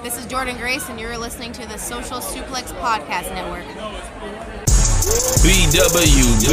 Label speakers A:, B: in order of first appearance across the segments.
A: This is Jordan Grace, and you're listening to the Social Suplex Podcast Network.
B: BWB,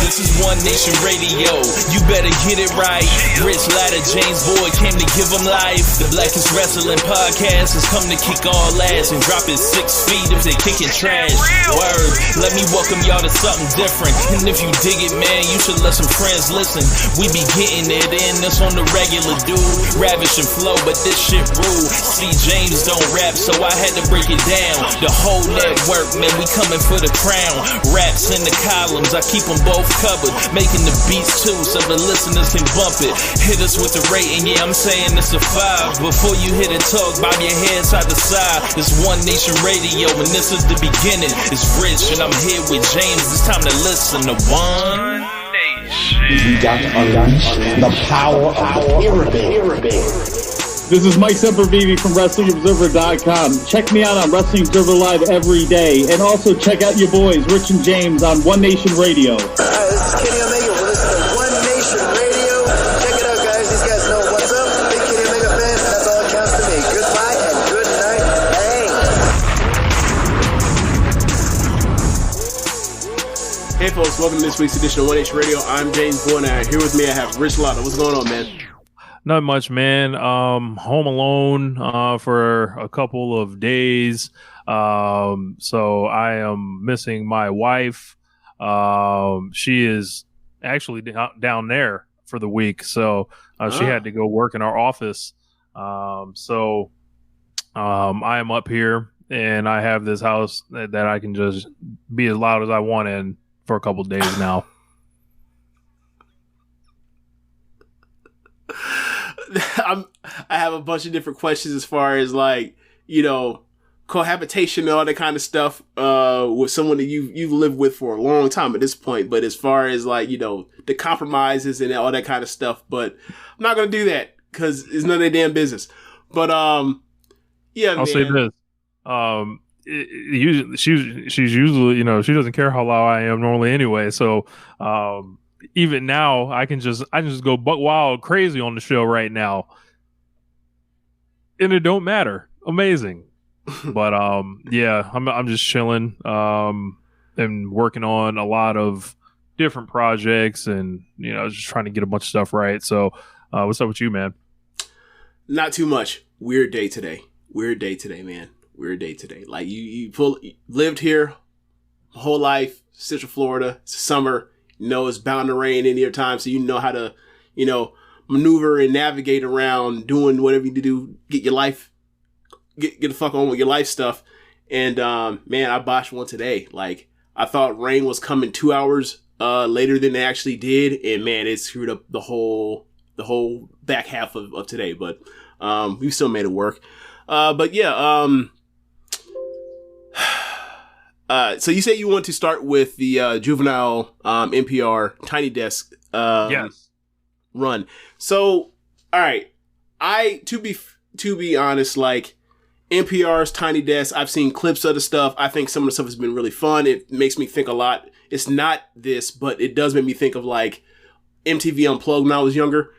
B: this is One Nation Radio. You better get it right. Rich Latta, James Boyd came to give them life. The Blackest Wrestling Podcast has come to kick all ass and drop it 6 feet if they kicking trash. Word, let me welcome y'all to something different. And if you dig it, man, you should let some friends listen. We be getting it in, this on the regular dude. Ravish and flow, but this shit rude. See, James don't rap, so I had to break it down. The whole network, man, we coming for the crown. Raps in the columns, I keep them both covered. Making the beats too, so the listeners can bump it. Hit us with the rating, yeah, I'm saying it's a 5. Before you hit it, talk, bob your head side to side. It's One Nation Radio, and this is the beginning. It's Rich, and I'm here with James. It's time to listen to One Nation.
C: We got to unleash the power of the pyramid.
D: This is Mike Sempervive from WrestlingObserver.com. Check me out on Wrestling Observer Live every day. And also check out your boys, Rich and James, on One Nation Radio.
E: This is Kenny Omega. We're listening to One Nation Radio. Check it out, guys. These guys know what's up. Big Kenny Omega fans. That's all it counts to me. Goodbye and good night. Bang.
F: Hey, folks. Welcome to this week's edition of One Nation Radio. I'm James Boyd, and here with me I have Rich Latta. What's going on, man?
G: Not much, man. Home alone for a couple of days. So I am missing my wife. She is actually down there for the week. So she had to go work in our office. So I am up here, and I have this house that I can just be as loud as I want in for a couple of days now.
F: I have a bunch of different questions as far as, like, you know, cohabitation and all that kind of stuff with someone that you've lived with for a long time at this point. But as far as, like, you know, the compromises and all that kind of stuff, but I'm not going to do that because it's none of their damn business. But yeah,
G: I'll say this. She's usually, you know, she doesn't care how loud I am normally anyway. So even now, I can just go buck wild crazy on the show right now, and it don't matter. Amazing, but yeah, I'm just chilling and working on a lot of different projects, and you know, just trying to get a bunch of stuff right. So, what's up with you, man?
F: Not too much. Weird day today, man. Weird day today. Like you lived here my whole life, Central Florida. It's summer. You know, it's bound to rain any other time, so you know how to, you know, maneuver and navigate around doing whatever you need to do, get your life, get the fuck on with your life stuff. And, man, I botched one today. Like, I thought rain was coming 2 hours, later than it actually did. And man, it screwed up the whole back half of today, but, we still made it work. But yeah, so you say you want to start with the Juvenile NPR Tiny Desk
G: Yes.
F: run. So, all right, to be honest, like NPR's Tiny Desk, I've seen clips of the stuff. I think some of the stuff has been really fun. It makes me think a lot. It's not this, but it does make me think of like MTV Unplugged when I was younger.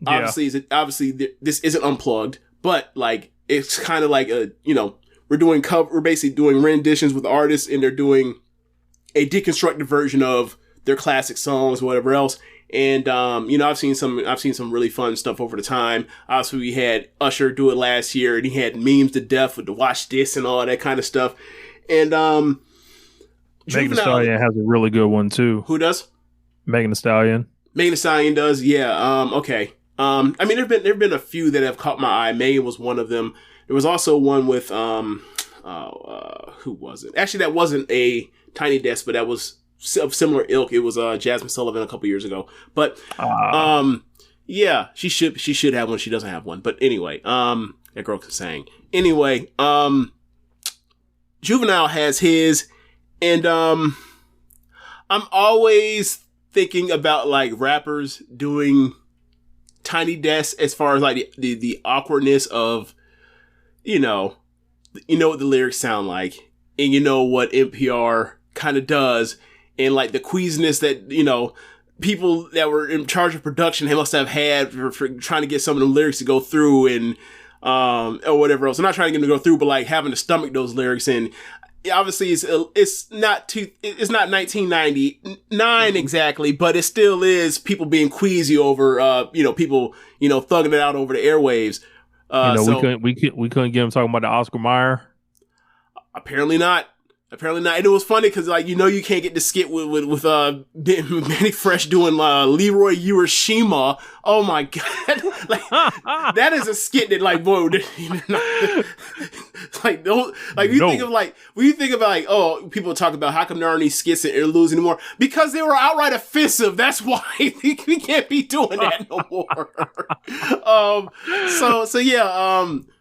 G: Yeah.
F: Obviously, this isn't unplugged, but like it's kind of like a, you know. We're basically doing renditions with artists, and they're doing a deconstructed version of their classic songs, or whatever else. And you know, I've seen some really fun stuff over the time. Obviously, we had Usher do it last year, and he had memes to death with the Watch This and all that kind of stuff. And
G: Megan Thee Stallion has a really good one too.
F: Who does?
G: Megan Thee Stallion.
F: Megan Thee Stallion does, yeah. Okay. I mean, there've been a few that have caught my eye. Megan was one of them. There was also one with, who was it? Actually, that wasn't a Tiny Desk, but that was of similar ilk. It was Jasmine Sullivan a couple years ago. But yeah, she should have one. She doesn't have one. But anyway, that girl can sing. Anyway, Juvenile has his, and I'm always thinking about like rappers doing Tiny Desk as far as like the awkwardness of, you know what the lyrics sound like, and you know what NPR kind of does, and like the queasiness that, you know, people that were in charge of production must have had for trying to get some of the lyrics to go through. And or whatever else. I'm not trying to get him to go through, but like having to stomach those lyrics, and obviously it's not 1999 exactly, but it still is people being queasy over people thugging it out over the airwaves.
G: We couldn't get him talking about the Oscar Mayer.
F: Apparently not. And it was funny because you can't get the skit with Manny Fresh doing Leroy Urashima. Oh my god, that is a skit that when you think of people talk about how come there aren't any skits and interludes anymore, because they were outright offensive. That's why we can't be doing that no more.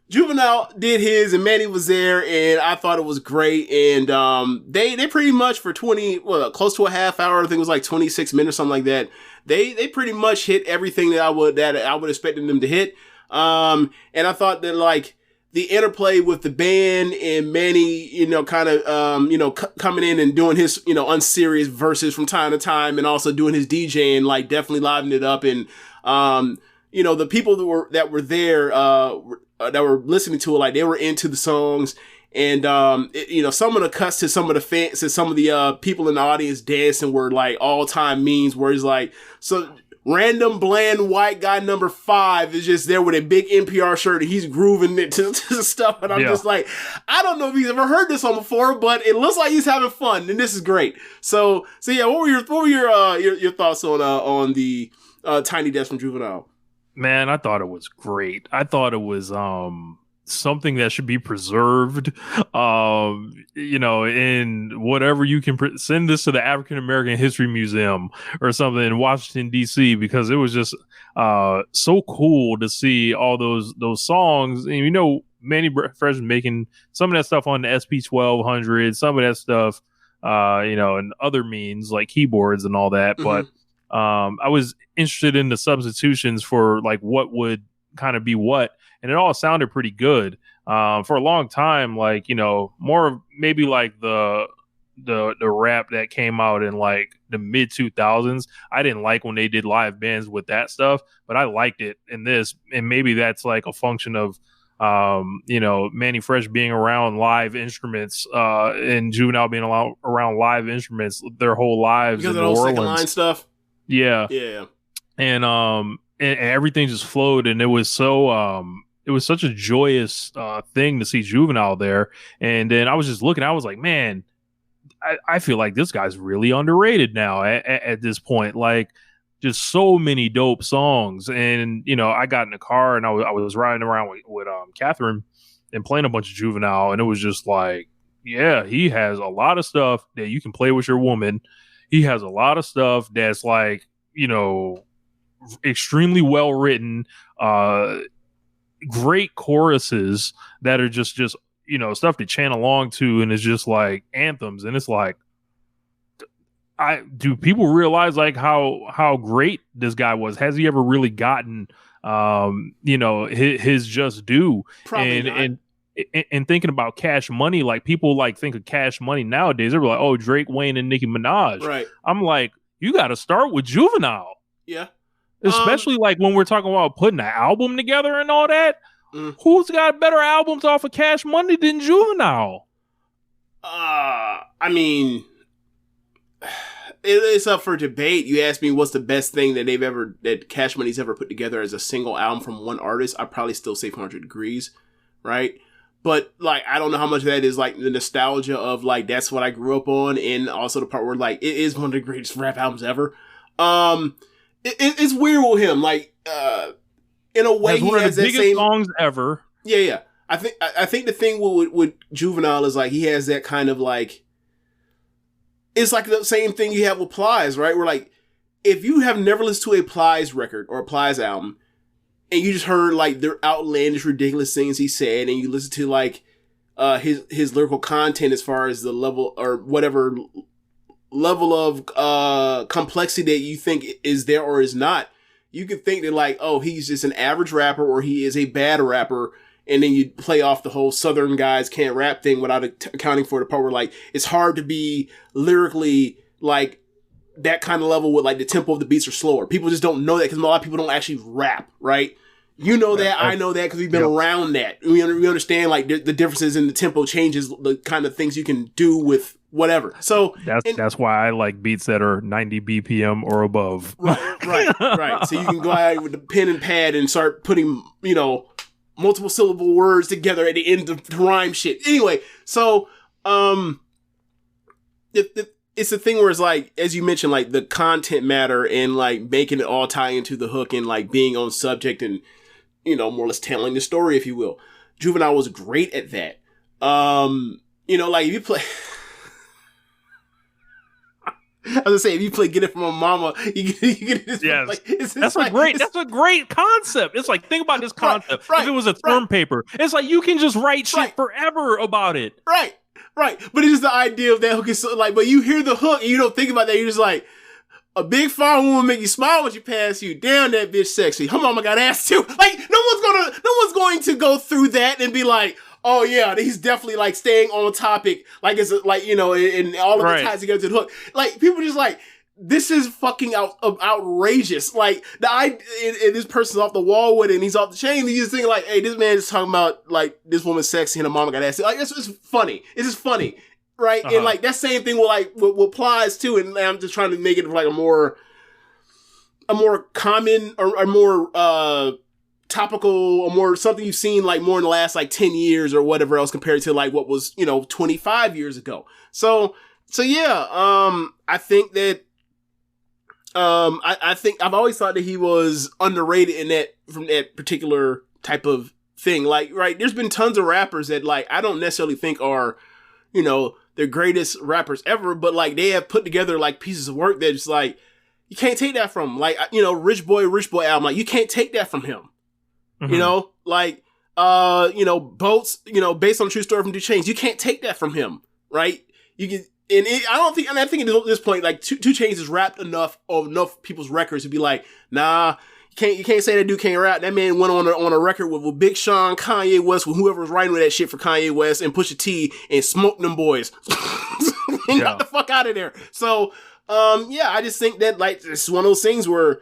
F: Juvenile did his, and Manny was there, and I thought it was great. And they pretty much for close to a half hour, I think it was like 26 minutes, something like that. They pretty much hit everything that I would expected them to hit. And I thought that the interplay with the band and Manny, coming in and doing his unserious verses from time to time, and also doing his DJing, definitely livened it up. And the people that were there that were listening to it, they were into the songs, and some of the cuts to some of the fans, to some of the people in the audience dancing were all time memes, where it's so random bland white guy number 5 is just there with a big NPR shirt and he's grooving it to stuff, and I'm just I don't know if he's ever heard this song before, but it looks like he's having fun, and this is great. So yeah, what were your thoughts on the Tiny Desk from Juvenile?
G: Man, I thought it was great. I thought it was something that should be preserved. In whatever you can send this to the African American History Museum or something in Washington D.C., because it was just so cool to see all those songs. And Manny Fresh making some of that stuff on the SP 1200, some of that stuff, and other means like keyboards and all that, but. I was interested in the substitutions for what would kind of be what, and it all sounded pretty good. For a long time, more of maybe the rap that came out in the mid 2000s. I didn't like when they did live bands with that stuff, but I liked it in this, and maybe that's a function of Manny Fresh being around live instruments, and Juvenile being around live instruments their whole lives
F: because
G: in
F: of
G: New
F: those
G: Orleans.
F: second line stuff.
G: Yeah. And everything just flowed, and it was such a joyous thing to see Juvenile there. And then I was just looking, I was like, man, I feel like this guy's really underrated now at this point. Just so many dope songs. And I got in the car and I was riding around with Catherine and playing a bunch of Juvenile, and it was just yeah, he has a lot of stuff that you can play with your woman. He has a lot of stuff that's extremely well written, great choruses that are just stuff to chant along to, and it's just anthems, and it's do people realize how great this guy was? Has he ever really gotten his just due?
F: Probably not.
G: And thinking about Cash Money, people think of Cash Money nowadays, they're like, oh, Drake, Wayne, and Nicki Minaj.
F: Right.
G: I'm you got to start with Juvenile.
F: Yeah.
G: Especially when we're talking about putting an album together and all that. Who's got better albums off of Cash Money than Juvenile?
F: It's up for debate. You asked me what's the best thing that Cash Money's ever put together as a single album from one artist. I'd probably still say 400 Degrees, right? But I don't know how much of that is the nostalgia of that's what I grew up on, and also the part where it is one of the greatest rap albums ever. It's weird with him, in a way he has
G: the
F: that
G: biggest
F: same
G: songs ever.
F: Yeah. I think the thing with Juvenile is he has that kind of it's the same thing you have with Plies, right? Where if you have never listened to a Plies record or a Plies album, and you just heard their outlandish, ridiculous things he said, and you listen to his lyrical content as far as the level or whatever level of complexity that you think is there or is not, you could think that oh, he's just an average rapper or he is a bad rapper, and then you play off the whole Southern guys can't rap thing without accounting for the part where it's hard to be lyrically that kind of level with the tempo of the beats are slower. People just don't know that because a lot of people don't actually rap, right? You know that, I know that, because we've been around that. We understand like the differences in the tempo changes, the kind of things you can do with whatever. So
G: that's why I like beats that are 90 BPM or above.
F: Right. So you can go out with the pen and pad and start putting, multiple syllable words together at the end to rhyme shit. Anyway, so it's a thing where it's like, as you mentioned, like the content matter and like making it all tie into the hook and like being on subject and, more or less telling the story, if you will. Juvenile was great at that. Like if you play, I was gonna say, if you play Get It From My Mama, you get this.
G: Yes.
F: Like,
G: that's a great concept. It's like, think about this concept. If it was a term paper, it's like you can just write shit forever about it.
F: Right. But it's just the idea of that hook is so, like, but you hear the hook and you don't think about that. You're just like, a big fine woman make you smile when she pass you. Damn, that bitch sexy. Her mama got ass too. Like, no one's going to go through that and be like, oh yeah, he's definitely like staying on topic. Like it's like, and all of the ties together to the hook. Like people just like, this is fucking outrageous. Like and this person's off the wall with it and he's off the chain. And you just think like, hey, this man is talking about like this woman's sexy and her mama got ass. Like it's funny. It's just funny. Right. And like that same thing will like what applies to, and I'm just trying to make it like a more common or a more topical or more something you've seen like more in the last like 10 years or whatever else compared to like what was 25 years ago. So yeah, I think that I think I've always thought that he was underrated in that, from that particular type of thing. Like, right, there's been tons of rappers that like I don't necessarily think are the greatest rappers ever, but like they have put together like pieces of work that just like you can't take that from. Like, Rich Boy album, like you can't take that from him. Mm-hmm. Boats, based on a true story from 2 Chainz, you can't take that from him, right? You can, I think at this point, like 2 Chainz is rapped enough of enough people's records to be like, nah, you can't say that dude can't rap. That man went on a record with Big Sean, Kanye West, with whoever was writing with that shit for Kanye West, and Pusha T, and smoked them boys. And got the fuck out of there. So, I just think that like it's one of those things where,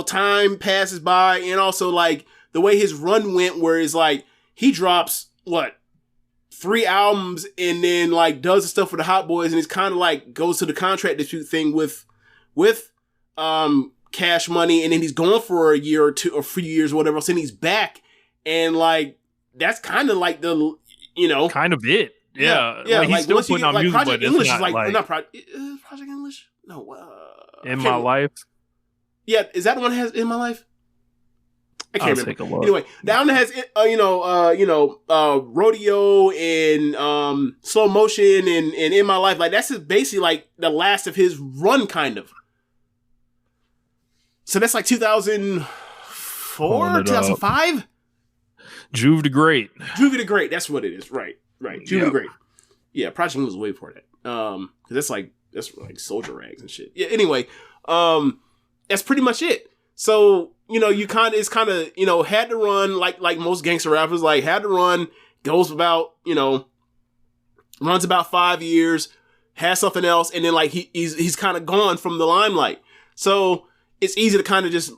F: time passes by, and also like the way his run went, where it's like he drops 3 albums and then like does the stuff for the Hot Boys, and it's kind of like goes to the contract dispute thing with Cash Money, and then he's gone for a year or 2 or 3 years or whatever else, and he's back, and like that's kind of like the
G: kind of it. Yeah.
F: Like,
G: he's still putting out music,
F: Project
G: but
F: English
G: it's
F: is like
G: not
F: Project English. No,
G: In My Life.
F: Yeah, is that the one that has In My Life? I can't remember.
G: Take a look.
F: Anyway, that one has Rodeo and Slow Motion and In My Life. Like that's basically like the last of his run, kind of. So that's like 2004, 2005.
G: Juve the Great.
F: That's what it is. Right. Juve the Great. Yeah, Project was way before that. Because that's like Soldier Rags and shit. Yeah. Anyway, that's pretty much it. So it's kind of had to run like most gangster rappers, like had to run, goes about runs about 5 years, has something else, and then like he's kind of gone from the limelight. So it's easy to kind of just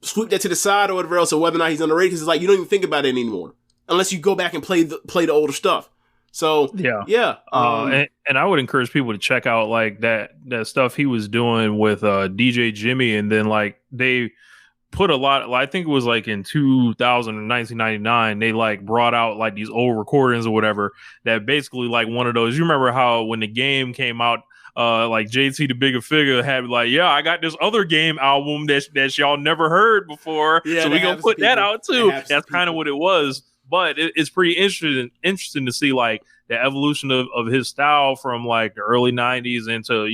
F: sweep that to the side or whatever else, or whether or not he's underrated, because it's like you don't even think about it anymore unless you go back and play the older stuff. So yeah.
G: And I would encourage people to check out like that stuff he was doing with DJ Jimmy, and then like they put a lot. I think it was like in 2000 or 1999, they like brought out like these old recordings or whatever that basically like one of those. You remember how when the game came out, like JT the Bigger Figure had like, yeah, I got this other game album that y'all never heard before, so we gonna put that out too. That's kind of what it was. But it's pretty interesting to see like the evolution of his style from like the early 90s into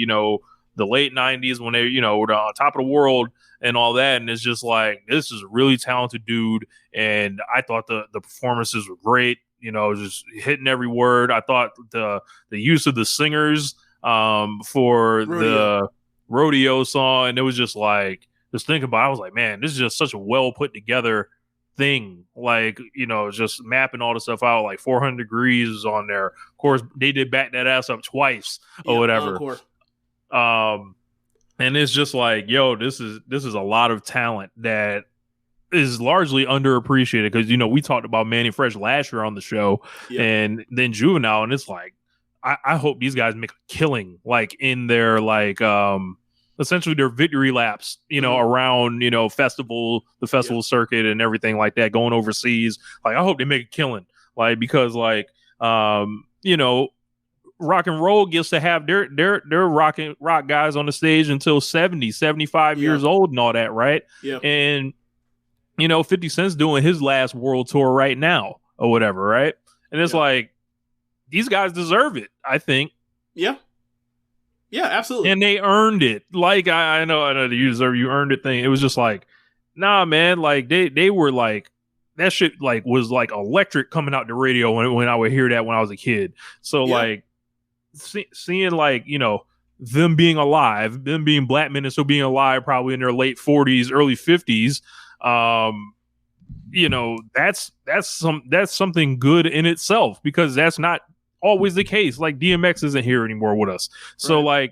G: the late 90s when they were on top of the world and all that. And it's just like, this is a really talented dude, and I thought the performances were great, just hitting every word. I thought the use of the singers for the Rodeo song, and it was just like, just thinking about it, I was like, man, this is just such a well put together thing, like just mapping all the stuff out. Like 400 Degrees is on there. Of course, they did back that ass up twice or whatever. And it's just like, yo, this is a lot of talent that is largely underappreciated because, we talked about Manny Fresh last year on the show and then Juvenile. And it's like, I hope these guys make a killing, like in their, essentially their victory laps, around, the festival circuit and everything like that, going overseas. Like, I hope they make a killing, because rock and roll gets to have their rock guys on the stage until 70, 75 years old and all that, right?
F: Yeah.
G: And 50 Cent's doing his last world tour right now or whatever, right? And it's like, these guys deserve it, I think.
F: Yeah. Yeah, absolutely.
G: And they earned it. Like, I know the you earned it thing. It was just like, nah, man, like they were like, that shit like was like electric coming out the radio when I would hear that when I was a kid. So like seeing like, them being alive, them being black men and still being alive probably in their late 40s, early 50s, that's something good in itself, because that's not always the case. Like, DMX isn't here anymore with us. So I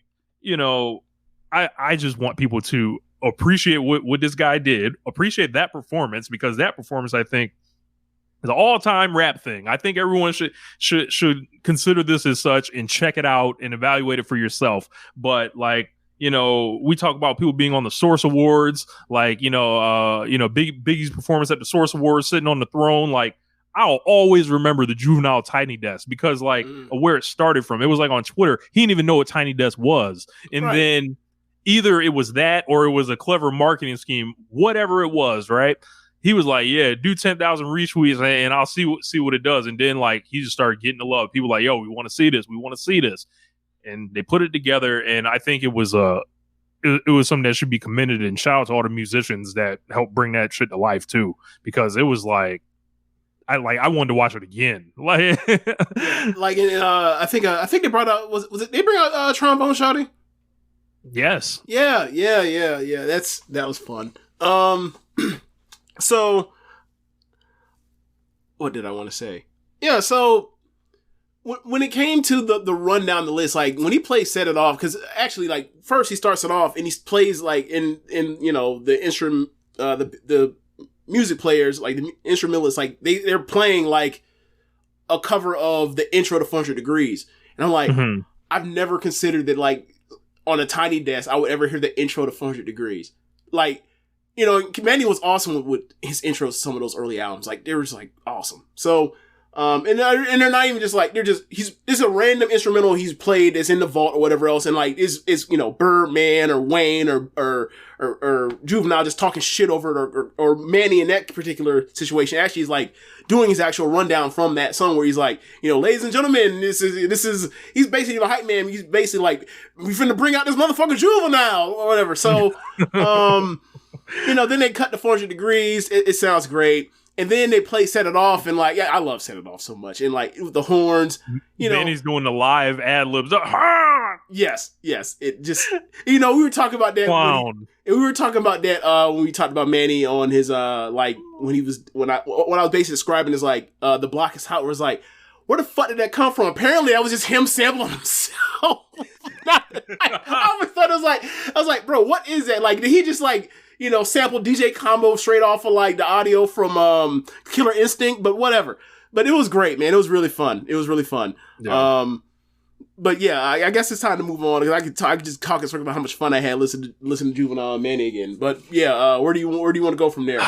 G: just want people to appreciate what this guy did, appreciate that performance, because that performance, I think, is an all-time rap thing. I think everyone should consider this as such and check it out and evaluate it for yourself. But we talk about people being on the Source Awards, Biggie's performance at the Source Awards, sitting on the throne. Like, I'll always remember the Juvenile Tiny Desk because of where it started from. It was like on Twitter, he didn't even know what Tiny Desk was. And then either it was that or it was a clever marketing scheme, whatever it was, right? He was like, yeah, do 10,000 retweets and I'll see what it does. And then he just started getting the love. People like, yo, we want to see this. We want to see this. And they put it together. And I think it was it was something that should be commended, and shout out to all the musicians that helped bring that shit to life too, because it was like, I wanted to watch it again. I think they brought out was it they bring out Trombone Shawty? Yes.
F: Yeah. That was fun. So what did I want to say? Yeah, so when it came to the run down the list, like when he plays Set It Off, because actually like first he starts it off and he plays like in the instrument the music players, like the instrumentalists, like they're playing like a cover of the intro to 400 Degrees. And I'm like, I've never considered that like on a Tiny Desk I would ever hear the intro to 400 Degrees. Like, Manny was awesome with his intros to some of those early albums. Like, they were just like awesome. So, and they're not even just like, it's a random instrumental he's played that's in the vault or whatever else. And like, it's Birdman or Wayne or Juvenile just talking shit over it, or Manny in that particular situation actually is like doing his actual rundown from that song where he's like, ladies and gentlemen, this is, he's basically the hype man. He's basically like, we finna bring out this motherfucker Juvenile or whatever. So, then they cut to 400 Degrees. It sounds great. And then they play Set It Off, and like, I love Set It Off so much. And like with the horns,
G: Manny's doing the live ad libs.
F: Yes. It just, we were talking about that.
G: Clown.
F: We were talking about that when we talked about Manny on his when I was basically describing his like the block is hot. Where it's like, where the fuck did that come from? Apparently, that was just him sampling himself. I always thought I was like, bro, what is that? Like, did he just like sample DJ Combo straight off of like the audio from Killer Instinct? But whatever. But it was great, man. It was really fun. Yeah. But yeah, I guess it's time to move on, because I could just talk and talk about how much fun I had listening to Juvenile and Manny again. But yeah, where do you want to go from there?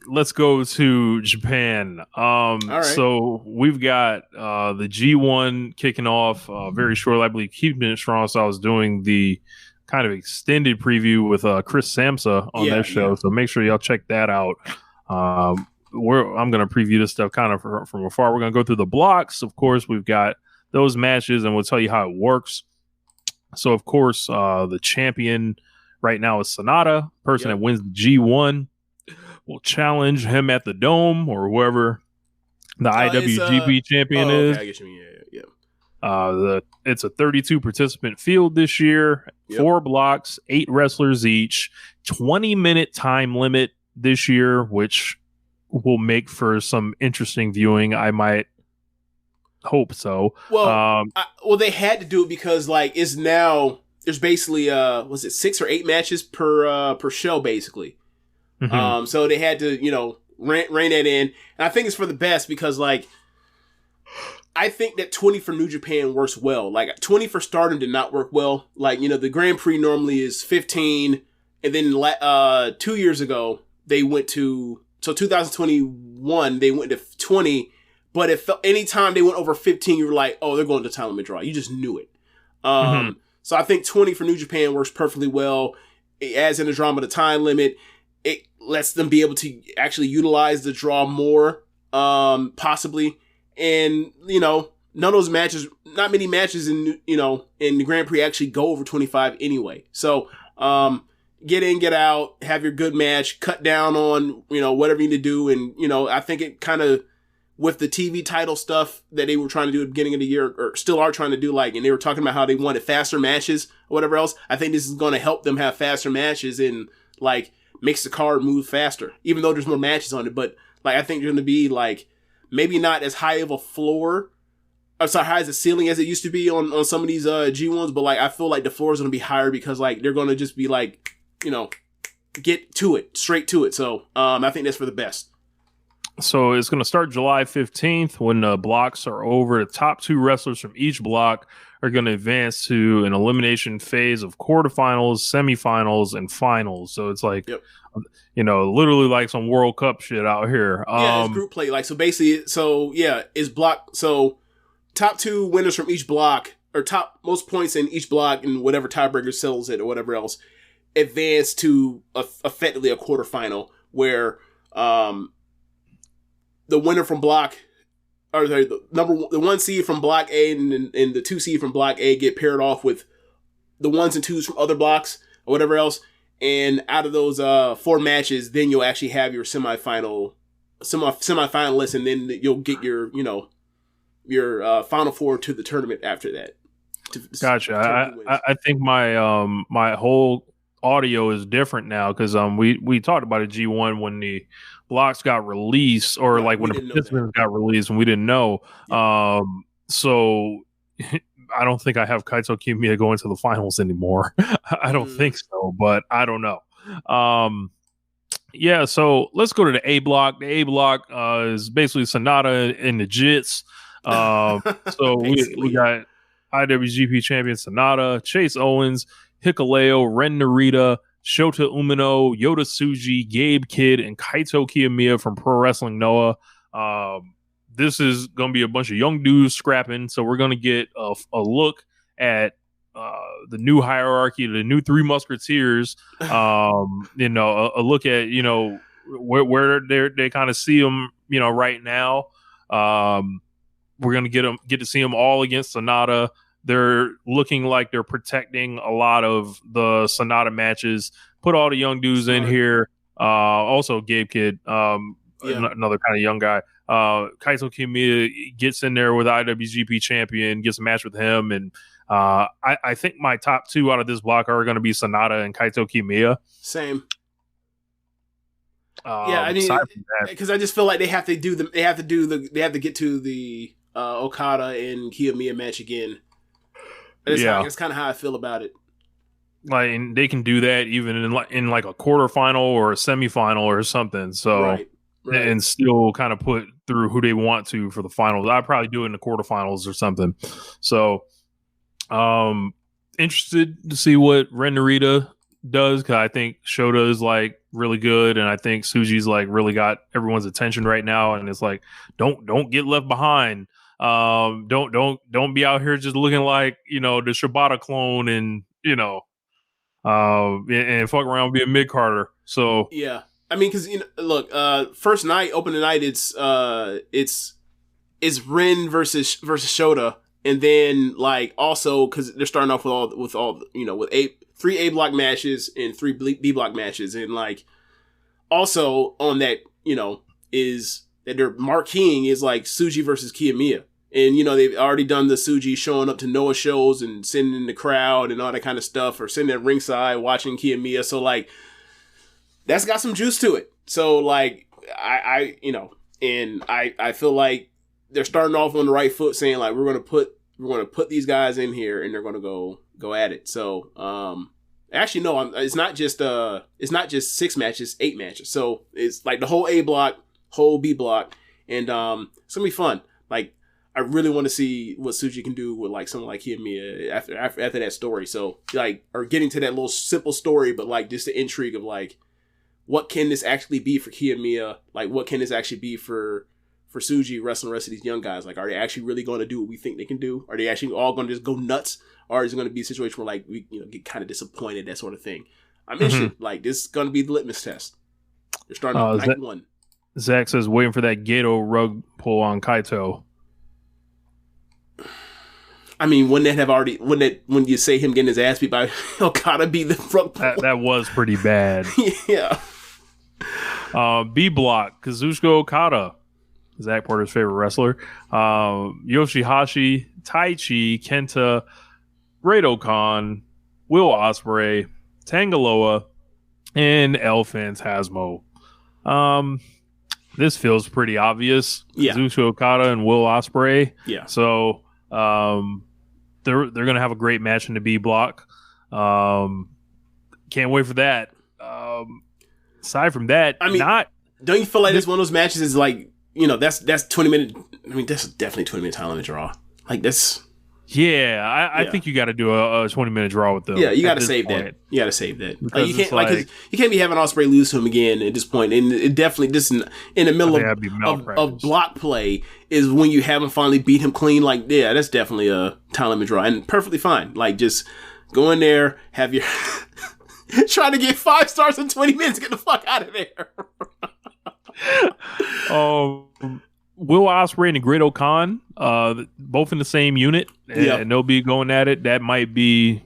G: Let's go to Japan. All right. So we've got the G1 kicking off very shortly. I believe Keepin It Strong Style is doing the kind of extended preview with Chris Samsa on that show. Yeah. So make sure y'all check that out. I'm going to preview this stuff kind of from afar. We're going to go through the blocks. Of course, we've got those matches, and we'll tell you how it works. So, of course, the champion right now is Sonata. Person that wins the G1 will challenge him at the Dome, or whoever the IWGP champion is. I guess you mean, yeah. It's a 32 participant field this year. 4 blocks, 8 wrestlers each. 20-minute time limit this year, which will make for some interesting viewing. I might hope so. Well,
F: they had to do it because like it's now there's basically was it 6 or 8 matches per show basically.
G: Mm-hmm.
F: So they had to, rein that in. And I think it's for the best because, like, I think that 20 for New Japan works well. Like, 20 for Stardom did not work well. Like, the Grand Prix normally is 15. And then 2 years ago, they went to... So 2021, they went to 20. But it felt anytime they went over 15, you were like, oh, they're going to time limit draw. You just knew it. So I think 20 for New Japan works perfectly well. It adds in the drama to time limit. It lets them be able to actually utilize the draw more, possibly. And, none of those matches, not many matches in the Grand Prix actually go over 25 anyway. So, get in, get out, have your good match, cut down on, whatever you need to do. And, I think it kind of, with the TV title stuff that they were trying to do at the beginning of the year, or still are trying to do, and they were talking about how they wanted faster matches or whatever else. I think this is going to help them have faster matches and, makes the card move faster, even though there's more matches on it. But, I think they're going to be, maybe not as high of a floor, or sorry, high as a ceiling as it used to be on some of these G1s, but, I feel like the floor is going to be higher because, they're going to just be, get to it, straight to it. So, I think that's for the best.
G: So it's going to start July 15th when the blocks are over. The top 2 wrestlers from each block are going to advance to an elimination phase of quarterfinals, semifinals, and finals. So it's literally like some World Cup shit out here.
F: It's group play. So basically, it's block. So top 2 winners from each block, or top most points in each block, and whatever tiebreaker settles it or whatever else, advance to effectively a quarterfinal where, the winner from block, or sorry, the 1 seed from block A and the 2 seed from block A get paired off with the 1s and 2s from other blocks or whatever else. And out of those 4 matches, then you'll actually have your semifinalists, and then you'll get your final 4 to the tournament after that.
G: Gotcha. I think my my whole audio is different now because we talked about a G1 when the blocks got released, or when the participants got released, and we didn't know. Yeah. So I don't think I have Kaito Kiyomiya going to the finals anymore. I don't think so, but I don't know. So let's go to the A block. The A block is basically Sonata and the Jits. So we got IWGP champion Sonata, Chase Owens, Hikuleo, Ren Narita, Shota Umino, Yota Tsuji, Gabe Kidd, and Kaito Kiyomiya from Pro Wrestling Noah. This is going to be a bunch of young dudes scrapping, so we're going to get a look at the new hierarchy, the new 3 Musketeers. A look at where they kind of see them, right now. We're going to get to see them all against Sonata. They're looking like they're protecting a lot of the Sonata matches. Put all the young dudes in here. Also, Gabe Kidd, another kind of young guy. Kaito Kiyomiya gets in there with IWGP champion, gets a match with him. And I think my top 2 out of this block are going to be Sonata and Kaito Kiyomiya.
F: Same. Because I just feel like they have to get to the Okada and Kiyomiya match again. That's kind of how I feel about it.
G: And they can do that even in a quarterfinal or a semifinal or something. So, right. And still kind of put through who they want to for the finals. I'd probably do it in the quarterfinals or something. So, interested to see what Ren Narita does, because I think Shota is really good, and I think Tsuji's really got everyone's attention right now. And it's don't get left behind. Don't be out here just looking like the Shibata clone and and fuck around be a mid Carter. So
F: yeah, I mean, because look, first night, opening night, it's Ren versus Shota, and then also because they're starting off with 3 A block matches and 3 B block matches, and also on that is that they're marqueing is Tsuji versus Kiyomiya. And, they've already done the Tsuji showing up to Noah shows and sitting in the crowd and all that kind of stuff, or sitting at ringside watching Kiyomiya. So, that's got some juice to it. So, I feel like they're starting off on the right foot, saying, we're going to put these guys in here and they're going to go at it. So, Actually, no, it's not just 6 matches, 8 matches. So it's like the whole A block, whole B block, and it's gonna be fun. Like, I really want to see what Tsuji can do with like someone like Kiyomiya after that story. So like, or getting to that little simple story, but like just the intrigue of like, what can this actually be for Kiyomiya? Like, what can this actually be for Tsuji wrestling the rest of these young guys? Like, are they actually really going to do what we think they can do? Are they actually all going to just go nuts? Or is it going to be a situation where like we get kind of disappointed, that sort of thing? I'm interested. Like, this is going to be the litmus test. They're starting night 1.
G: Zach says waiting for that Gato rug pull on Kaito.
F: I mean, wouldn't that have already? When you say him getting his ass beat by Okada be the rug pull?
G: That was pretty bad.
F: Yeah.
G: B block, Kazuchika Okada, Zach Porter's favorite wrestler. Yoshihashi, Taichi, Kenta, Great Khan, Will Ospreay, Tangaloa, and El Phantasmo. This feels pretty obvious.
F: Yeah.
G: Kazuchika Okada and Will Ospreay.
F: Yeah.
G: So they're gonna have a great match in the B block. Can't wait for that. Aside from that,
F: I mean, don't you feel like this one of those matches is like, that's 20 minute. I mean, that's definitely 20 minute time limit draw. Like, that's.
G: Yeah, I think you got to do a 20-minute draw with them.
F: Yeah, you got to save that. You got to save that. Like, you can't you can't be having Ospreay lose to him again at this point. And it definitely just in the middle of block play is when you haven't finally beat him clean. Like, yeah, that's definitely a time limit draw, and perfectly fine. Like, just go in there, have your trying to get 5 stars in 20 minutes, get the fuck out of there.
G: Will Ospreay and Great Khan, both in the same unit, and they'll be going at it. That might be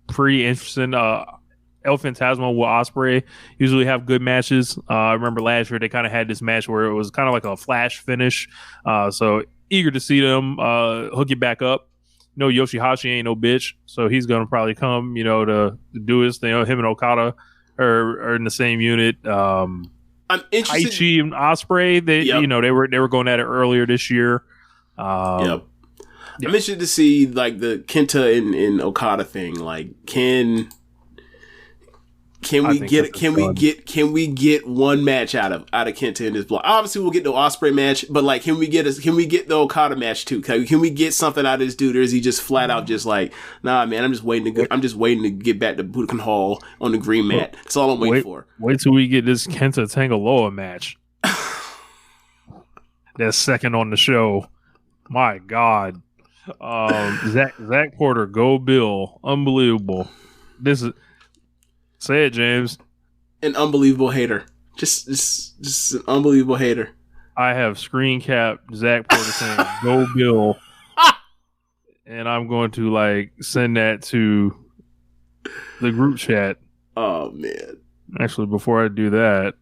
G: pretty interesting. El Phantasmo and Will Ospreay usually have good matches. I remember last year they kind of had this match where it was kind of like a flash finish. So eager to see them hook it back up. Yoshihashi ain't no bitch, so he's gonna probably come, to do his thing. Him and Okada are in the same unit.
F: I'm interested.
G: Taichi and Ospreay, they were going at it earlier this year.
F: I'm interested to see like the Kenta and Okada thing. Like, can we get one match out of Kenta in this block? Obviously, we'll get the Ospreay match, but like, can we get the Okada match too? Can we get something out of this dude, or is he just flat out just like, nah, man, I'm just waiting to get back to Budokan Hall on the green mat. That's all I'm waiting for.
G: Wait till we get this Kenta Tangaloa match. That's second on the show. My God, Zach Porter, go Bill, unbelievable. This is. Say it, James.
F: An unbelievable hater. Just an unbelievable hater.
G: I have screen capped Zach Porter saying, "Go Bill," and I'm going to like send that to the group chat.
F: Oh man!
G: Actually, before I do that,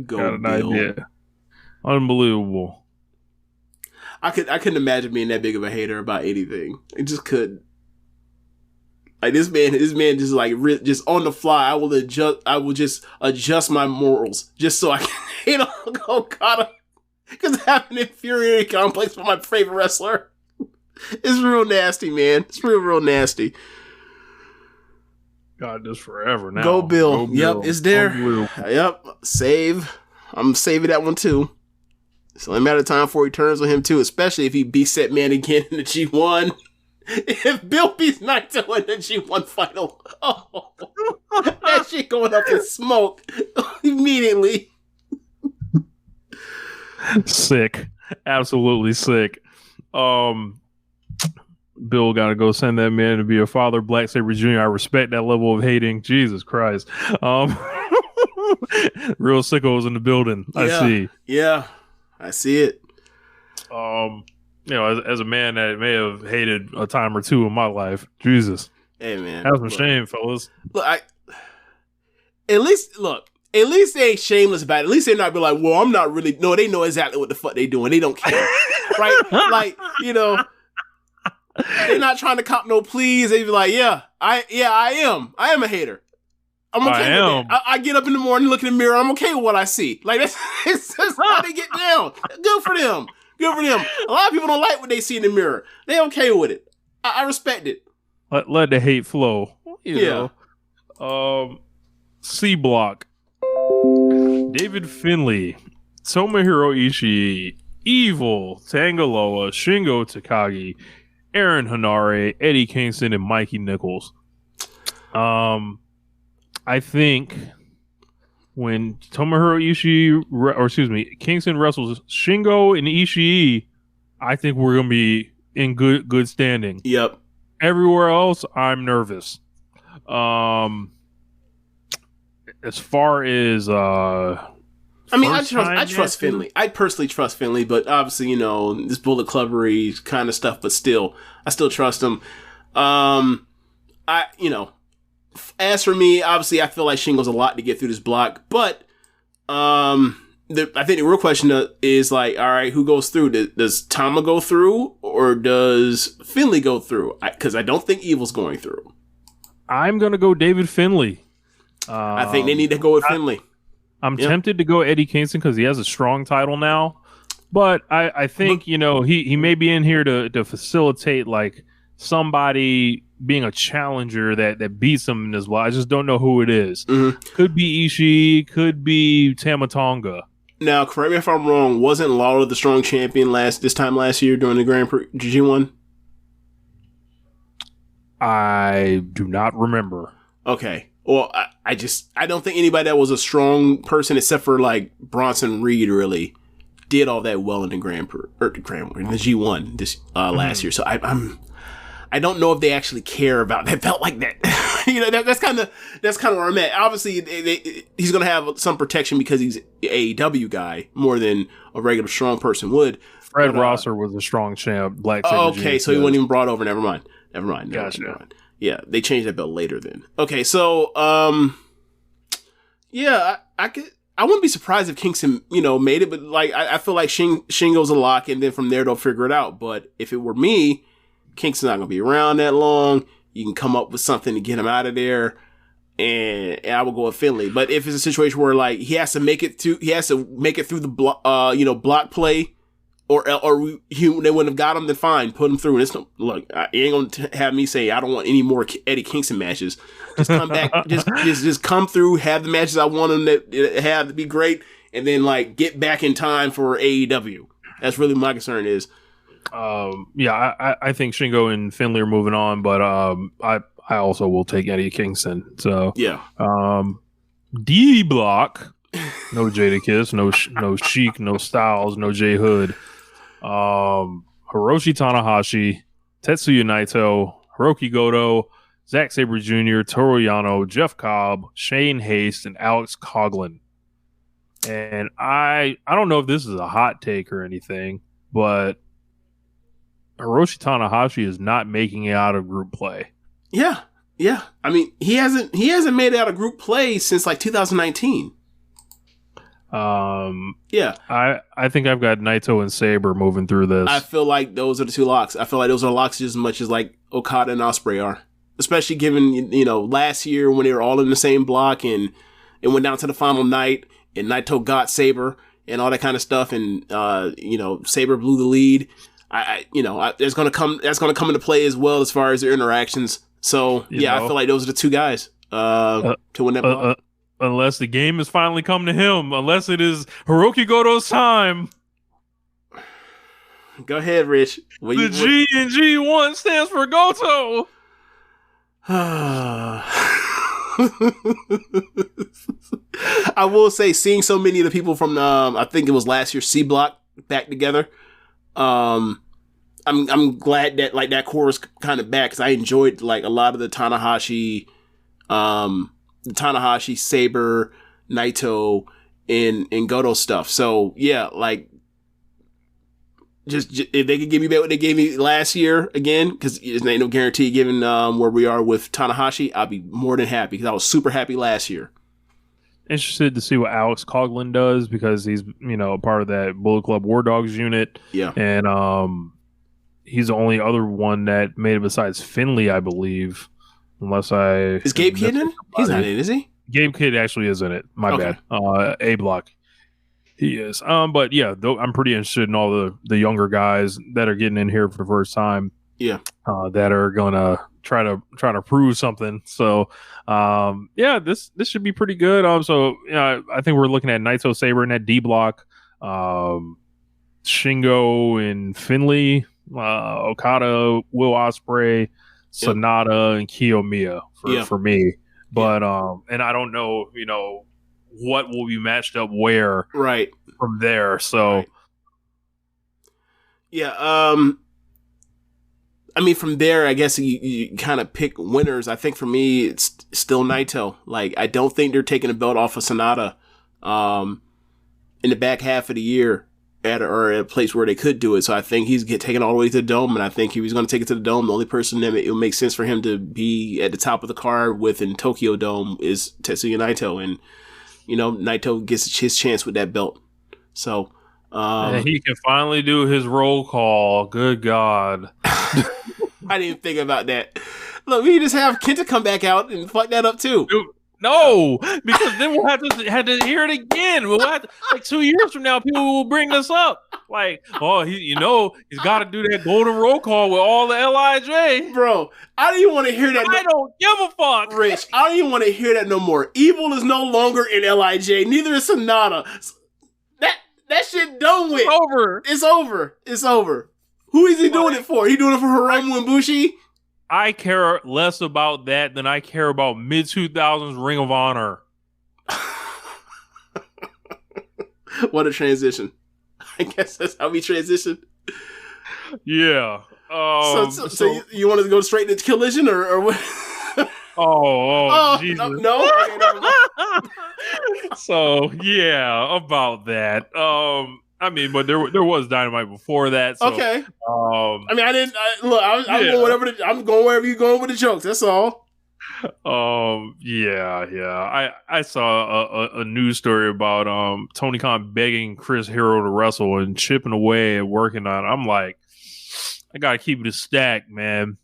F: got an
G: Bill. Idea. Unbelievable.
F: I couldn't imagine being that big of a hater about anything. I just couldn't. Like, this man just like just on the fly. I will just adjust my morals just so I can hate on Okada because I have an inferiority complex for my favorite wrestler. It's real nasty, man. It's real nasty.
G: God, this forever now.
F: Go Bill. Yep, it's there. Yep, save. I'm saving that one too. It's only a matter of time before he turns on him too, especially if he beats that man again in the G1. If Bill beats Naito in the G1 final, that shit going up in smoke immediately.
G: Sick. Absolutely sick. Bill got to go send that man to be a father, Black Sabre Jr. I respect that level of hating. Jesus Christ. Real sickos in the building. I see.
F: Yeah, I see it.
G: As a man that may have hated a time or two in my life, Jesus.
F: Hey, man.
G: Have some shame, fellas.
F: Look, at least they ain't shameless about it. At least they're not be like, well, I'm not really. No, they know exactly what the fuck they doing. They don't care. Right? Like, they're not trying to cop no pleas. They be like, I am. I am a hater. I'm okay with that. I get up in the morning, look in the mirror, I'm okay with what I see. Like, that's how they get down. Good for them. Good for them. A lot of people don't like what they see in the mirror. They okay with it. I respect it.
G: Let the hate flow. You know. C block. David Finlay, Tomohiro Ishii, Evil, Tangaloa, Shingo Takagi, Aaron Hanare, Eddie Kingston, and Mikey Nichols. I think when Tomohiro Ishii, Kingston wrestles Shingo and Ishii, I think we're gonna be in good standing.
F: Yep.
G: Everywhere else, I'm nervous. As far as
F: I trust Finlay. I personally trust Finlay, but obviously, this Bullet Clubbery kind of stuff. But still, I still trust him. As for me, obviously, I feel like Shingo's a lot to get through this block. But I think the real question is like, all right, who goes through? Does Tama go through, or does Finlay go through? Because I don't think Evil's going through.
G: I'm gonna go David Finlay.
F: I think they need to go with Finlay.
G: I'm tempted to go Eddie Kingston because he has a strong title now, but I think he may be in here to facilitate like somebody being a challenger that beats him as well. I just don't know who it is. Mm-hmm. Could be Ishii, could be Tamatonga.
F: Now, correct me if I'm wrong. Wasn't Lawler the strong champion this time last year during the Grand Prix G1?
G: I do not remember.
F: Okay. Well, I don't think anybody that was a strong person except for like Bronson Reed really did all that well in the in the G1 this last year. So I don't know if they actually care about that belt like that. That's kind of where I'm at. Obviously, he's going to have some protection because he's an AEW guy more than a regular strong person would.
G: Fred Rosser was a strong champ.
F: Okay, so he wasn't even brought over. Never mind.
G: Gotcha.
F: Never mind. Yeah, they changed that belt later then. Okay, so yeah, I wouldn't be surprised if Kingston, made it, but like I feel like Shingo's a lock, and then from there they'll figure it out. But if it were me, Kingston's not gonna be around that long. You can come up with something to get him out of there, and I will go with Finlay. But if it's a situation where like he has to make it through the block play. Or they wouldn't have got him, then fine, put him through. And look, you ain't gonna have me say I don't want any more Eddie Kingston matches. Just come back, just come through, have the matches I want him to have to be great, and then like get back in time for AEW. That's really my concern is.
G: I think Shingo and Finlay are moving on, but I also will take Eddie Kingston. So
F: yeah,
G: D block, no Jada Kiss, no Sheik, no Styles, no Jay Hood. Hiroshi Tanahashi, Tetsuya Naito, Hiroki Goto, Zack Sabre Jr., Toru Yano, Jeff Cobb, Shane Haste, and Alex Coughlin. And I don't know if this is a hot take or anything, but Hiroshi Tanahashi is not making it out of group play.
F: Yeah. I mean, he hasn't made it out of group play since like 2019. Yeah.
G: I think I've got Naito and Sabre moving through this.
F: I feel like those are the two locks. I feel like those are locks just as much as like Okada and Ospreay are. Especially given, last year when they were all in the same block and it went down to the final night and Naito got Sabre and all that kind of stuff and Sabre blew the lead. That's gonna come into play as well as far as their interactions. So I feel like those are the two guys to win that block.
G: Unless the game has finally come to him. Unless it is Hiroki Goto's time.
F: Go ahead, Rich.
G: The G in G1 stands for Goto.
F: I will say, seeing so many of the people from I think it was last year's C Block back together. I'm glad that like that core is kind of back because I enjoyed like a lot of the Tanahashi, Sabre, Naito, and Goto stuff. So yeah, like just if they could give me back what they gave me last year again, because there's ain't no guarantee given where we are with Tanahashi, I'll be more than happy because I was super happy last year.
G: Interested to see what Alex Coughlin does because he's a part of that Bullet Club War Dogs unit.
F: Yeah,
G: and he's the only other one that made it besides Finlay, I believe. Unless is
F: Gabe Kidd in? He's not in, is he?
G: Gabe Kidd actually is in it. My bad. A Block. He is. But yeah, I'm pretty interested in all the younger guys that are getting in here for the first time.
F: Yeah.
G: That are gonna try to prove something. So this should be pretty good. So I think we're looking at Naito, Sabre in that D block, Shingo and Finley, Okada, Will Ospreay, Sonata, and Kiyomiya for me. But and I don't know, what will be matched up where from there. So
F: I mean, from there, I guess you kind of pick winners. I think for me, it's still Naito. Like, I don't think they're taking the belt off of Sonata in the back half of the year at a place where they could do it. So I think he's taken all the way to the Dome, and I think he was going to take it to the Dome. The only person that it would make sense for him to be at the top of the card within Tokyo Dome is Tetsuya Naito. And, Naito gets his chance with that belt. So...
G: and he can finally do his roll call. Good God.
F: I didn't think about that. Look, we just have Kenta come back out and fuck that up too.
G: Dude, no, because then we'll have to hear it again. We'll have to, like 2 years from now, people will bring this up. Like, he's got to do that golden roll call with all the LIJ.
F: Bro, I don't even want to hear that.
G: I don't give a fuck.
F: Rich, I don't even want to hear that no more. Evil is no longer in LIJ. Neither is Sonata. That shit done with. It's over. Who is he doing it for? He doing it for Hiromu and Bushi?
G: I care less about that than I care about mid-2000s Ring of Honor.
F: What a transition. I guess that's how we transition.
G: Yeah.
F: So you want to go straight into Collision or what?
G: Jesus.
F: No? Okay, never mind.
G: So, yeah, about that. I mean, but there was Dynamite before that. So,
F: okay. I mean, I'm going wherever you're going with the jokes. That's all.
G: Yeah. I saw a news story about Tony Khan begging Chris Hero to wrestle and chipping away and working on it. I'm like, I gotta keep it a stack, man.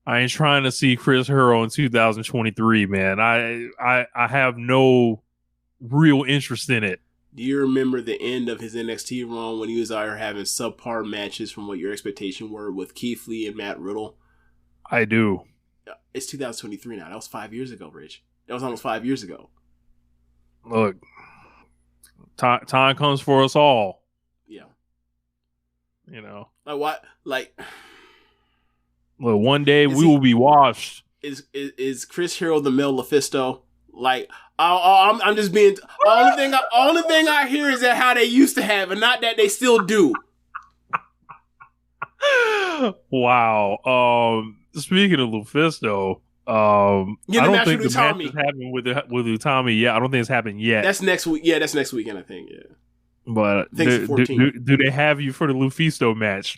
G: I ain't trying to see Chris Hero in 2023, man. I have no real interest in it.
F: Do you remember the end of his NXT run when he was out here having subpar matches from what your expectation were with Keith Lee and Matt Riddle?
G: I do.
F: It's 2023 now. That was 5 years ago, Rich. That was almost 5 years ago.
G: Look, time comes for us all.
F: Yeah.
G: Like
F: what? Like...
G: Look, one day we will be washed.
F: Is Chris Hero the male Lufisto? Like, I'm just being. Only thing I hear is that how they used to have, and not that they still do.
G: Wow. Speaking of Lufisto, I don't think the match has happened with Utami yet. I don't think it's happened yet.
F: That's next week. Yeah, that's next weekend. I think. Yeah.
G: But do they have you for the Lufisto match?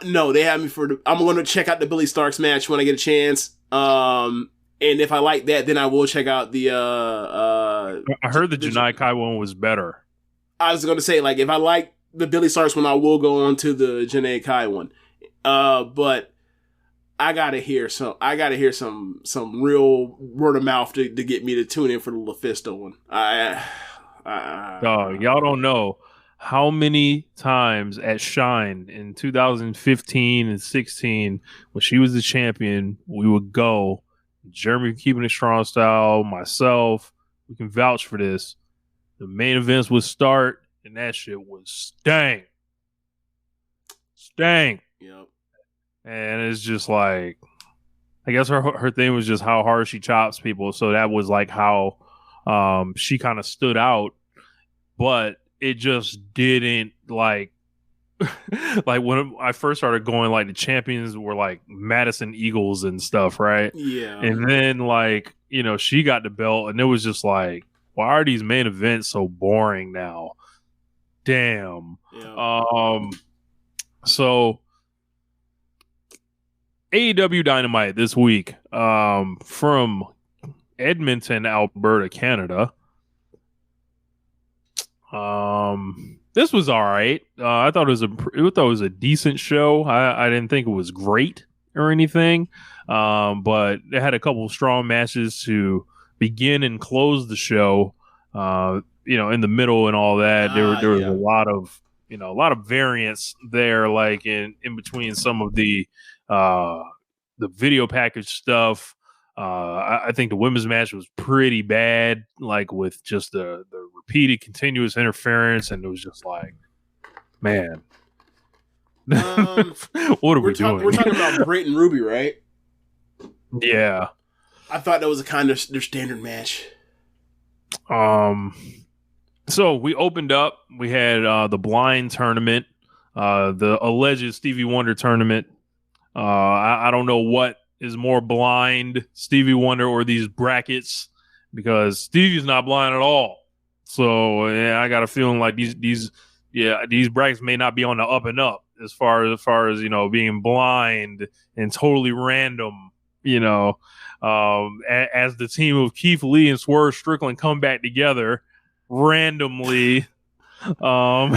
F: No, they have me I'm going to check out the Billy Starks match when I get a chance. And if I like that, then I will check out the.
G: I heard the Janai Kai one was better.
F: I was going to say, like, if I like the Billy Starks one, I will go on to the Janai Kai one. But I gotta hear some real word of mouth to get me to tune in for the Lufisto one.
G: Y'all don't know how many times at Shine in 2015 and 16 when she was the champion, we would go. Jeremy Keepin It Strong Style, myself, we can vouch for this. The main events would start, and that shit was stank.
F: Yep.
G: And it's just like, I guess her thing was just how hard she chops people. So that was like how she kind of stood out, but it just didn't like when I first started going, like the champions were like Madison Eagles and stuff, right?
F: Yeah.
G: And then like, she got the belt and it was just like, why are these main events so boring now? Damn.
F: Yeah.
G: So AEW Dynamite this week from Edmonton, Alberta, Canada. This was all right. I thought it was a decent show. I didn't think it was great or anything, but they had a couple of strong matches to begin and close the show. In the middle and all that, there was a lot of variance there, like in between some of the the video package stuff. I think the women's match was pretty bad, like with just the repeated continuous interference, and it was just like, man, what are we doing?
F: We're talking about Britt and Ruby, right?
G: Yeah.
F: I thought that was a kind of their standard match.
G: So we opened up. We had the blind tournament, the alleged Stevie Wonder tournament. I don't know what is more blind, Stevie Wonder or these brackets, because Stevie's not blind at all. So yeah, I got a feeling like these brackets may not be on the up and up as far as being blind and totally random. As the team of Keith Lee and Swerve Strickland come back together randomly.
F: I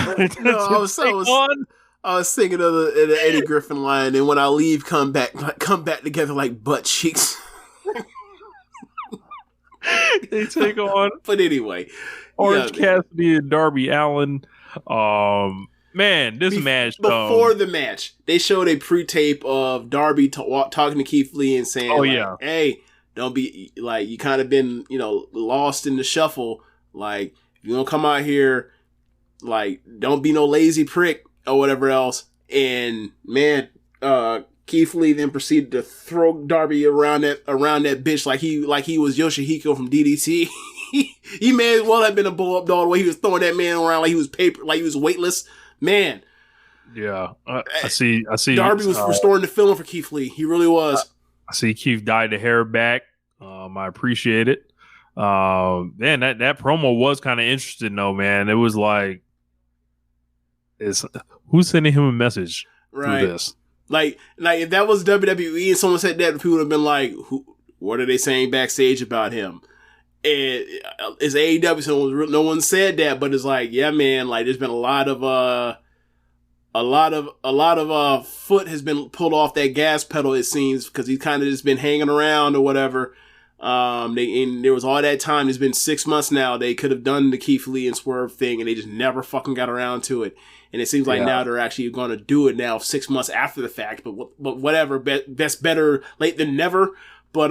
F: was thinking of the Eddie Griffin line, and when I leave, come back together like butt cheeks.
G: They take on,
F: but anyway,
G: Orange Cassidy and Darby Allin. Man, this match
F: before the match, they showed a pre-tape of Darby talking to Keith Lee and saying, "Hey, don't be like you kind of been lost in the shuffle. Like if you don't come out here, like don't be no lazy prick or whatever else." And man, Keith Lee then proceeded to throw Darby around that bitch like he was Yoshihiko from DDT. He may as well have been a blow up doll the way he was throwing that man around like he was paper, like he was weightless. Man,
G: yeah, I see.
F: Darby was restoring the feeling for Keith Lee. He really was.
G: I see Keith dyed the hair back. I appreciate it. Man, that promo was kind of interesting though, man. It was like, who's sending him a message through this?
F: Like if that was WWE and someone said that, people would have been like, what are they saying backstage about him? And it's AEW, so no one said that, but it's like, yeah, man, like there's been a lot of foot has been pulled off that gas pedal, it seems, because he's kind of just been hanging around or whatever. And there was all that time. It's been 6 months now. They could have done the Keith Lee and Swerve thing, and they just never fucking got around to it. And it seems like now they're actually going to do it now 6 months after the fact. But whatever, best better late than never. But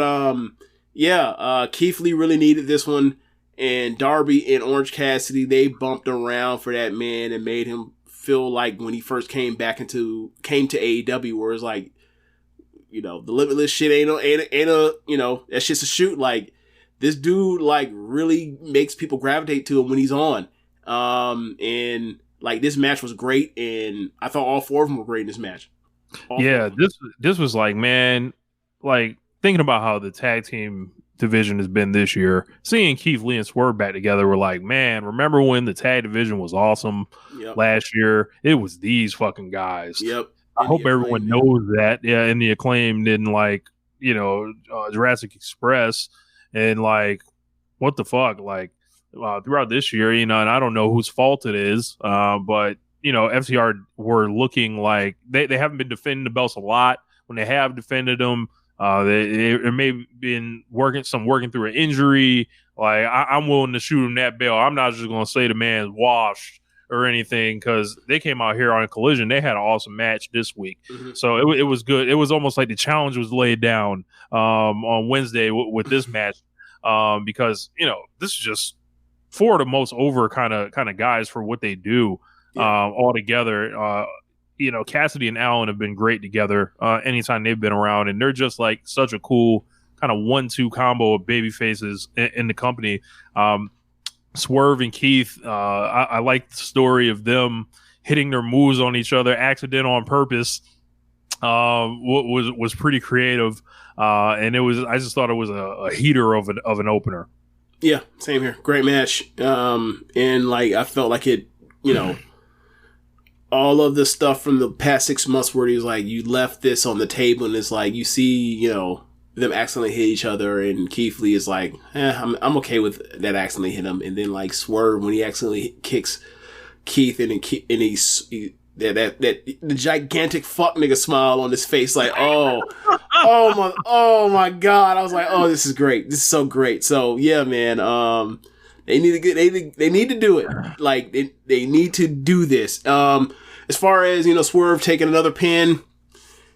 F: Keith Lee really needed this one, and Darby and Orange Cassidy, they bumped around for that man and made him feel like when he first came to AEW, where it's like, the limitless shit ain't that's just a shoot. Like this dude like really makes people gravitate to him when he's on. And like this match was great, and I thought all four of them were great in this match.
G: This was like, man, like thinking about how the tag team division has been this year, seeing Keith Lee and Swerve back together, we're like, man, remember when the tag division was awesome last year? It was these fucking guys.
F: Yep.
G: I hope everyone knows that. Yeah, and the Acclaimed and like, Jurassic Express and like, what the fuck? Like, throughout this year, and I don't know whose fault it is, but, FTR were looking like they haven't been defending the belts a lot. When they have defended them, they may have been working through an injury. Like, I'm willing to shoot him that belt. I'm not just going to say the man's washed or anything, because they came out here on a Collision. They had an awesome match this week. Mm-hmm. So it was good. It was almost like the challenge was laid down on Wednesday with this match, because, this is just four of the most over kind of guys for what they do all together. Cassidy and Allen have been great together anytime they've been around, and they're just like such a cool kind of 1-2 combo of baby faces in the company. Swerve and Keith, I like the story of them hitting their moves on each other, accident on purpose. Was pretty creative, and I just thought it was a heater of an opener.
F: Yeah, same here. Great match, and like I felt like it, all of the stuff from the past 6 months where he's like, you left this on the table, and it's like you see, them accidentally hit each other, and Keith Lee is like, I'm okay with that accidentally hit him, and then like Swerve when he accidentally kicks Keith, and the gigantic fuck nigga smile on his face, like oh my god, I was like, oh, this is great, this is so great. So yeah, man, they need to do it, like they need to do this. As far as Swerve taking another pin,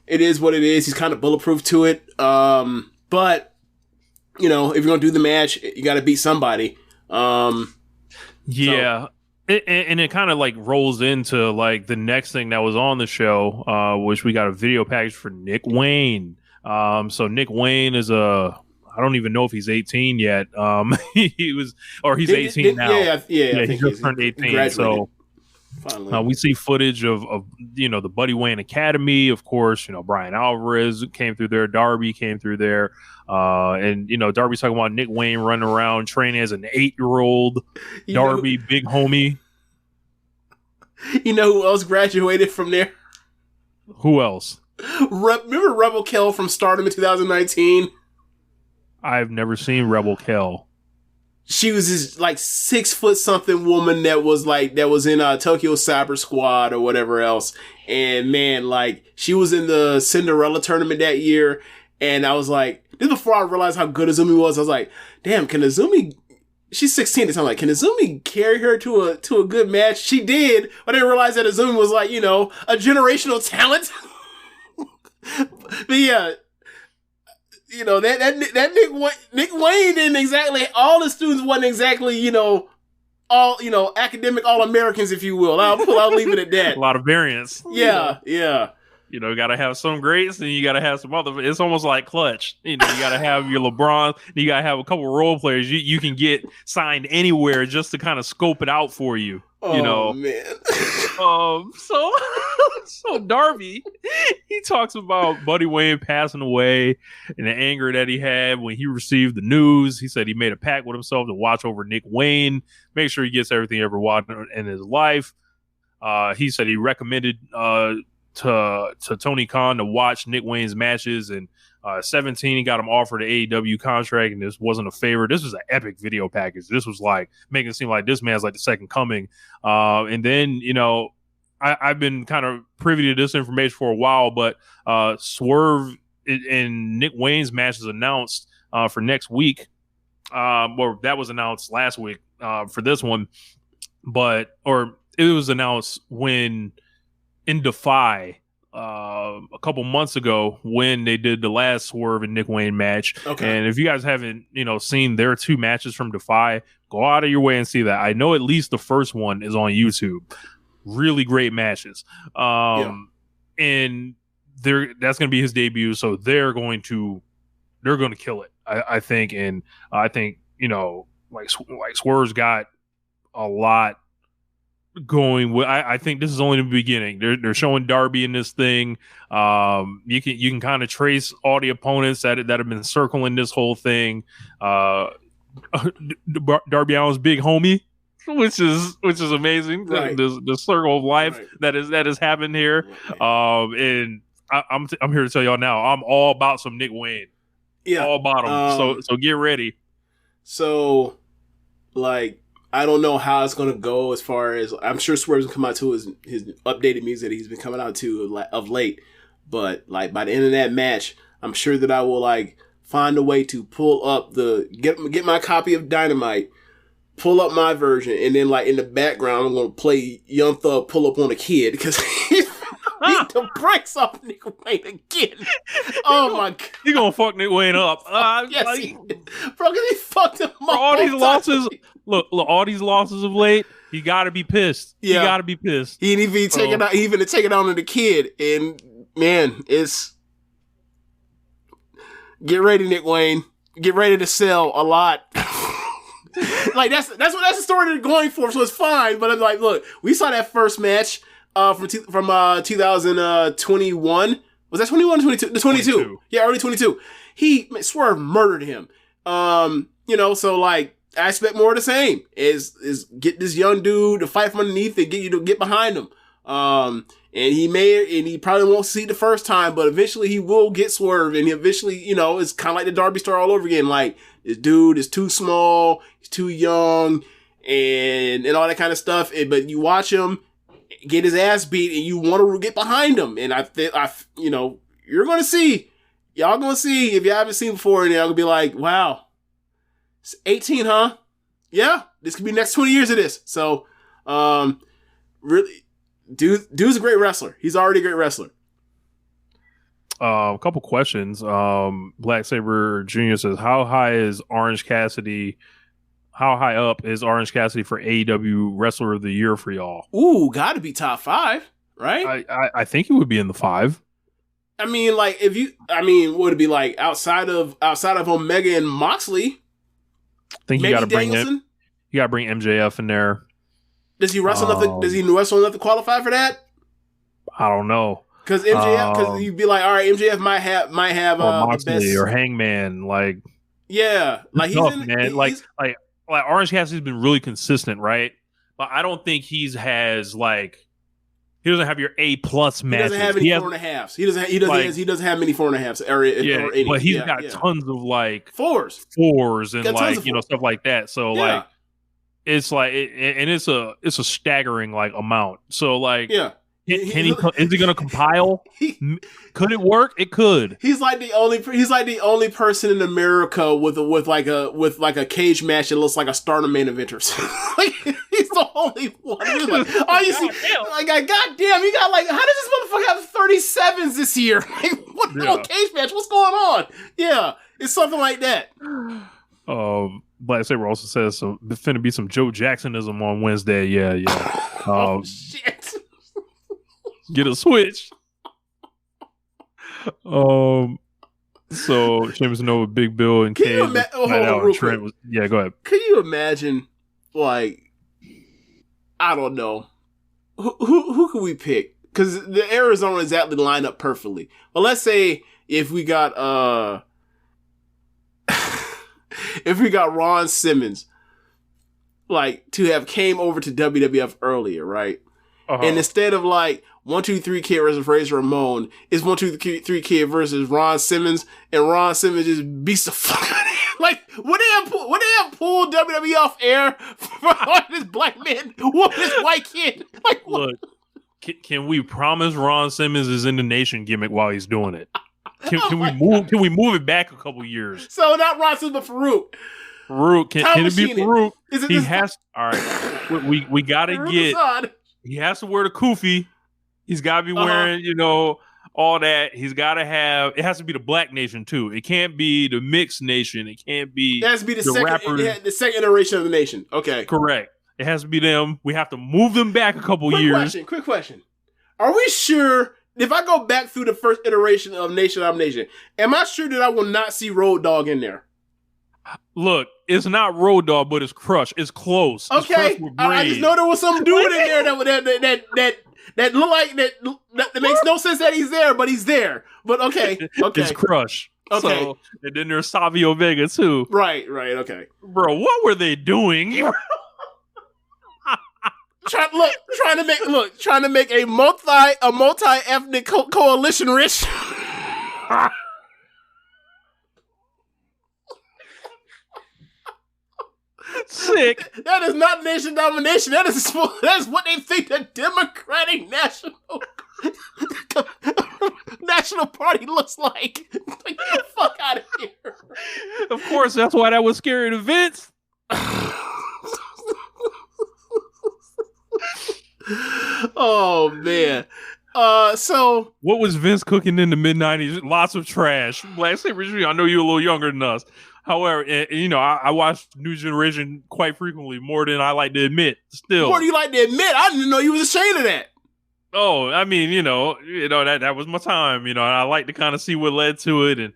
F: it is what it is. He's kind of bulletproof to it. But, you know, if you're going to do the match, you got to beat somebody.
G: Yeah. And it kind of like rolls into like the next thing that was on the show, which we got a video package for Nick Wayne. So Nick Wayne is I don't even know if he's 18 yet. He's 18 now.
F: Yeah,
G: he just turned 18. So we see footage of you know, the Buddy Wayne Academy, of course. You know, Brian Alvarez came through there, Darby came through there, and you know, Darby's talking about Nick Wayne running around training as an 8-year-old. Darby, big homie.
F: You know who else graduated from there?
G: Who else?
F: Remember Rebel Kell from Stardom in 2019?
G: I've never seen Rebel Kell.
F: She was this like 6-foot-something woman that was in Tokyo Cyber Squad or whatever else. And man, like she was in the Cinderella tournament that year. And I was like, this before I realized how good Azumi was. I was like, damn, can Azumi? She's 16. So I'm like, can Azumi carry her to a good match? She did, but I didn't realize that Azumi was like, you know, a generational talent. But yeah. You know, that Nick Wayne didn't exactly, all the students wasn't exactly, you know, all, you know, academic All-Americans, if you will. I'll leave it at that.
G: A lot of variance.
F: Yeah.
G: You know, you got to have some greats and you got to have some other. It's almost like Clutch. You know, you got to have your LeBron. You got to have a couple role players you can get signed anywhere just to kind of scope it out for you. You know,
F: man.
G: So Darby, he talks about Buddy Wayne passing away and the anger that he had when he received the news. He said he made a pact with himself to watch over Nick Wayne, make sure he gets everything he ever wanted in his life. He said he recommended to Tony Khan to watch Nick Wayne's matches, and 17 he got him offered an AEW contract, and this wasn't a favor. This was an epic video package. This was like making it seem like this man's like the second coming. And then, you know, I've been kind of privy to this information for a while, but Swerve and Nick Wayne's match is announced for next week. Or that was announced last week for this one, or it was announced when in Defy a couple months ago when they did the last Swerve and Nick Wayne match. Okay. And if you guys haven't, you know, seen their 2 matches from Defy, go out of your way and see that. I know at least the first one is on YouTube. Really great matches. And that's going to be his debut. So they're going to kill it. I think. And I think, you know, like Swerve's got a lot going with. I think this is only the beginning. They're showing Darby in this thing. You can kind of trace all the opponents that have been circling this whole thing. Darby Allin's big homie, which is amazing.
F: Right.
G: The circle of life
F: right.
G: that has happened here.
F: Right.
G: And I'm here to tell y'all now, I'm all about some Nick Wayne.
F: Yeah,
G: all about him. So get ready.
F: So, like, I don't know how it's gonna go as far as, I'm sure Swerve's gonna come out to his updated music that he's been coming out to of late. But like by the end of that match, I'm sure that I will like find a way to pull up get my copy of Dynamite, pull up my version, and then like in the background I'm gonna play Young Thug pull up on a kid because he's beat the brakes off Nick Wayne again. Oh my god,
G: he gonna fuck Nick Wayne up.
F: Yes, bro, because he fucked him up.
G: All these losses. Look, all these losses of late, he got to be pissed.
F: Yeah.
G: He got to be pissed.
F: He even take it out. He even take it out on the kid, and man, it's get ready, Nick Wayne. Get ready to sell a lot. Like that's the story they're going for, so it's fine. But I'm like, look, we saw that first match from 2021. Was that 21 or 22? The 22. Yeah, early 22. Swerve murdered him. You know, so like. I expect more of the same. Is get this young dude to fight from underneath and get you to get behind him. And he probably won't see the first time, but eventually he will get Swerve, and he eventually, you know, it's kind of like the Darby Star all over again. Like, this dude is too small, he's too young, and all that kind of stuff. But you watch him get his ass beat, and you want to get behind him. And you know, y'all gonna see if you haven't seen before, and y'all gonna be like, wow. 18, huh? Yeah, this could be the next 20 years of this. So, really, dude's a great wrestler. He's already a great wrestler.
G: A couple questions. Black Saber Jr. says, how high up is Orange Cassidy for AEW Wrestler of the Year for y'all?
F: Ooh, gotta be top 5, right?
G: I think he would be in the 5.
F: I mean, like, would it be like outside of Omega and Moxley?
G: I think you gotta bring MJF in there.
F: Does he wrestle enough? Does he wrestle enough to qualify for that?
G: I don't know.
F: Because MJF, because you'd be like, all right, MJF might have
G: or Moxley
F: the best,
G: or Hangman, like
F: like he's
G: tough,
F: in,
G: man. Like Orange Cassidy's been really consistent, right? But I don't think he doesn't have your A+ matches. He
F: doesn't have any 4.5s. He doesn't have many 4.5s.
G: But he's got tons of like fours and like stuff like that. So like it's like it's a staggering like amount. So like is he going to compile? Could it work? It could.
F: He's like the only person in America with a cage match that looks like a Stardom main eventer. Like, he's the only one. He's like, goddamn, he got like, how does this motherfucker have 37s this year? Like, what cage match? What's going on? Yeah, it's something like that.
G: Black Saber also says so. There's finna be some Joe Jacksonism on Wednesday. Yeah.
F: Oh shit.
G: Get a switch. So Sheamus Nova, Big Bill, and Cage. Trent was, go ahead.
F: Can you imagine, like, I don't know, who can we pick? Because the eras don't exactly line up perfectly. But let's say if we got Ron Simmons, like, to have came over to WWF earlier, right? And instead of like 1, 2, 3 Kid versus Razor Ramon, it's 1, 2, 3 Kid versus Ron Simmons, and Ron Simmons just beats the fuck out of him. Like, would they have pulled WWE off air for this black man with this white kid? Like,
G: look, can we promise Ron Simmons is in the Nation gimmick while he's doing it? Can we move it back a couple years?
F: So not Ron Simmons, but Farouk.
G: Farouk, can it be Farouk? All right. We gotta get. He has to wear the kufi. He's got to be wearing, all that. He's got to have. It has to be the Black Nation too. It can't be the Mixed Nation. It can't be.
F: It has to be the second iteration of the Nation. Okay,
G: correct. It has to be them. We have to move them back a couple years.
F: Quick question. Are we sure? If I go back through the first iteration of Nation Domination, am I sure that I will not see Road Dogg in there?
G: Look, it's not Road Dogg, but it's Crush. It's close.
F: Okay, I just know there was some dude in there that look like that makes no sense that he's there, but he's there. But okay.
G: It's Crush. Okay, so, and then there's Savio Vega too.
F: Right. Okay,
G: bro, what were they doing?
F: trying to make a multi-ethnic coalition rich.
G: Sick.
F: That is not nation domination. That is what they think the Democratic National Party looks like. Like, get the fuck out of here.
G: Of course, that's why that was scary to Vince.
F: Oh man. So
G: what was Vince cooking in the mid-90s? Lots of trash. Black Saber, I know you're a little younger than us. However, I watched New Generation quite frequently, more than I like to admit. Still,
F: more than you like to admit. I didn't know you was ashamed of that.
G: Oh, I mean, that was my time. And I like to kind of see what led to it. And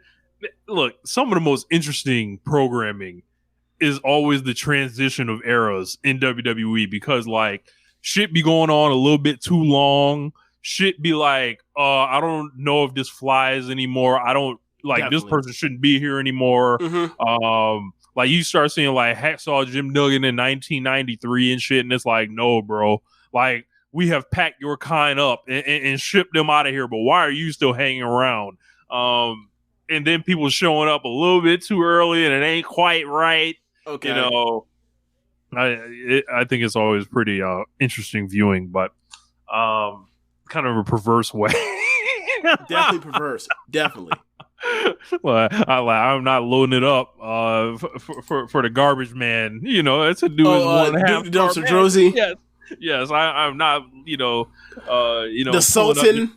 G: look, some of the most interesting programming is always the transition of eras in WWE, because like shit be going on a little bit too long. Shit be like, I don't know if this flies anymore. I don't. Like, definitely. This person shouldn't be here anymore. Mm-hmm. Like, you start seeing, like, Hacksaw Jim Duggan in 1993 and shit, and it's like, no, bro. Like, we have packed your kind up and shipped them out of here, but why are you still hanging around? And then people showing up a little bit too early, and it ain't quite right. Okay. I think it's always pretty interesting viewing, but kind of a perverse way.
F: Definitely perverse. Definitely.
G: Well, I'm not loading it up for the garbage man. It's a dude who's 1.5
F: dumpster Drozy.
G: Yes, I'm not. The
F: Sultan.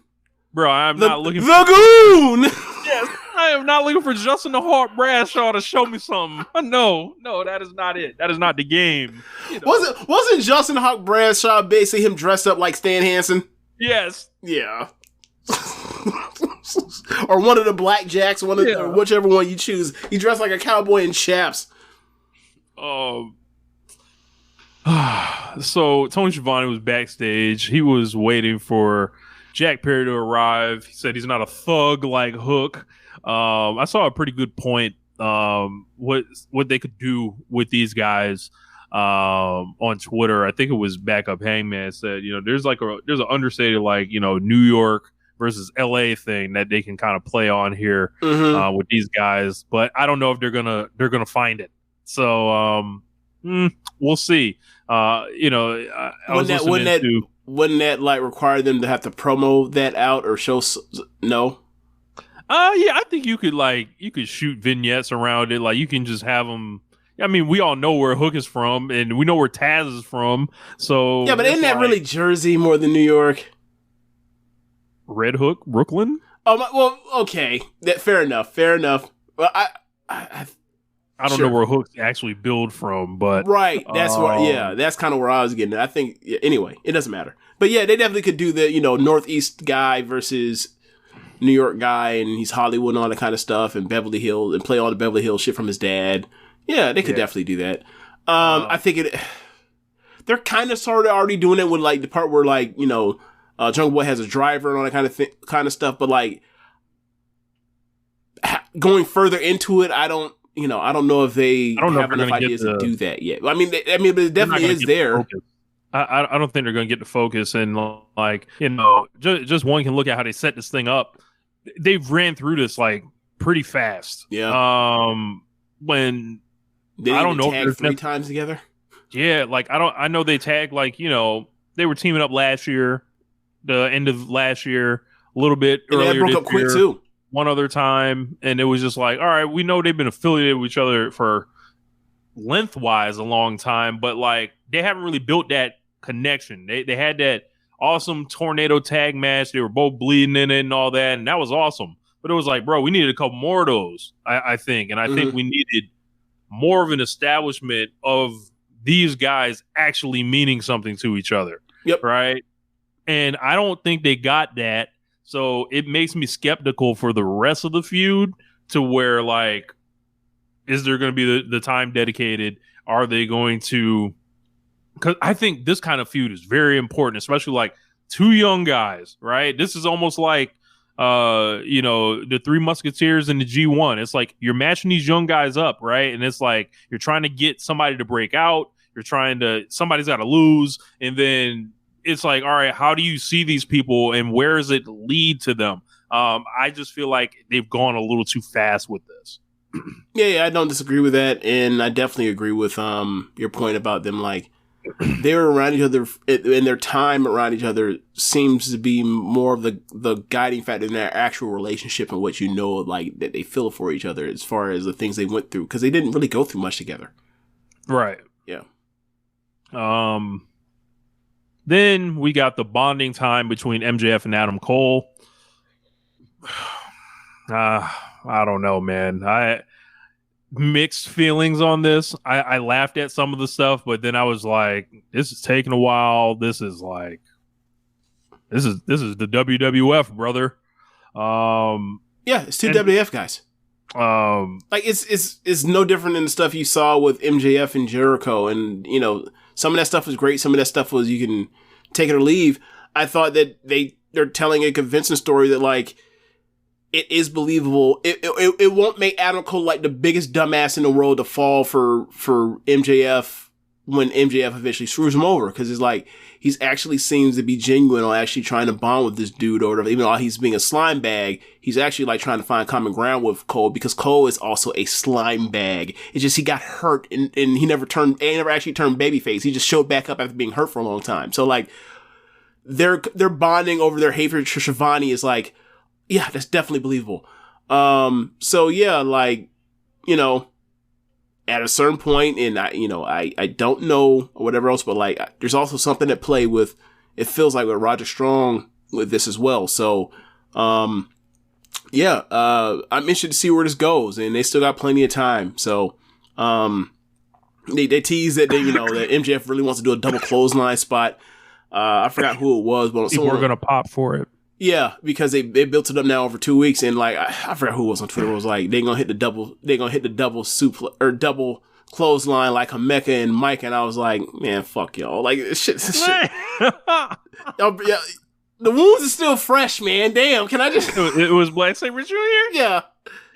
G: Bro, I'm not looking
F: the Goon.
G: Yes, I am not looking for Justin the Hawk Bradshaw to show me something. No, that is not it. That is not the game. You know.
F: Wasn't Justin Hawk Bradshaw basically him dressed up like Stan Hansen?
G: Yes.
F: Yeah. Or one of the Blackjacks, or whichever one you choose. He dressed like a cowboy in chaps.
G: So Tony Schiavone was backstage. He was waiting for Jack Perry to arrive. He said he's not a thug like Hook. I saw a pretty good point. What they could do with these guys on Twitter. I think it was Backup Hangman said, there's an understated New York versus LA thing that they can kind of play on here with these guys, but I don't know if they're gonna find it. So we'll see.
F: Wouldn't that like require them to have to promo that out or show? No.
G: Yeah, I think you could shoot vignettes around it. Like you can just have them. I mean, we all know where Hook is from, and we know where Taz is from. So
F: yeah, but isn't that really Jersey more than New York?
G: Red Hook, Brooklyn.
F: Oh, well, okay. Fair enough. Well, I
G: don't know where Hook's actually billed from, but
F: right. That's that's kind of where I was getting at. I think anyway, it doesn't matter. But yeah, they definitely could do the Northeast guy versus New York guy, and he's Hollywood and all that kind of stuff, and Beverly Hills, and play all the Beverly Hills shit from his dad. Yeah, they could definitely do that. I think they're kind of sort of already doing it with like the part where Jungle Boy has a driver and all that kind of stuff, but like going further into it, I don't know if they have enough ideas to do that yet. I mean, but it definitely is there.
G: I don't think they're going to get the focus, and just one can look at how they set this thing up. They've ran through this like pretty fast.
F: Yeah.
G: When
F: they
G: I don't know
F: tag 3 times together.
G: Yeah, I know they tagged they were teaming up last year. The end of last year, a little bit earlier.
F: They broke up quick too.
G: One other time, and it was just like, all right, we know they've been affiliated with each other for lengthwise a long time, but like they haven't really built that connection. They had that awesome tornado tag match. They were both bleeding in it and all that, and that was awesome. But it was like, bro, we needed a couple more of those, I think. And I think we needed more of an establishment of these guys actually meaning something to each other.
F: Yep.
G: Right? And I don't think they got that. So it makes me skeptical for the rest of the feud to where, like, is there going to be the time dedicated? Are they going to... Because I think this kind of feud is very important, especially, like, 2 young guys, right? This is almost like, the 3 Musketeers and the G1. It's like you're matching these young guys up, right? And it's like you're trying to get somebody to break out. Somebody's got to lose. And then... it's like, all right, how do you see these people and where does it lead to them? I just feel like they've gone a little too fast with this.
F: Yeah, I don't disagree with that. And I definitely agree with your point about them. Like, they were around each other, and their time around each other seems to be more of the guiding factor in their actual relationship and what like, that they feel for each other as far as the things they went through. Because they didn't really go through much together.
G: Right.
F: Yeah.
G: Then we got the bonding time between MJF and Adam Cole. I don't know, man. I mixed feelings on this. I laughed at some of the stuff, but then I was like, this is taking a while. This is the WWF, brother.
F: Yeah, it's 2 WWF guys. Like it's no different than the stuff you saw with MJF and Jericho, and some of that stuff was great. Some of that stuff was you can take it or leave. I thought that they're telling a convincing story that like it is believable. It won't make Adam Cole like the biggest dumbass in the world to fall for MJF when MJF eventually screws him over, because it's like he's actually seems to be genuine on actually trying to bond with this dude or whatever. Even though he's being a slime bag, he's actually like trying to find common ground with Cole, because Cole is also a slime bag. It's just he got hurt and he never actually turned babyface. He just showed back up after being hurt for a long time. So like they're bonding over their hatred for Shivani is like, yeah, that's definitely believable. So yeah, like, at a certain point, and I don't know or whatever else, but like there's also something at play with, it feels like with Roger Strong with this as well. So Yeah, I'm interested to see where this goes, and they still got plenty of time. So, they tease that that MJF really wants to do a double clothesline spot. I forgot who it was, but
G: people are gonna pop for it.
F: Yeah, because they built it up now over 2 weeks, and like I forgot who it was on Twitter. It was like they're gonna hit the double suplex or double clothesline like Hameka and Mike, and I was like, man, fuck y'all, like shit. Y'all, yeah, the wounds are still fresh, man. Damn, can I just?
G: It was Black Sabre Jr.
F: Yeah,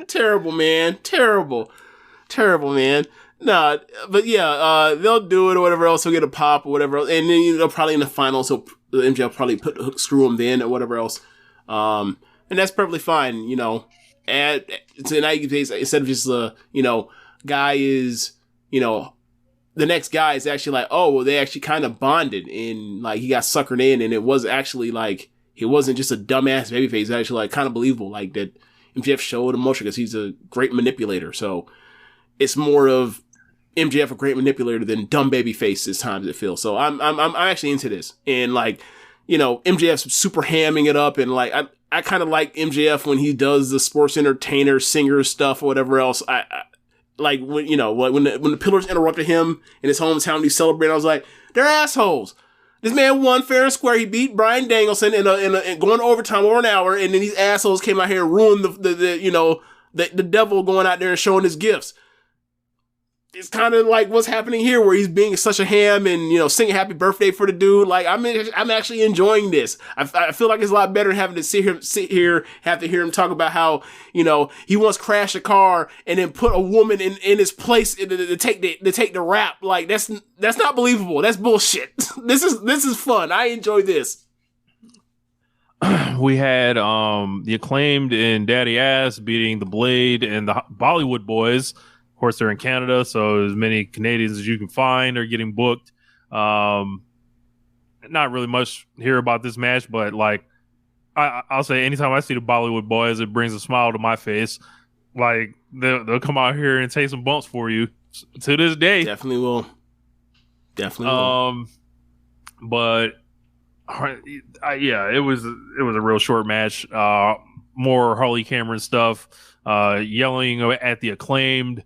F: terrible, man, terrible, man. Nah, but yeah, they'll do it or whatever else. He'll get a pop or whatever else, and then they'll probably in the finals, so MJ will probably screw him then or whatever else. And that's perfectly fine, And so now you can say, instead of just guy is, the next guy is actually like, oh, well, they actually kind of bonded and like he got suckered in, and it was actually like he wasn't just a dumbass babyface. It's actually like kind of believable, like that MJF showed emotion because he's a great manipulator. So it's more of MJF a great manipulator than dumb babyface this time, it feels. So I'm actually into this, and like MJF's super hamming it up, and like I kind of like MJF when he does the sports entertainer singer stuff or whatever else. I like when when the Pillars interrupted him in his hometown, he celebrated. I was like, they're assholes. This man won fair and square. He beat Bryan Danielson in going overtime over an hour, and then these assholes came out here and ruined the devil going out there and showing his gifts. It's kind of like what's happening here, where he's being such a ham and singing happy birthday for the dude. Like I'm actually enjoying this. I feel like it's a lot better than having to sit here, have to hear him talk about how he once crashed a car and then put a woman in his place to take the rap. Like that's not believable. That's bullshit. This is fun. I enjoy this.
G: We had the Acclaimed and Daddy Ass beating the Blade and the Bollywood Boys. Of course, they're in Canada, so as many Canadians as you can find are getting booked. Not really much here about this match, but like I'll say, anytime I see the Bollywood Boys, it brings a smile to my face. Like they'll come out here and take some bumps for you to this day.
F: Definitely will.
G: But yeah, it was a real short match. More Harley Cameron stuff. Yelling at the Acclaimed.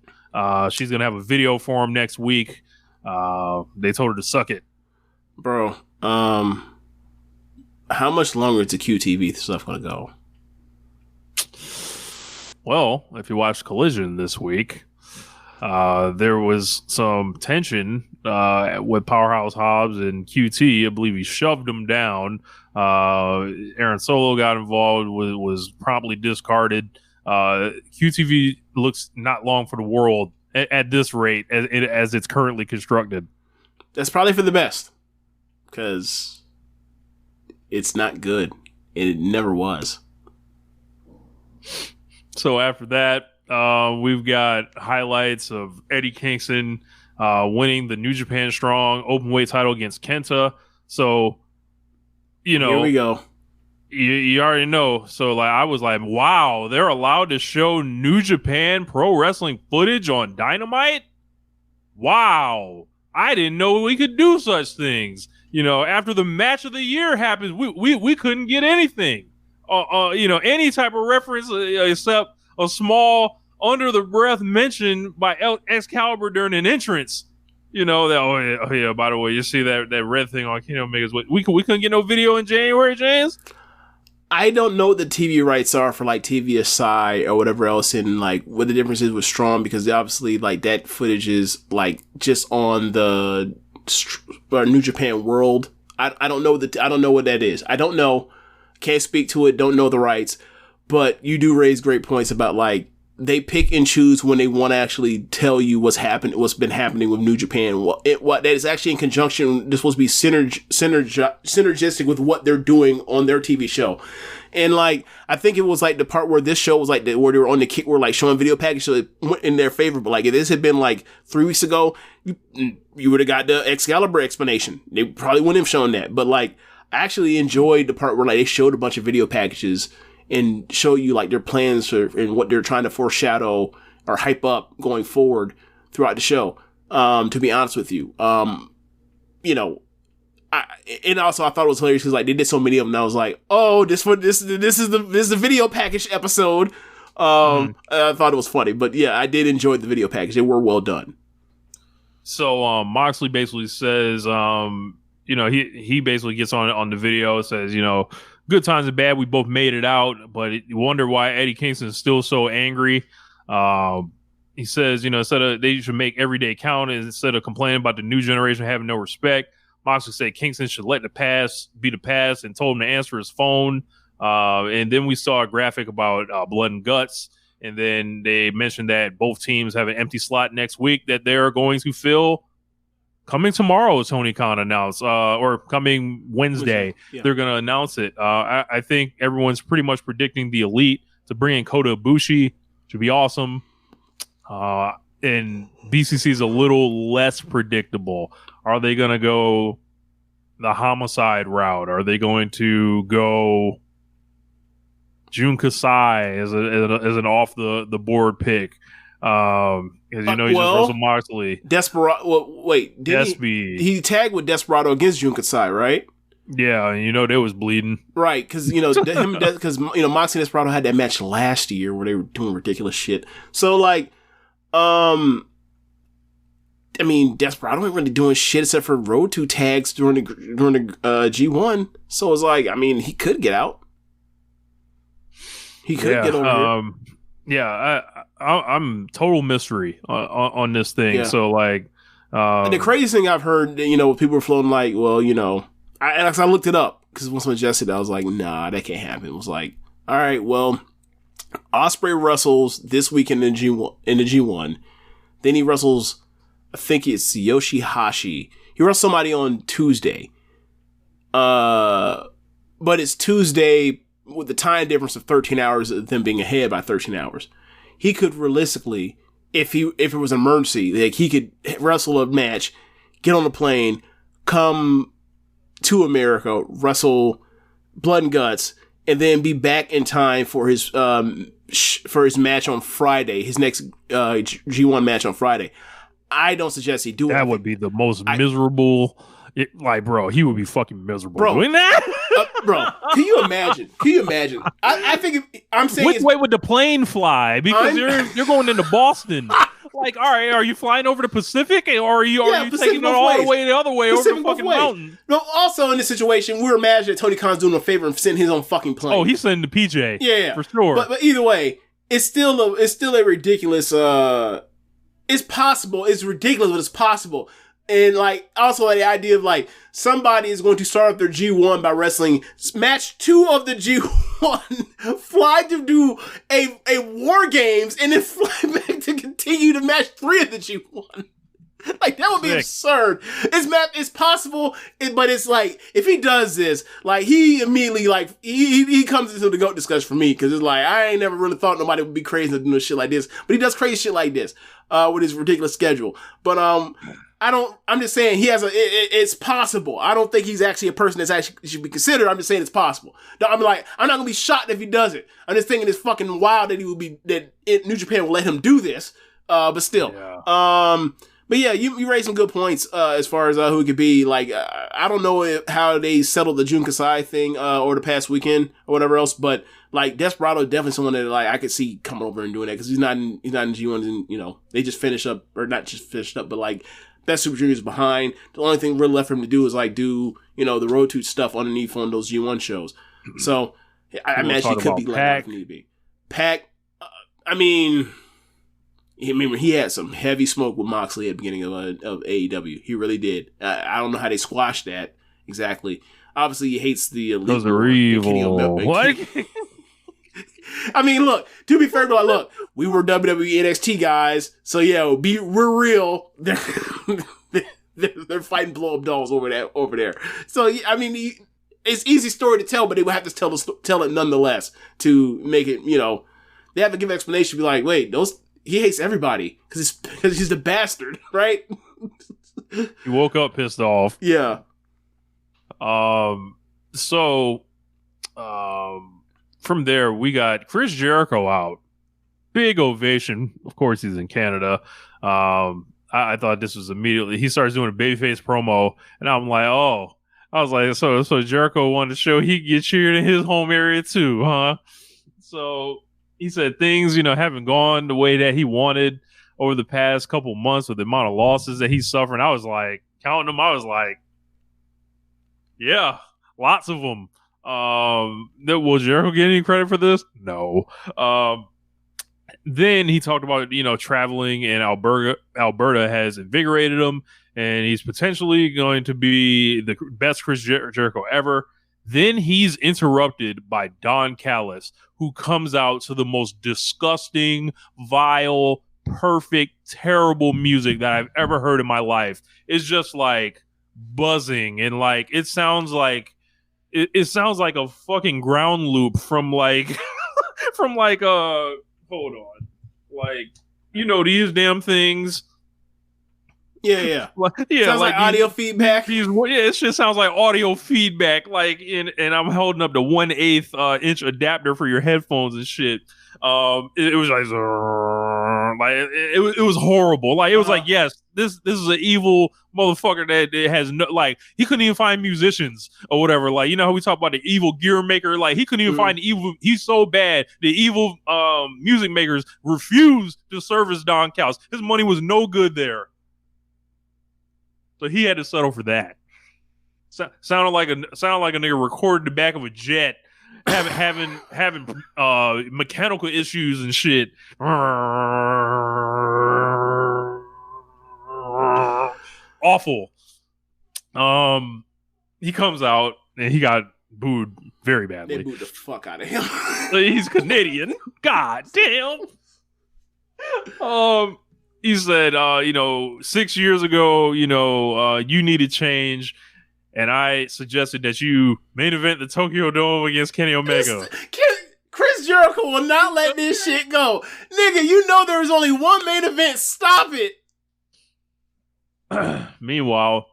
G: She's gonna have a video for him next week. They told her to suck it,
F: bro. How much longer is the QTV stuff gonna go?
G: Well, if you watched Collision this week, there was some tension with Powerhouse Hobbs and QT. I believe he shoved him down. Aaron Solo got involved, was promptly discarded. QTV looks not long for the world at this rate as it's currently constructed.
F: That's probably for the best, because it's not good. It never was.
G: So after that, we've got highlights of Eddie Kingston winning the New Japan Strong Openweight title against Kenta. So,
F: here we go.
G: You already know. So like I was like, wow, they're allowed to show New Japan Pro Wrestling footage on Dynamite? Wow. I didn't know we could do such things. After the match of the year happens, we couldn't get anything. Any type of reference except a small under the breath mention by Excalibur during an entrance. By the way, you see that red thing on Kenny Omega's. We couldn't get no video in January, James?
F: I don't know what the TV rights are for like TV Aside or whatever else, and like what the difference is with Strong, because obviously like that footage is like just on the New Japan World. I don't know what that is. I don't know. Can't speak to it. Don't know the rights. But you do raise great points about like they pick and choose when they want to actually tell you what's been happening with New Japan. What that is actually in conjunction. This supposed to be synergistic with what they're doing on their TV show. And like, I think it was like the part where this show was like where they were on the kick, were like showing video package, so it went in their favor. But like, if this had been like 3 weeks ago, you would have got the Excalibur explanation. They probably wouldn't have shown that. But like, I actually enjoyed the part where like they showed a bunch of video packages and show you like their plans and what they're trying to foreshadow or hype up going forward throughout the show. To be honest with you, And also I thought it was hilarious because like they did so many of them. And I was like, oh, this is the video package episode. I thought it was funny, but yeah, I did enjoy the video package. They were well done.
G: So Moxley basically says, he basically gets on the video, says, good times and bad, we both made it out, but you wonder why Eddie Kingston is still so angry. He says, they should make every day count instead of complaining about the new generation having no respect. Moxley said Kingston should let the past be the past and told him to answer his phone. And then we saw a graphic about blood and guts. And then they mentioned that both teams have an empty slot next week that they're going to fill. Coming tomorrow, Tony Khan announced, or coming Wednesday, they're going to announce it. I think everyone's pretty much predicting the Elite to bring in Kota Ibushi, which would be awesome. And BCC is a little less predictable. Are they going to go the Homicide route? Are they going to go Jun Kasai as an off the board pick? Because he's just Russell Moxley.
F: Desperado. Well, wait, he tagged with Desperado against Jun Kasai, right?
G: Yeah, they was bleeding.
F: Right, because Moxley and Desperado had that match last year where they were doing ridiculous shit. So like, Desperado ain't really doing shit except for Road 2 tags during the G1. So it's like, he could get out. He could get over here.
G: Yeah, I'm total mystery on this thing. Yeah. So like,
F: the craziest thing I've heard, people were floating like, well, I looked it up because once I suggested, I was like, nah, that can't happen. It was like, all right, well, Ospreay wrestles this week in the G1. Then he wrestles, I think it's Yoshihashi. He wrestles somebody on Tuesday. But it's Tuesday with the time difference of 13 hours of them being ahead by 13 hours. He could realistically, if it was an emergency, like he could wrestle a match, get on a plane, come to America, wrestle Blood and Guts, and then be back in time for his match on Friday, his next G1 match on Friday. I don't suggest he do it.
G: That would be the most miserable. Bro, he would be fucking miserable doing that.
F: Bro, can you imagine? I think I'm saying
G: which way would the plane fly? Because you're going into Boston. Like, all right, are you flying over the Pacific, or are you taking it all the way the other way over the fucking mountain?
F: No, also in this situation, we're imagining that Tony Khan's doing a favor and sending his own fucking plane.
G: Oh, he's sending the PJ.
F: Yeah,
G: for sure.
F: But either way, it's still a ridiculous. It's possible. It's ridiculous, but it's possible. And like also the idea of like somebody is going to start up their G1 by wrestling match 2 of the G1, fly to do a War Games, and then fly back to continue to match 3 of the G1. Like that would be absurd. It's possible, but it's like if he does this, like he immediately like he comes into the GOAT discussion for me because it's like I ain't never really thought nobody would be crazy to do no shit like this, but he does crazy shit like this with his ridiculous schedule. But I'm just saying he has it's possible. I don't think he's actually a person that's actually should be considered. I'm just saying it's possible. I'm not gonna be shocked if he does it. I'm just thinking it's fucking wild that New Japan will let him do this. But still, but yeah, you raised some good points as far as who it could be. Like I don't know how they settled the Jun Kasai thing or the past weekend or whatever else, but like Desperado is definitely someone that like I could see coming over and doing that because he's not in G1s, and they just finished up, or not just finished up, but like Best Super Junior's behind. The only thing really left for him to do is like do the Road to stuff underneath on those G1 shows. So I imagine he could be like if need be. Pac, he had some heavy smoke with Moxley at the beginning of AEW. He really did. I don't know how they squashed that exactly. Obviously, he hates the Elite.
G: Those are evil. What?
F: Look, to be fair, look, we were WWE NXT guys, so yeah, we're real. They're fighting blow-up dolls over there. So it's easy story to tell, but they would have to tell it nonetheless to make it. They have to give an explanation. Be like, wait, he hates everybody because he's the bastard, right?
G: He woke up pissed off.
F: Yeah.
G: From there, we got Chris Jericho out. Big ovation. Of course, he's in Canada. I thought this was immediately. He starts doing a babyface promo, and I'm like, oh, I was like, so Jericho wanted to show he could get cheered in his home area too, huh? So he said things, haven't gone the way that he wanted over the past couple months with the amount of losses that he's suffering. I was like, counting them, I was like, yeah, lots of them. Will Jericho get any credit for this? No. Then he talked about, traveling, and Alberta has invigorated him, and he's potentially going to be the best Chris Jericho ever. Then he's interrupted by Don Callis, who comes out to the most disgusting, vile, perfect, terrible music that I've ever heard in my life. It's just like buzzing, and like it sounds like a fucking ground loop from like from like hold on, like these damn things.
F: Yeah.
G: Yeah,
F: sounds like audio feedback.
G: It just sounds like audio feedback. Like, and I'm holding up the 1/8 inch adapter for your headphones and shit. It was like, it was horrible. Like, it was like, yes, this is an evil motherfucker that has no, like, he couldn't even find musicians or whatever. Like, how we talk about the evil gear maker. Like, he couldn't even find the evil. He's so bad. The evil music makers refused to service Don Callis. His money was no good there. So he had to settle for that. Sounded like a nigga recorded the back of a jet, having mechanical issues and shit. Awful. He comes out and he got booed very badly.
F: They booed the fuck out of him.
G: He's Canadian. God damn. He said, 6 years ago, you needed change, and I suggested that you main event the Tokyo Dome against Kenny Omega.
F: Chris Jericho will not let this shit go. Nigga, there was only one main event. Stop it.
G: Meanwhile,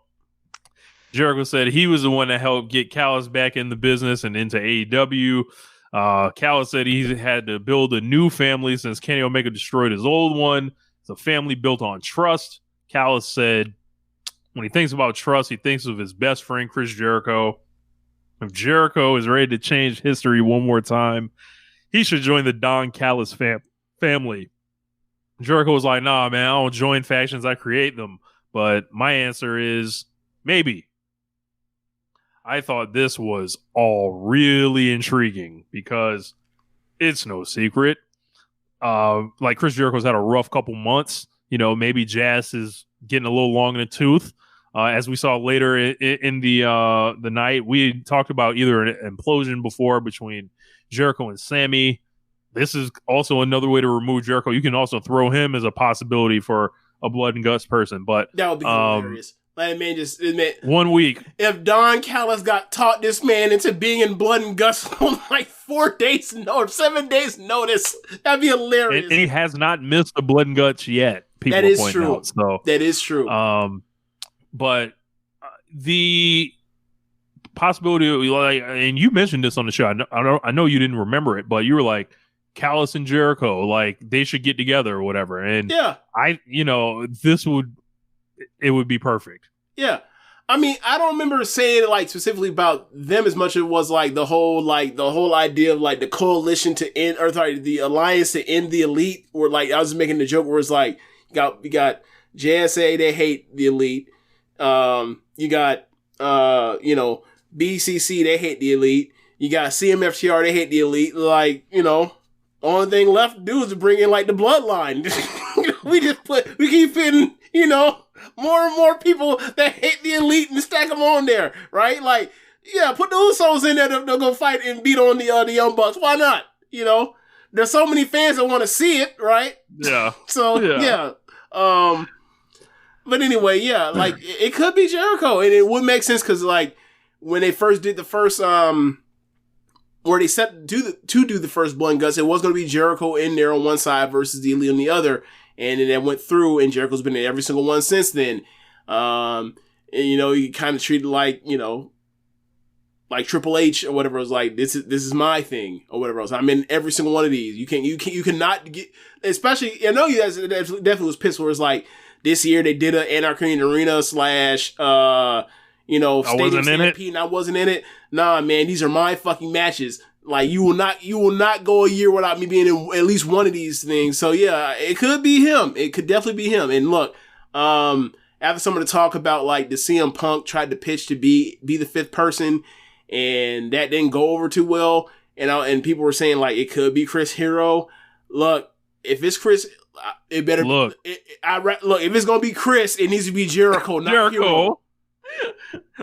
G: Jericho said he was the one that helped get Callis back in the business and into AEW. Callis said he had to build a new family since Kenny Omega destroyed his old one. It's a family built on trust. Callis said when he thinks about trust, he thinks of his best friend, Chris Jericho. If Jericho is ready to change history one more time, he should join the Don Callis family. Jericho was like, nah, man, I don't join factions, I create them. But my answer is maybe. I thought this was all really intriguing because it's no secret. Like Chris Jericho's had a rough couple months. Maybe Jazz is getting a little long in the tooth. As we saw later in the night, we talked about either an implosion before between Jericho and Sammy. This is also another way to remove Jericho. You can also throw him as a possibility for a blood and guts person, but
F: that would be hilarious. Like, man, just admit
G: 1 week.
F: If Don Callis got taught this man into being in blood and guts on like 4 days or 7 days notice, that'd be hilarious.
G: And he has not missed the blood and guts yet.
F: That is true. So that is true.
G: But the possibility, like, and you mentioned this on the show. I know you didn't remember it, but you were like, Callis and Jericho, like they should get together or whatever. And
F: yeah,
G: it would be perfect.
F: Yeah. I mean, I don't remember saying it like specifically about them as much as it was like the whole idea of like the coalition to end, or sorry, the alliance to end the elite, where like I was making the joke where it's like you got JSA, they hate the elite. You got BCC, they hate the elite. You got CMFTR, they hate the elite. Like, only thing left to do is to bring in like the bloodline. we keep fitting, more and more people that hate the elite and stack them on there, right? Like, yeah, put the Usos in there. They'll go fight and beat on the Young Bucks. Why not? There's so many fans that want to see it, right?
G: Yeah.
F: So yeah. But anyway, yeah, like it could be Jericho, and it would make sense because like when they first did the first where they set to do the first Blood and Guts, it was going to be Jericho in there on one side versus the elite on the other. And then that went through, and Jericho's been in every single one since then. And, he kind of treated like like Triple H or whatever. It was like, this is my thing or whatever else. I'm in every single one of these. You cannot get, especially, I know you guys definitely was pissed where it's like, this year they did an Anarchy in the Arena / you know,
G: I wasn't in it.
F: Stampede and I wasn't in it. Nah, man, these are my fucking matches. Like, you will not go a year without me being in at least one of these things. So yeah, it could be him. It could definitely be him. And look, after some of the talk about like the CM Punk tried to pitch to be the fifth person, and that didn't go over too well, and people were saying like it could be Chris Hero. Look, if it's Chris, it better look. Look, if it's gonna be Chris, it needs to be Jericho, not Hero.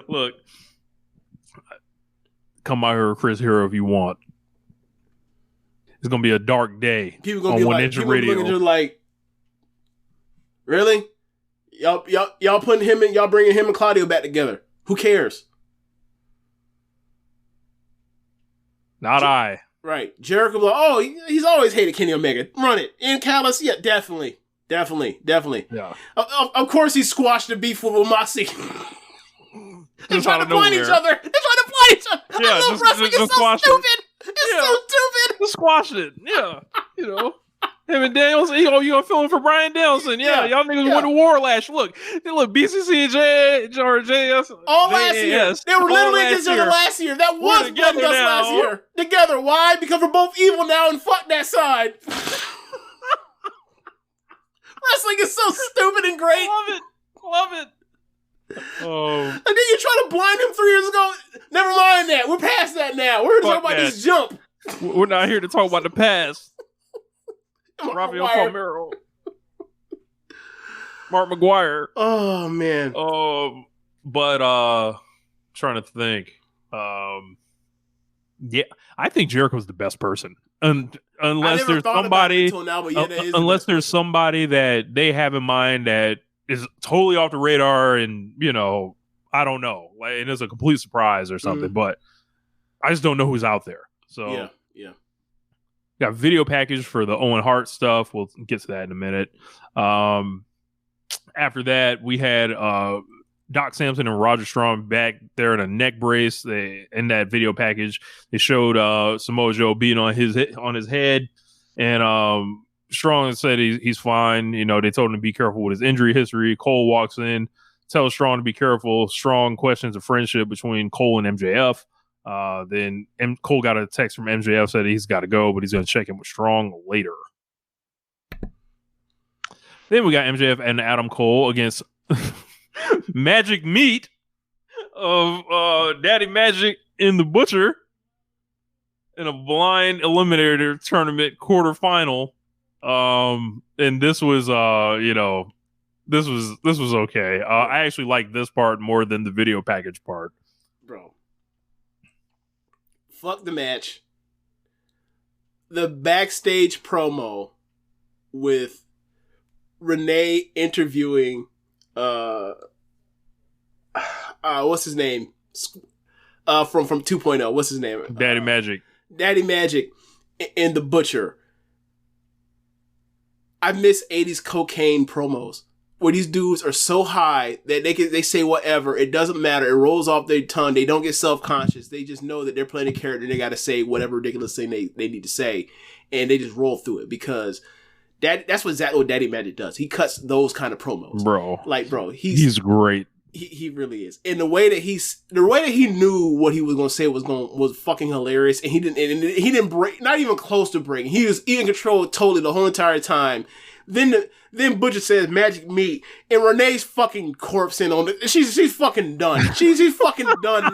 G: Look, come out here, Chris Hero, if you want. It's gonna be a dark day.
F: People gonna be like, people like, really? Y'all putting him in? Y'all bringing him and Claudio back together? Who cares?
G: Not I.
F: Right, Jericho. Oh, he's always hated Kenny Omega. Run it in Callis. Yeah, definitely.
G: Yeah.
F: Of course, he squashed the beef with Omasi. They're trying to blind each other.
G: Yeah,
F: I love wrestling. It's so stupid.
G: It's
F: so stupid.
G: Just squash it. Yeah. You know. Him and Danielson, you gonna fill in for Brian Danielson. Yeah. Y'all niggas went to war last. Look, BCC, JS.
F: All last year. They were literally against each other last year. That was Blood Dust last year. Together. Why? Because we're both evil now and fuck that side. Wrestling is so stupid and great.
G: Love it.
F: And then you try to blind him 3 years ago. Never mind that. We're past that now. We're talking about this jump.
G: We're not here to talk about the past. Rafael Palmero. Mark McGuire.
F: Oh, man.
G: But trying to think. Yeah, I think Jericho's the best person. Unless there's somebody unless there's somebody that they have in mind that is totally off the radar and, you know, I don't know. And it's a complete surprise or something, but I just don't know who's out there. So
F: yeah.
G: Got video package for the Owen Hart stuff. We'll get to that in a minute. After that, we had Doc Samson and Roger Strong back there in a neck brace. In that video package, they showed Samoa Joe beating on his head, and Strong said he's fine. You know, they told him to be careful with his injury history. Cole walks in, tells Strong to be careful. Strong questions the friendship between Cole and MJF. Then Cole got a text from MJF, said he's got to go, but he's going to check in with Strong later. Then we got MJF and Adam Cole against Magic Meat of Daddy Magic and the Butcher in a blind eliminator tournament quarterfinal. And this was this was okay. I actually like this part more than the video package part.
F: Bro. Fuck the match. The backstage promo with Renee interviewing what's his name? From 2.0. What's his name?
G: Daddy Magic
F: and the Butcher. I miss 80s cocaine promos where these dudes are so high that they say whatever. It doesn't matter. It rolls off their tongue. They don't get self-conscious. They just know that they're playing a character and they got to say whatever ridiculous thing they need to say. And they just roll through it because that's what Daddy Magic does. He cuts those kind of promos. Bro, he's
G: great.
F: He really is. And the way that he knew what he was going to say was fucking hilarious. And he didn't break, not even close to breaking. He was in control totally the whole entire time. Then Butcher says Magic Meat, and Renee's fucking corpsing on it. She's fucking done. She's fucking done.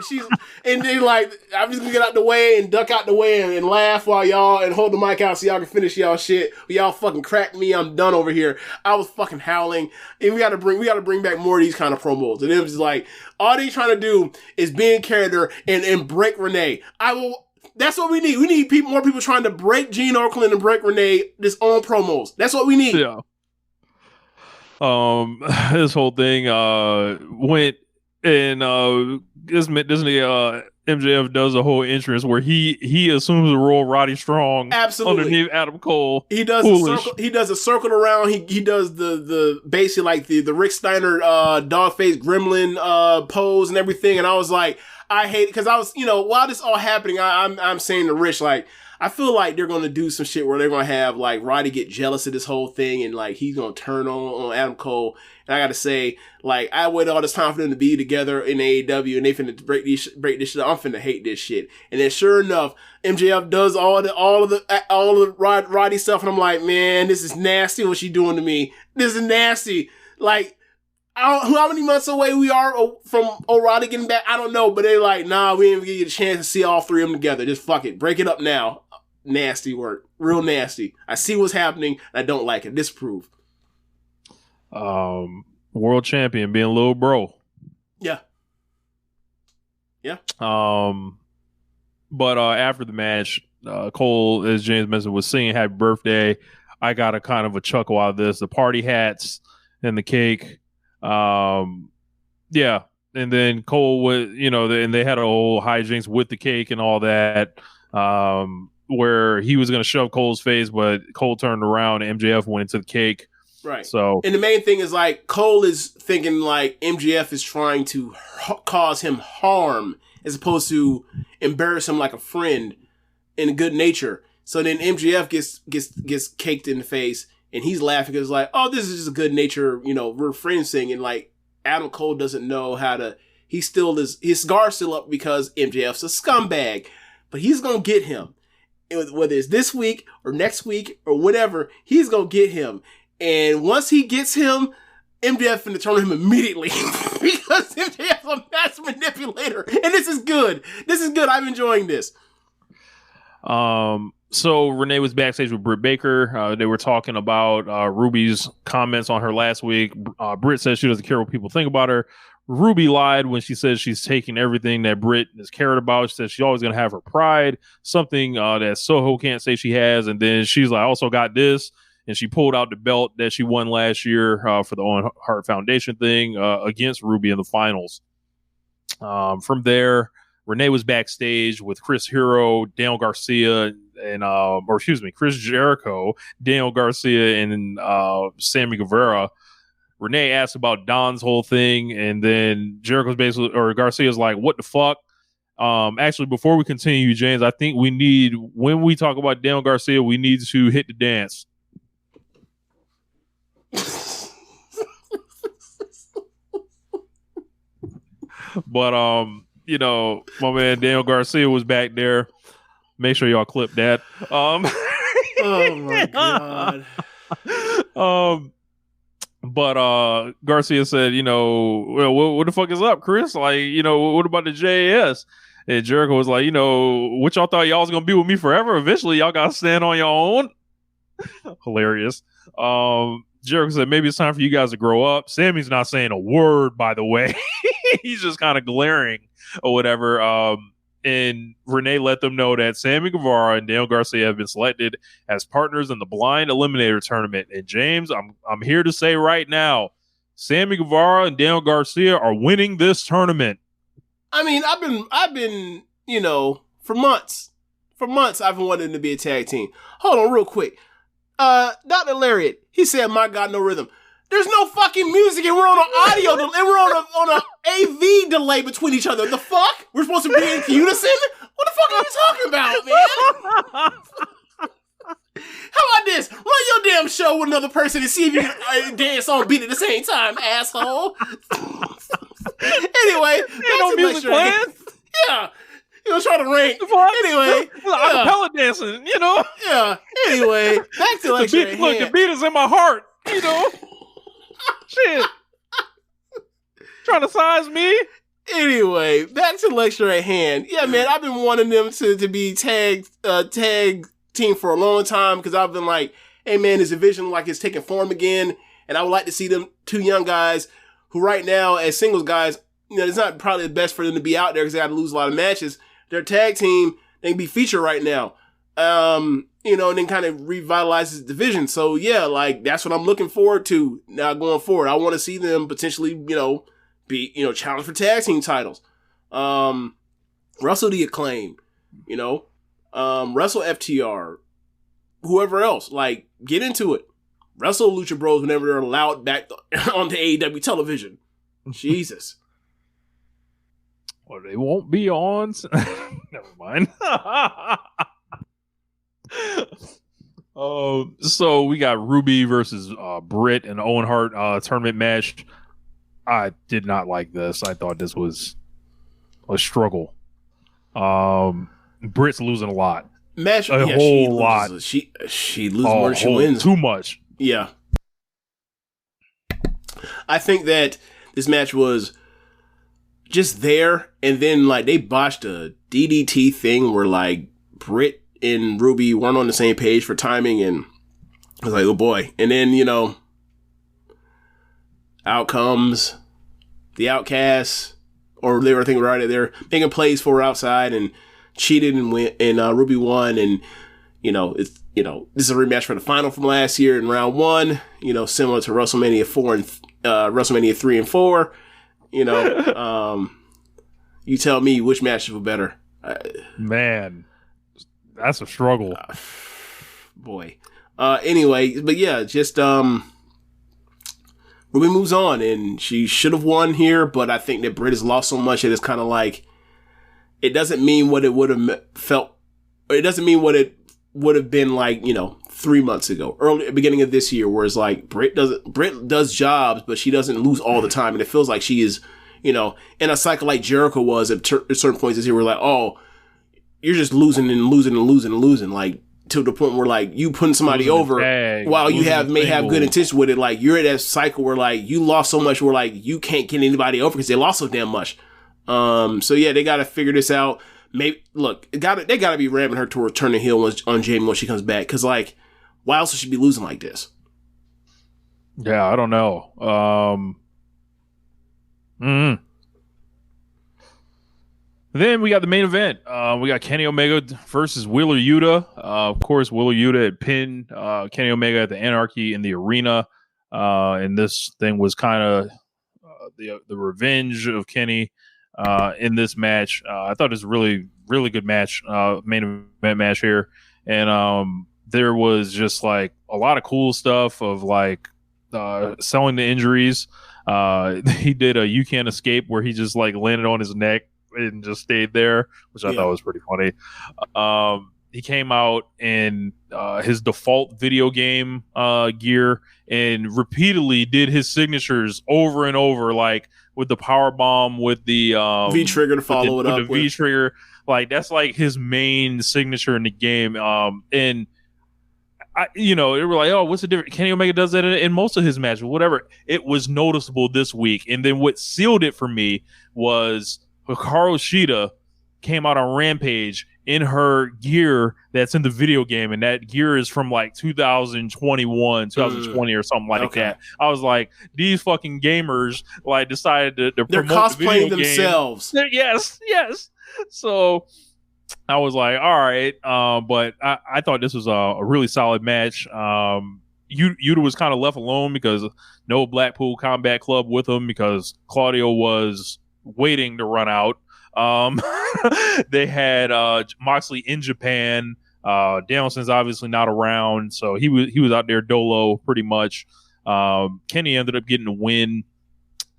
F: And they like, I'm just gonna get out the way and duck out the way and laugh while y'all and hold the mic out so y'all can finish y'all shit. Y'all fucking crack me. I'm done over here. I was fucking howling. And we gotta bring back more of these kind of promos. And it was just like, all they trying to do is be in character and break Renee. That's what we need. We need more people trying to break Gene Okerlund and break Renee this on promos. That's what we need.
G: Yeah. This whole thing went and Disney MJF does a whole entrance where he assumes the role Roddy Strong underneath Adam Cole.
F: He does a circle around. He does the basically like the Rick Steiner dog face gremlin pose and everything. And I was like, I hate it because I was, while this all happening, I'm saying to Rich, like, I feel like they're going to do some shit where they're going to have like Roddy get jealous of this whole thing and like he's going to turn on Adam Cole. And I got to say, like, I waited all this time for them to be together in AEW and they finna break this shit. I'm finna hate this shit. And then sure enough, MJF does all of the Roddy stuff. And I'm like, man, this is nasty what she doing to me. This is nasty. Like, how many months away we are from Roddy getting back? I don't know. But they're like, nah, we didn't give you a chance to see all three of them together. Just fuck it. Break it up now. Nasty work. Real nasty. I see what's happening. And I don't like it. Disapprove.
G: World champion being little bro.
F: Yeah.
G: But after the match, Cole, as James mentioned, was singing happy birthday. I got a kind of a chuckle out of this. The party hats and the cake. Yeah. And then Cole was, and they had a whole hijinks with the cake and all that, where he was going to shove Cole's face, but Cole turned around and MJF went into the cake.
F: Right.
G: So,
F: and the main thing is like Cole is thinking like MJF is trying to cause him harm as opposed to embarrass him like a friend in good nature. So then MJF gets caked in the face and he's laughing because like, oh, this is just a good nature, we're friends thing. And like Adam Cole doesn't know how to, his guard's still up because MJF's a scumbag, but he's going to get him. Whether it's this week or next week or whatever, he's going to get him. And once he gets him, MJF finna turn on him immediately because MJF's a master manipulator. And this is good. I'm enjoying this.
G: So Renee was backstage with Britt Baker. They were talking about Ruby's comments on her last week. Britt says she doesn't care what people think about her. Ruby lied when she says she's taking everything that Britt has cared about. She says she's always going to have her pride, something that Soho can't say she has. And then she's like, I also got this. And she pulled out the belt that she won last year for the Owen Hart Foundation thing against Ruby in the finals. From there, Renee was backstage with Chris Hero, Daniel Garcia, and Chris Jericho, Daniel Garcia, and Sammy Guevara. Renee asked about Don's whole thing, and then Garcia's like, "What the fuck?" Actually, before we continue, James, I think when we talk about Daniel Garcia, we need to hit the dance. But my man Daniel Garcia was back there. Make sure y'all clip that.
F: Oh my god.
G: But Garcia said, well, what the fuck is up, Chris? Like, what about the JAS? And Jericho was like, what y'all thought y'all was gonna be with me forever? Eventually, y'all gotta stand on your own. Hilarious. Jericho said, maybe it's time for you guys to grow up. Sammy's not saying a word, by the way. He's just kind of glaring or whatever. And Renee let them know that Sammy Guevara and Daniel Garcia have been selected as partners in the Blind Eliminator Tournament. And James, I'm here to say right now, Sammy Guevara and Daniel Garcia are winning this tournament.
F: I mean, I've been, for months I've been wanting to be a tag team. Hold on real quick. Dr. Lariat, he said, my God, no rhythm. There's no fucking music and we're on an audio and we're on an AV delay between each other. The fuck? We're supposed to be in unison? What the fuck are you talking about, man? How about this? Run your damn show with another person and see if you can dance on beat at the same time, asshole. Anyway,
G: no music playing?
F: Yeah. Try to rank. Anyway.
G: Acapella dancing,
F: Yeah. Anyway, back to lecture at hand.
G: Look, the beat is in my heart, Shit. Trying to size me?
F: Anyway, back to lecture at hand. Yeah, man, I've been wanting them to be tag team for a long time because I've been like, hey, man, this division like it's taking form again, and I would like to see them two young guys who right now as singles guys, it's not probably the best for them to be out there because they got to lose a lot of matches. Their tag team, they can be featured right now. And then kind of revitalizes the division. So yeah, like that's what I'm looking forward to now going forward. I want to see them potentially, be, challenge for tag team titles. Wrestle the Acclaim, wrestle FTR, whoever else, like get into it. Wrestle Lucha Bros whenever they're allowed back on the AEW television. Jesus.
G: Well, they won't be on. Never mind. So we got Ruby versus Britt and Owen Hart tournament match. I did not like this. I thought this was a struggle. Britt's losing a lot.
F: A whole lot. She loses more than she wins.
G: Too much.
F: Yeah. I think that this match was just there, and then like they botched a DDT thing where like Britt and Ruby weren't on the same page for timing, and I was like, oh boy. And then, out comes the Outcasts, or they were thinking right there, making plays for her outside and cheated and went, and Ruby won, and this is a rematch for the final from last year in round 1, similar to WrestleMania 4 and WrestleMania 3 and 4. You tell me which matches were better.
G: Man, that's a struggle.
F: Boy. Anyway, but yeah, just Ruby moves on, and she should have won here, but I think that Britt has lost so much that it's kind of like it doesn't mean what it would have felt. It doesn't mean what it would have been like, 3 months ago, early beginning of this year, where it's like Britt does jobs, but she doesn't lose all the time, and it feels like she is, in a cycle like Jericho was at certain points this year. We're like, oh, you're just losing and losing and losing and losing, like to the point where like you putting somebody over while you may have good intention with it. Like you're at that cycle where like you lost so much where like you can't get anybody over because they lost so damn much. So yeah, they got to figure this out. Maybe look, they got to be ramming her towards turning heel on Jamie when she comes back, because like why else would she be losing like this?
G: Yeah, I don't know. Then we got the main event. We got Kenny Omega versus Wheeler Yuta. Of course, Wheeler Yuta had pinned Kenny Omega at the Anarchy in the arena. And this thing was kind of the revenge of Kenny in this match. I thought it was a really, really good match, main event match here. And there was just like a lot of cool stuff of like selling the injuries. He did a You Can't Escape where he just like landed on his neck and just stayed there, which I thought was pretty funny. He came out in his default video game gear and repeatedly did his signatures over and over, like with the power bomb, with the
F: V trigger to follow it up
G: with the V trigger. Like that's like his main signature in the game. And they were like, oh, what's the difference? Kenny Omega does that in most of his matches, whatever. It was noticeable this week. And then what sealed it for me was Hikaru Shida came out on Rampage in her gear that's in the video game, and that gear is from like 2021, 2020 or something like that. I was like, these fucking gamers like decided to
F: they're cosplaying themselves.
G: Yes. So I was like, all right, but I thought this was a really solid match. Yuta was kind of left alone because no Blackpool Combat Club with him because Claudio was waiting to run out. They had Moxley in Japan. Danielson's obviously not around, so he was out there dolo pretty much. Kenny ended up getting a win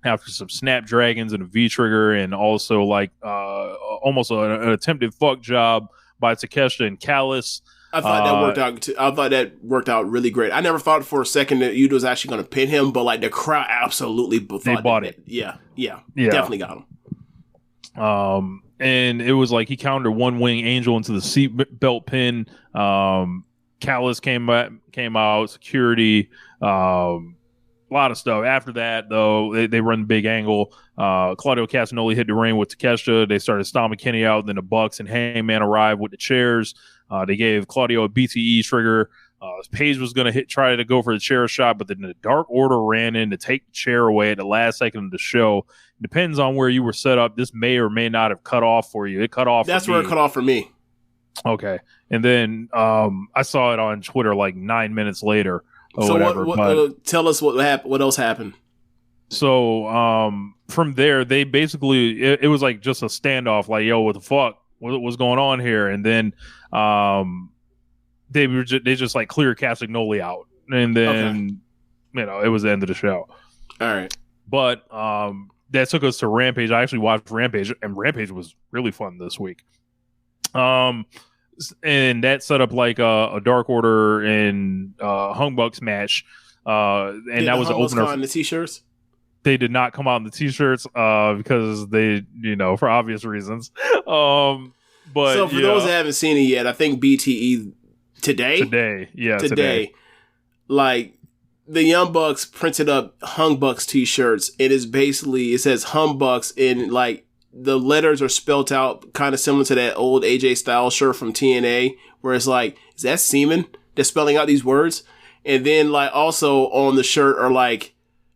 G: after some snapdragons and a V-trigger, and also like almost an attempted fuck job by Takeshita and Callis.
F: I thought that worked out. I thought that worked out really great. I never thought for a second that Yuta was actually going to pin him, but like the crowd absolutely
G: bought it.
F: Yeah, definitely got him.
G: And it was like he countered One Wing Angel into the seat belt pin. Callis came out, security, a lot of stuff. After that, though, they run the big angle. Claudio Castagnoli hit the ring with Takeshita. They started stomping Kenny out. Then the Bucks and Hangman arrived with the chairs. They gave Claudio a BTE trigger. Paige was going to try to go for the chair shot, but then the Dark Order ran in to take the chair away at the last second of the show. Depends on where you were set up. This may or may not have cut off for you. It cut off.
F: That's where it cut off for me.
G: Okay. And then I saw it on Twitter like 9 minutes later or
F: so
G: whatever.
F: Tell us what happened. What else happened?
G: So from there, they basically, it was like just a standoff, like, yo, what the fuck? What's going on here? And then they just like clear Castagnoli out. And then, it was the end of the show.
F: All right.
G: But that took us to Rampage. I actually watched Rampage, and Rampage was really fun this week. and that set up like a Dark Order and Hung Bucks match. And
F: Did
G: that was an opener.
F: On the t-shirts.
G: They did not come out in the t-shirts because they, for obvious reasons. But
F: so for those that haven't seen it yet, I think BTE today, like the Young Bucks printed up Hung Bucks t-shirts. It says Hung Bucks, and like the letters are spelt out kind of similar to that old AJ Styles shirt from TNA, where it's like, is that semen that's spelling out these words? And then like also on the shirt are like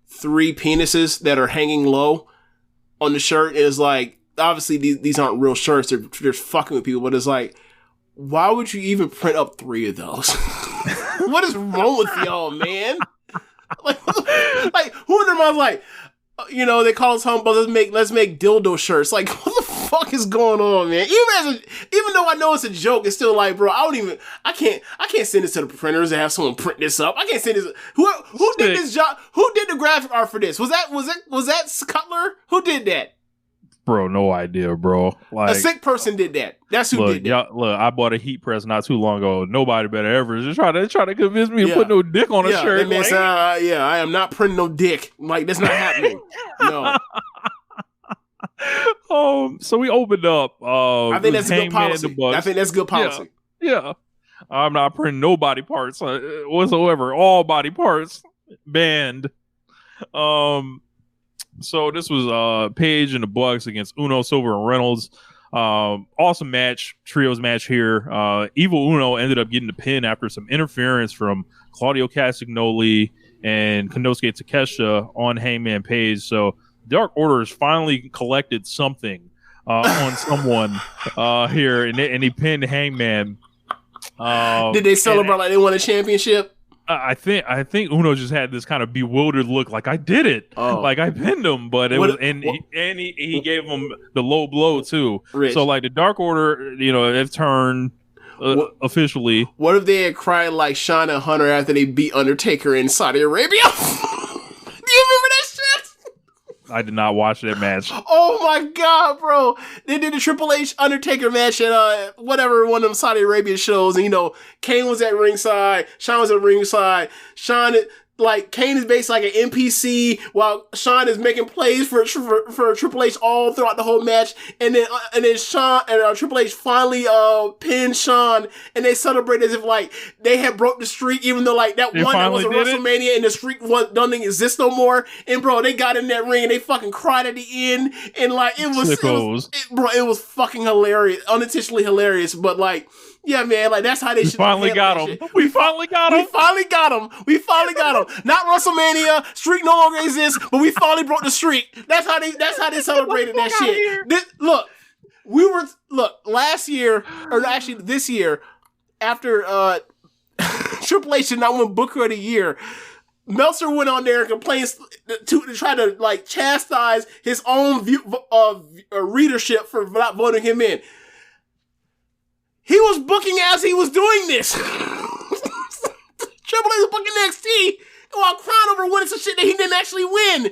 F: 3 penises that are hanging low on the shirt. And it's like, obviously these aren't real shirts. They're fucking with people, but it's like, why would you even print up 3 of those? What is wrong with y'all, man? Like who in their mind like, they call us humble. Let's make dildo shirts. Like, what the fuck is going on, man? Even though I know it's a joke, it's still like, bro, I can't send this to the printers and have someone print this up. I can't send this. Who did this job? Who did the graphic art for this? Was that Cutler? Who did that?
G: Bro, no idea, bro. Like,
F: a sick person did that. That's who did that.
G: Look, I bought a heat press not too long ago. Nobody better ever just try to convince me to put no dick on a shirt.
F: That man said, I am not printing no dick. Like, that's not happening. No.
G: So we opened up.
F: I think that's good policy.
G: Yeah. I'm not printing no body parts whatsoever. All body parts banned. So this was Page and the Bucks against Uno, Silver, and Reynolds. Awesome match, trios match here. Evil Uno ended up getting the pin after some interference from Claudio Castagnoli and Konosuke Takeshita on Hangman Page. So Dark Order has finally collected something on someone here, and he pinned Hangman.
F: Did they celebrate like they won a championship?
G: I think Uno just had this kind of bewildered look, like I did it, like I pinned him, but he gave him the low blow too. Rich. So like the Dark Order, they've turned officially.
F: What if they had cried like Shawn and Hunter after they beat Undertaker in Saudi Arabia? Do you remember that shit?
G: I did not watch that match.
F: Oh my god, bro! They did the Triple H Undertaker match at one of them Saudi Arabia shows, and Kane was at ringside, Shawn was at ringside. Kane is basically like an NPC while Shawn is making plays for Triple H all throughout the whole match, and then Shawn and Triple H finally pinned Shawn, and they celebrate as if like they had broke the streak, even though like that was a WrestleMania and the streak don't exist no more. And bro, they got in that ring and they fucking cried at the end, and like it was fucking hilarious, unintentionally hilarious, but like. Yeah, man, like that's how they should.
G: Finally got him. We finally got him.
F: Not WrestleMania. Streak no longer exists, but we finally broke the streak. That's how they celebrated that shit. Last year, or actually this year, after Triple H did not win Booker of the Year, Meltzer went on there and complained to try to like chastise his own readership for not voting him in. He was booking as he was doing this. Triple H was booking NXT while crying over winning some shit that he didn't actually win.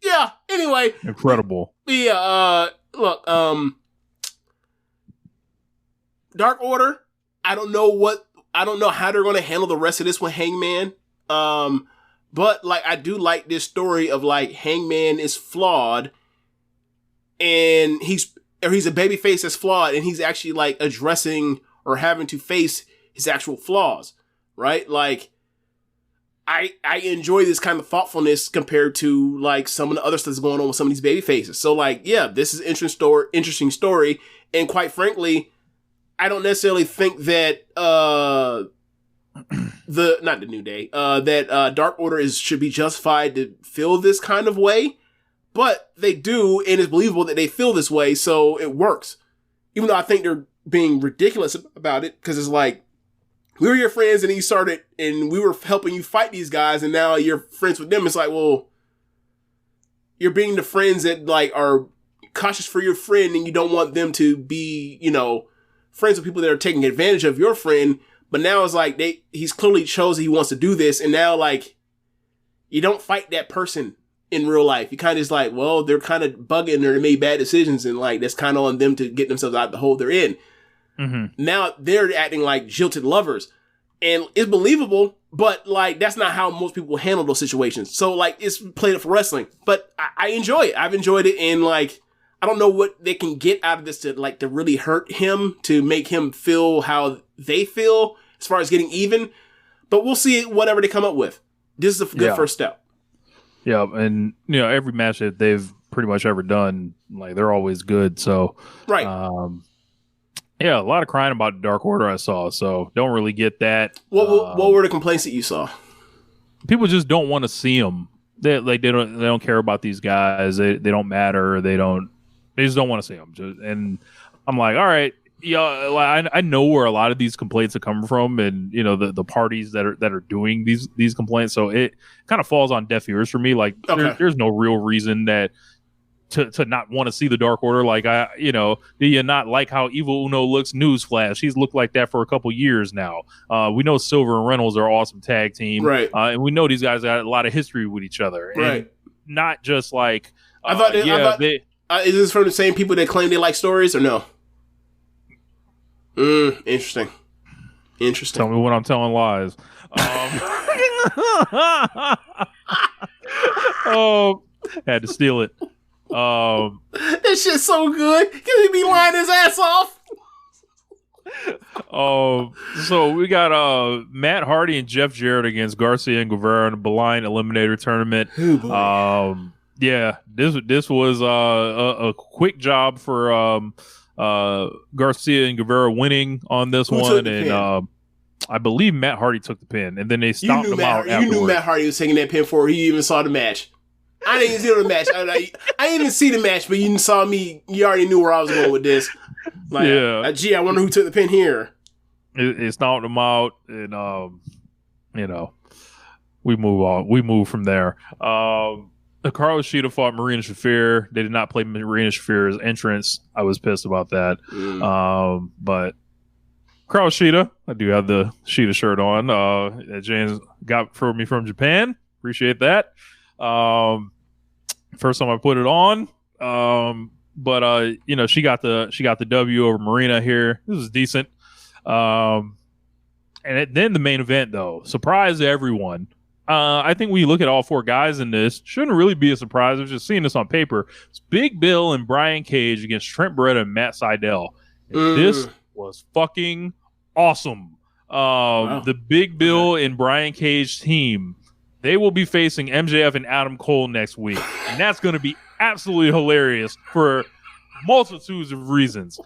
F: Yeah, anyway.
G: Incredible.
F: Yeah, look, Dark Order, I don't know how they're going to handle the rest of this with Hangman. But like, I do like this story of like Hangman is flawed and he's a babyface that's flawed, and he's actually like addressing or having to face his actual flaws, right? Like, I enjoy this kind of thoughtfulness compared to like some of the other stuff that's going on with some of these baby faces. So like, yeah, this is an interesting story, and quite frankly, I don't necessarily think that not the New Day, that Dark Order should be justified to feel this kind of way. But they do, and it's believable that they feel this way, so it works. Even though I think they're being ridiculous about it, because it's like, we were your friends, and you started, and we were helping you fight these guys, and now you're friends with them. It's like, well, you're being the friends that, like, are cautious for your friend, and you don't want them to be, friends with people that are taking advantage of your friend. But now it's like, he's clearly chose that he wants to do this, and now, like, you don't fight that person in real life. You kind of just like, well, they're kind of bugging or they made bad decisions, and like that's kind of on them to get themselves out of the hole they're in. Now they're acting like jilted lovers, and it's believable, but like that's not how most people handle those situations. So like it's played up for wrestling, but I enjoy it. I've enjoyed it, and like I don't know what they can get out of this to really hurt him, to make him feel how they feel as far as getting even. But we'll see whatever they come up with. This is a good first step.
G: Yeah, and every match that they've pretty much ever done, like they're always good. So
F: right.
G: Yeah, a lot of crying about Dark Order I saw, so don't really get that.
F: What were the complaints that you saw?
G: People just don't want to see them. They don't care about these guys. They don't matter. They just don't want to see them. And I'm like, all right, I know where a lot of these complaints are coming from, and the parties that are doing these complaints. So it kind of falls on deaf ears for me. Like there's no real reason that to not want to see the Dark Order. Like do you not like how Evil Uno looks? Newsflash, he's looked like that for a couple years now. We know Silver and Reynolds are an awesome tag team, right? And we know these guys got a lot of history with each other, right? And not just like
F: I thought is this from the same people that claim they like stories or no? Interesting.
G: Tell me when I'm telling lies. Had to steal it.
F: That shit's so good. Can he be lying his ass off?
G: So we got Matt Hardy and Jeff Jarrett against Garcia and Guevara in a blind eliminator tournament. Yeah, this was a quick job for Garcia and Guevara winning on this one, and I believe Matt Hardy took the pin, and then they stomped him out.
F: You knew Matt Hardy was taking that pin before he even saw the match. I didn't even see the match. I didn't even see the match, but you saw me. You already knew where I was going with this. Like, I wonder who took the pin here.
G: It stomped him out, and we move on. We move from there. Carlos Shida fought Marina Shafir. They did not play Marina Shafir's entrance. I was pissed about that. But Carlos Shida, I do have the Shida shirt on that James got for me from Japan. Appreciate that. First time I put it on. But she got the W over Marina here. This was decent. And then the main event, though, surprised everyone. I think when you look at all four guys in this, shouldn't really be a surprise. I was just seeing this on paper. It's Big Bill and Brian Cage against Trent Beretta and Matt Sydal. This was fucking awesome. Wow. The Big Bill and Brian Cage team, they will be facing MJF and Adam Cole next week. And that's going to be absolutely hilarious for multitudes of reasons.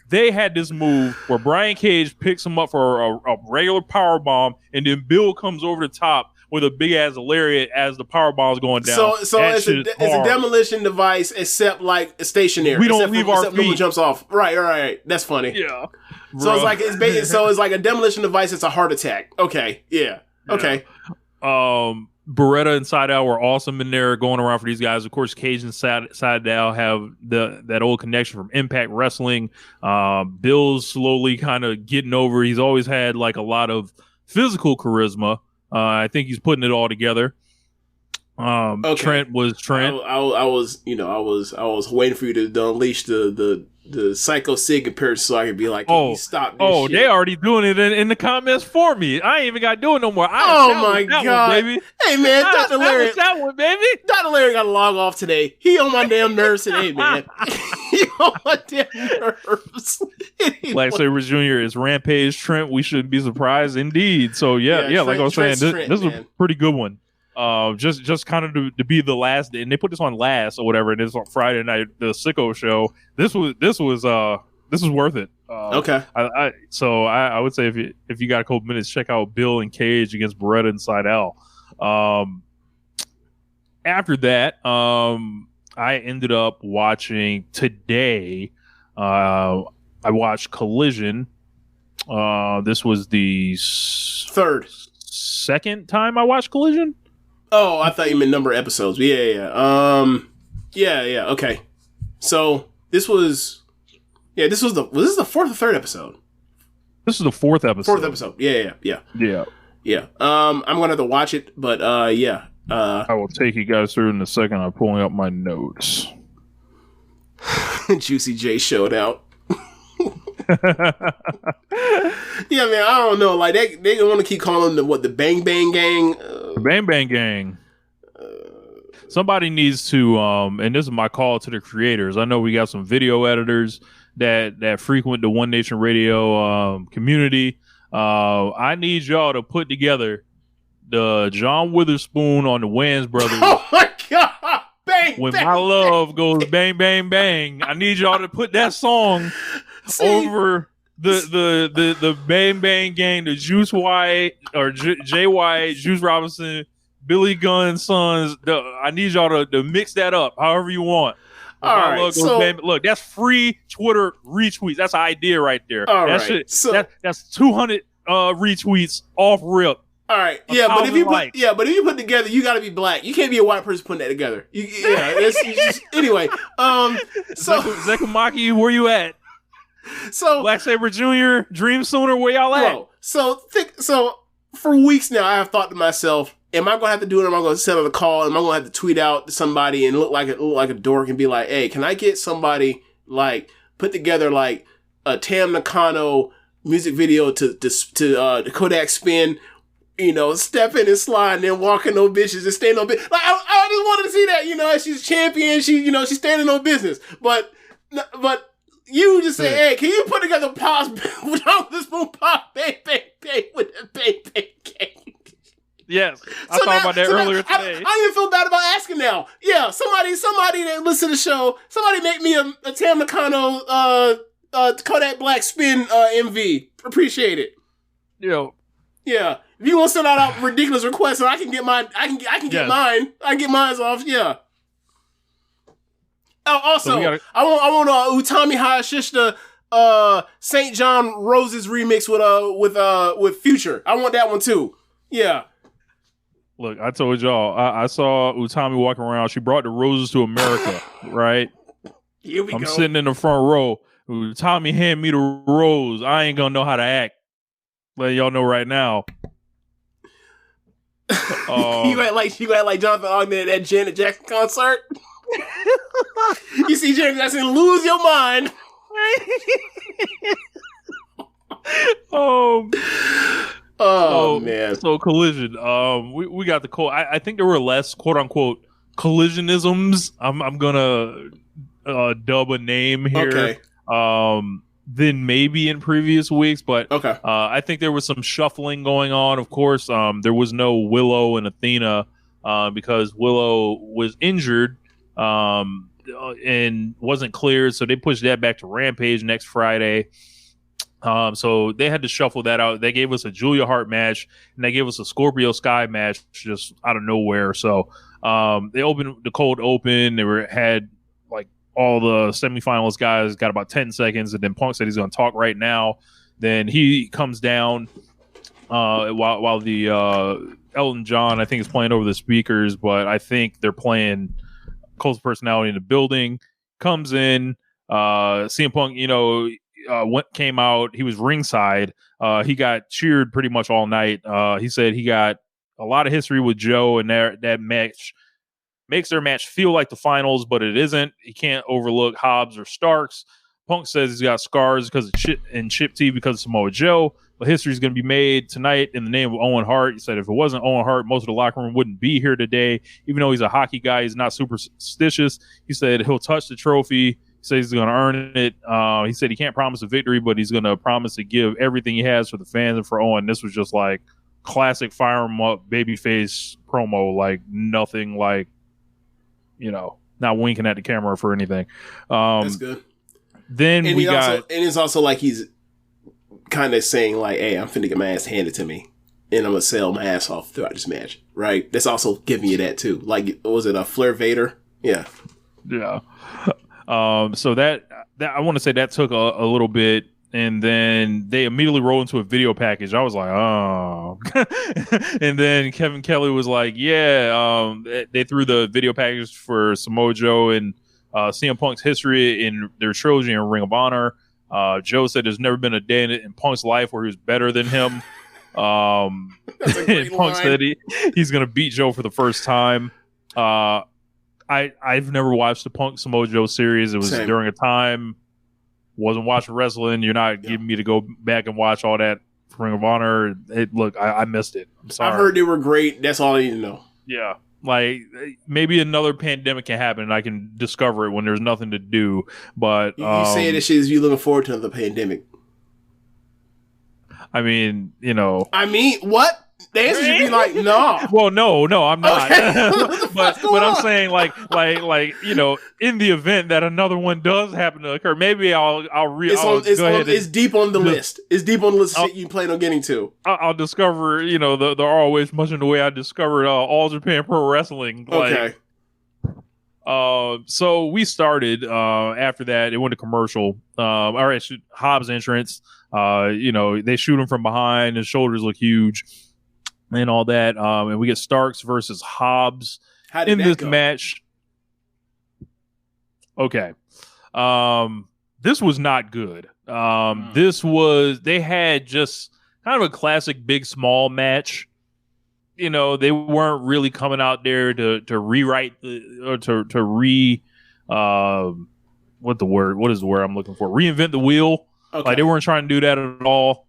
G: They had this move where Brian Cage picks him up for a regular power bomb, and then Bill comes over the top with a big ass lariat as the power bomb's going down.
F: So it's a demolition device, except like stationary.
G: We don't leave our feet.
F: No one jumps off. Right. That's funny.
G: Yeah.
F: So it's like a demolition device. It's a heart attack. Okay. Yeah. Okay.
G: Beretta and Sydal were awesome in there going around for these guys. Of course, Cage and Sydal have that old connection from Impact Wrestling. Bill's slowly kind of getting over. He's always had like a lot of physical charisma. I think he's putting it all together. Okay. Trent was Trent.
F: I was waiting for you to unleash the Psycho Sid comparison so I could be like, you stop this shit.
G: They already doing it in the comments for me. I ain't even got to do it no more.
F: My God.
G: One, baby.
F: Hey, man, Dr. Larry.
G: That one, baby.
F: Dr. Larry got to log off today. He on my damn nerves today, man. He on my damn nerves.
G: Like Saber Jr. is Rampage Trent. We shouldn't be surprised indeed. So, yeah, like I was saying, this is a pretty good one. Just kind of to be the last, and they put this on last or whatever. And it's on Friday night, the Sicko show. This was worth it.
F: Okay.
G: I would say if you got a couple minutes, check out Bill and Cage against Beretta and Sydal. After that, I ended up watching today. I watched Collision. This was the second time I watched Collision.
F: Oh, I thought you meant number of episodes. Yeah. Okay. So this was the fourth or third episode?
G: This is the fourth episode.
F: Fourth episode. Yeah. I'm gonna have to watch it, but yeah.
G: I will take you guys through in a second. I'm pulling up my notes.
F: Juicy J showed out. Yeah, man, I don't know. Like they want to keep calling them the Bang Bang Gang.
G: The Bang Bang Gang. Somebody needs to, and this is my call to the creators. I know we got some video editors that frequent the One Nation Radio community. I need y'all to put together the John Witherspoon on the Wayans Brothers.
F: Oh my God! Bang!
G: When
F: bang,
G: my love
F: bang.
G: goes bang bang bang, I need y'all to put that song over the Bang Bang Gang, the Juice White or Jay White, Juice Robinson, Billy Gunn's sons. I need y'all to mix that up however you want.
F: All right,
G: look, that's free Twitter retweets. That's an idea right there.
F: All
G: that's
F: right, so
G: that's 200 retweets off rip.
F: All right, yeah, but if you put together, you got to be black. You can't be a white person putting that together. Anyway. So
G: Zekamaki, where you at?
F: So
G: Black Saber Jr., Dream Sooner, where y'all at?
F: Bro, so for weeks now, I have thought to myself, am I going to have to do it? Or am I going to set up a call? Am I going to have to tweet out to somebody and look like a dork and be like, hey, can I get somebody like put together like a Tam Nakano music video to Kodak Spin? You know, stepping and sliding and walking on bitches and staying on business. Like, I just wanted to see that, you know, she's champion. She's standing on business. But you just say, hey, can you put together Pops with this spoon pop, bang, bang, bang, with the bang, bang, bang.
G: Yes, I thought about that earlier today.
F: I even feel bad about asking now. Yeah, somebody that listen to the show, somebody make me a Tam Nakano, Kodak Black Spin MV. Appreciate it.
G: Yo.
F: Yeah. If you want to send out ridiculous requests, I can get mine. I can get mine. I can get mine off. Yeah. Oh, also, so I want Utami Hayashishita, St. John Roses remix with Future. I want that one too. Yeah.
G: Look, I told y'all, I saw Utami walking around. She brought the roses to America, right?
F: Here we go.
G: I'm sitting in the front row. Utami hand me the rose. I ain't gonna know how to act. Let y'all know right now.
F: You act like Jonathan Ogden at that Janet Jackson concert. You see Janet Jackson lose your mind. Man.
G: So Collision. We got the quote. I think there were less quote unquote collisionisms. I'm gonna dub a name here. Okay. Than maybe in previous weeks, but okay. I think there was some shuffling going on. Of course, there was no Willow and Athena because Willow was injured and wasn't cleared, so they pushed that back to Rampage next Friday. So they had to shuffle that out. They gave us a Julia Hart match, and they gave us a Scorpio Sky match just out of nowhere. So they opened the cold open. They had all the semifinalist guys got about 10 seconds, and then Punk said he's going to talk right now. Then he comes down while the Elton John, I think, is playing over the speakers, but I think they're playing Cole's personality in the building. Comes in, CM Punk, came out. He was ringside. He got cheered pretty much all night. He said he got a lot of history with Joe, and that match makes their match feel like the finals, but it isn't. He can't overlook Hobbs or Starks. Punk says he's got scars because of Chip T because of Samoa Joe. But history is going to be made tonight in the name of Owen Hart. He said if it wasn't Owen Hart, most of the locker room wouldn't be here today. Even though he's a hockey guy, he's not superstitious. He said he'll touch the trophy. He says he's going to earn it. He said he can't promise a victory, but he's going to promise to give everything he has for the fans and for Owen. This was just like classic fire him up babyface promo, like nothing like, not winking at the camera for anything.
F: That's good.
G: Then and
F: it's also like he's kind of saying like, hey, I'm finna get my ass handed to me, and I'm gonna sell my ass off throughout this match, right? That's also giving you that too. Like, was it a Flair Vader? Yeah.
G: So that I want to say that took a little bit. And then they immediately rolled into a video package. I was like, oh. And then Kevin Kelly was like, yeah. They threw the video package for Samoa Joe and CM Punk's history in their trilogy in Ring of Honor. Joe said there's never been a day in Punk's life where he was better than him.
F: That's a great
G: Punk
F: line.
G: said he's going to beat Joe for the first time. I've never watched the Punk Samoa Joe series. It was during a time wasn't watching wrestling. You're not giving me to go back and watch all that Ring of Honor. Look, I missed it. I'm sorry.
F: I heard they were great. That's all I need to know.
G: Yeah. Like maybe another pandemic can happen and I can discover it when there's nothing to do. But
F: you saying this shit is you looking forward to another pandemic.
G: I mean, you know.
F: I mean, what? The answer should be like, no.
G: Well, no, I'm not.
F: Okay.
G: but I'm saying like, you know, in the event that another one does happen to occur, maybe I'll
F: It's deep on the list. It's deep on the list of shit you plan on getting to.
G: I'll discover, you know, there are always much in the way I discovered All Japan Pro Wrestling.
F: Okay.
G: So we started after that. It went to commercial. All right, Hobbs entrance. You know, they shoot him from behind. His shoulders look huge. And all that, and we get Starks versus Hobbs in this match. Okay, this was not good. They had just kind of a classic big small match. You know, they weren't really coming out there to rewrite what is the word I'm looking for? Reinvent the wheel. Okay. Like they weren't trying to do that at all.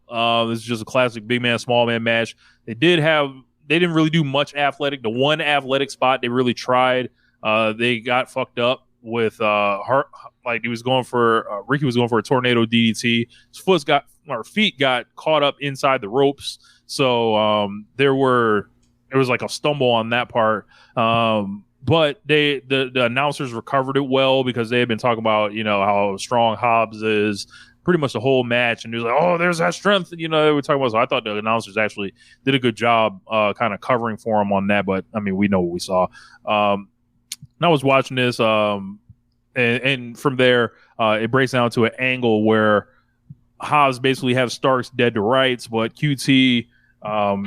G: This is just a classic big man, small man match. They didn't really do much athletic. The one athletic spot they really tried, they got fucked up with Ricky was going for a tornado DDT. His feet got caught up inside the ropes. So there was like a stumble on that part. But the announcers recovered it well because they had been talking about, you know, how strong Hobbs is pretty much the whole match, and he was like, "Oh, there's that strength." You know, they were talking about. So I thought the announcers actually did a good job, kind of covering for him on that. But I mean, we know what we saw. And I was watching this, and from there, it breaks down to an angle where Hobbs basically has Starks dead to rights, but QT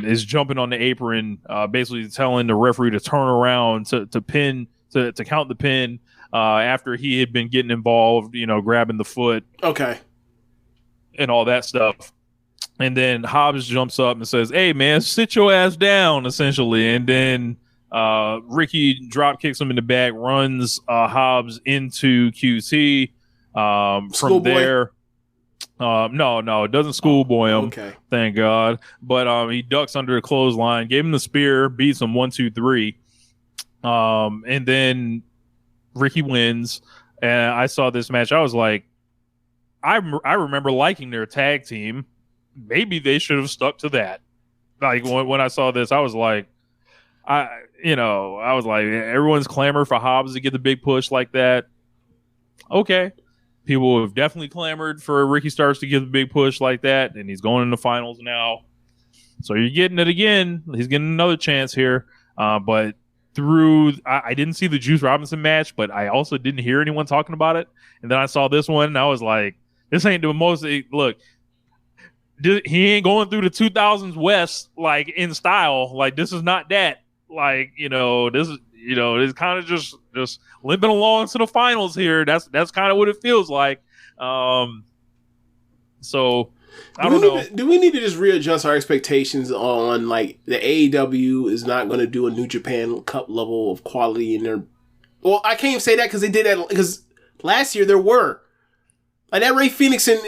G: is jumping on the apron, basically telling the referee to turn around to count the pin after he had been getting involved, you know, grabbing the foot.
F: Okay.
G: And all that stuff. And then Hobbs jumps up and says, "Hey, man, sit your ass down," essentially. And then Ricky drop kicks him in the back, runs Hobbs into QT. From there, no, it doesn't schoolboy him. Okay. Thank God. But he ducks under the clothesline, gave him the spear, beats him 1, 2, 3. And then Ricky wins. And I saw this match. I was like, I remember liking their tag team. Maybe they should have stuck to that. Like when I saw this, I was like, everyone's clamoring for Hobbs to get the big push like that. Okay. People have definitely clamored for Ricky Starks to get the big push like that, and he's going in the finals now. So you're getting it again. He's getting another chance here. But I didn't see the Juice Robinson match, but I also didn't hear anyone talking about it. And then I saw this one, and I was like, this ain't the most. Look, he ain't going through the 2000s West like in style. Like this is not that. Like this is it's kind of just limping along to the finals here. That's kind of what it feels like. So I don't know.
F: Do we need to just readjust our expectations on like the AEW is not going to do a New Japan Cup level of quality in their? Well, I can't even say that because they did that because last year there were. Like that Ray Phoenix and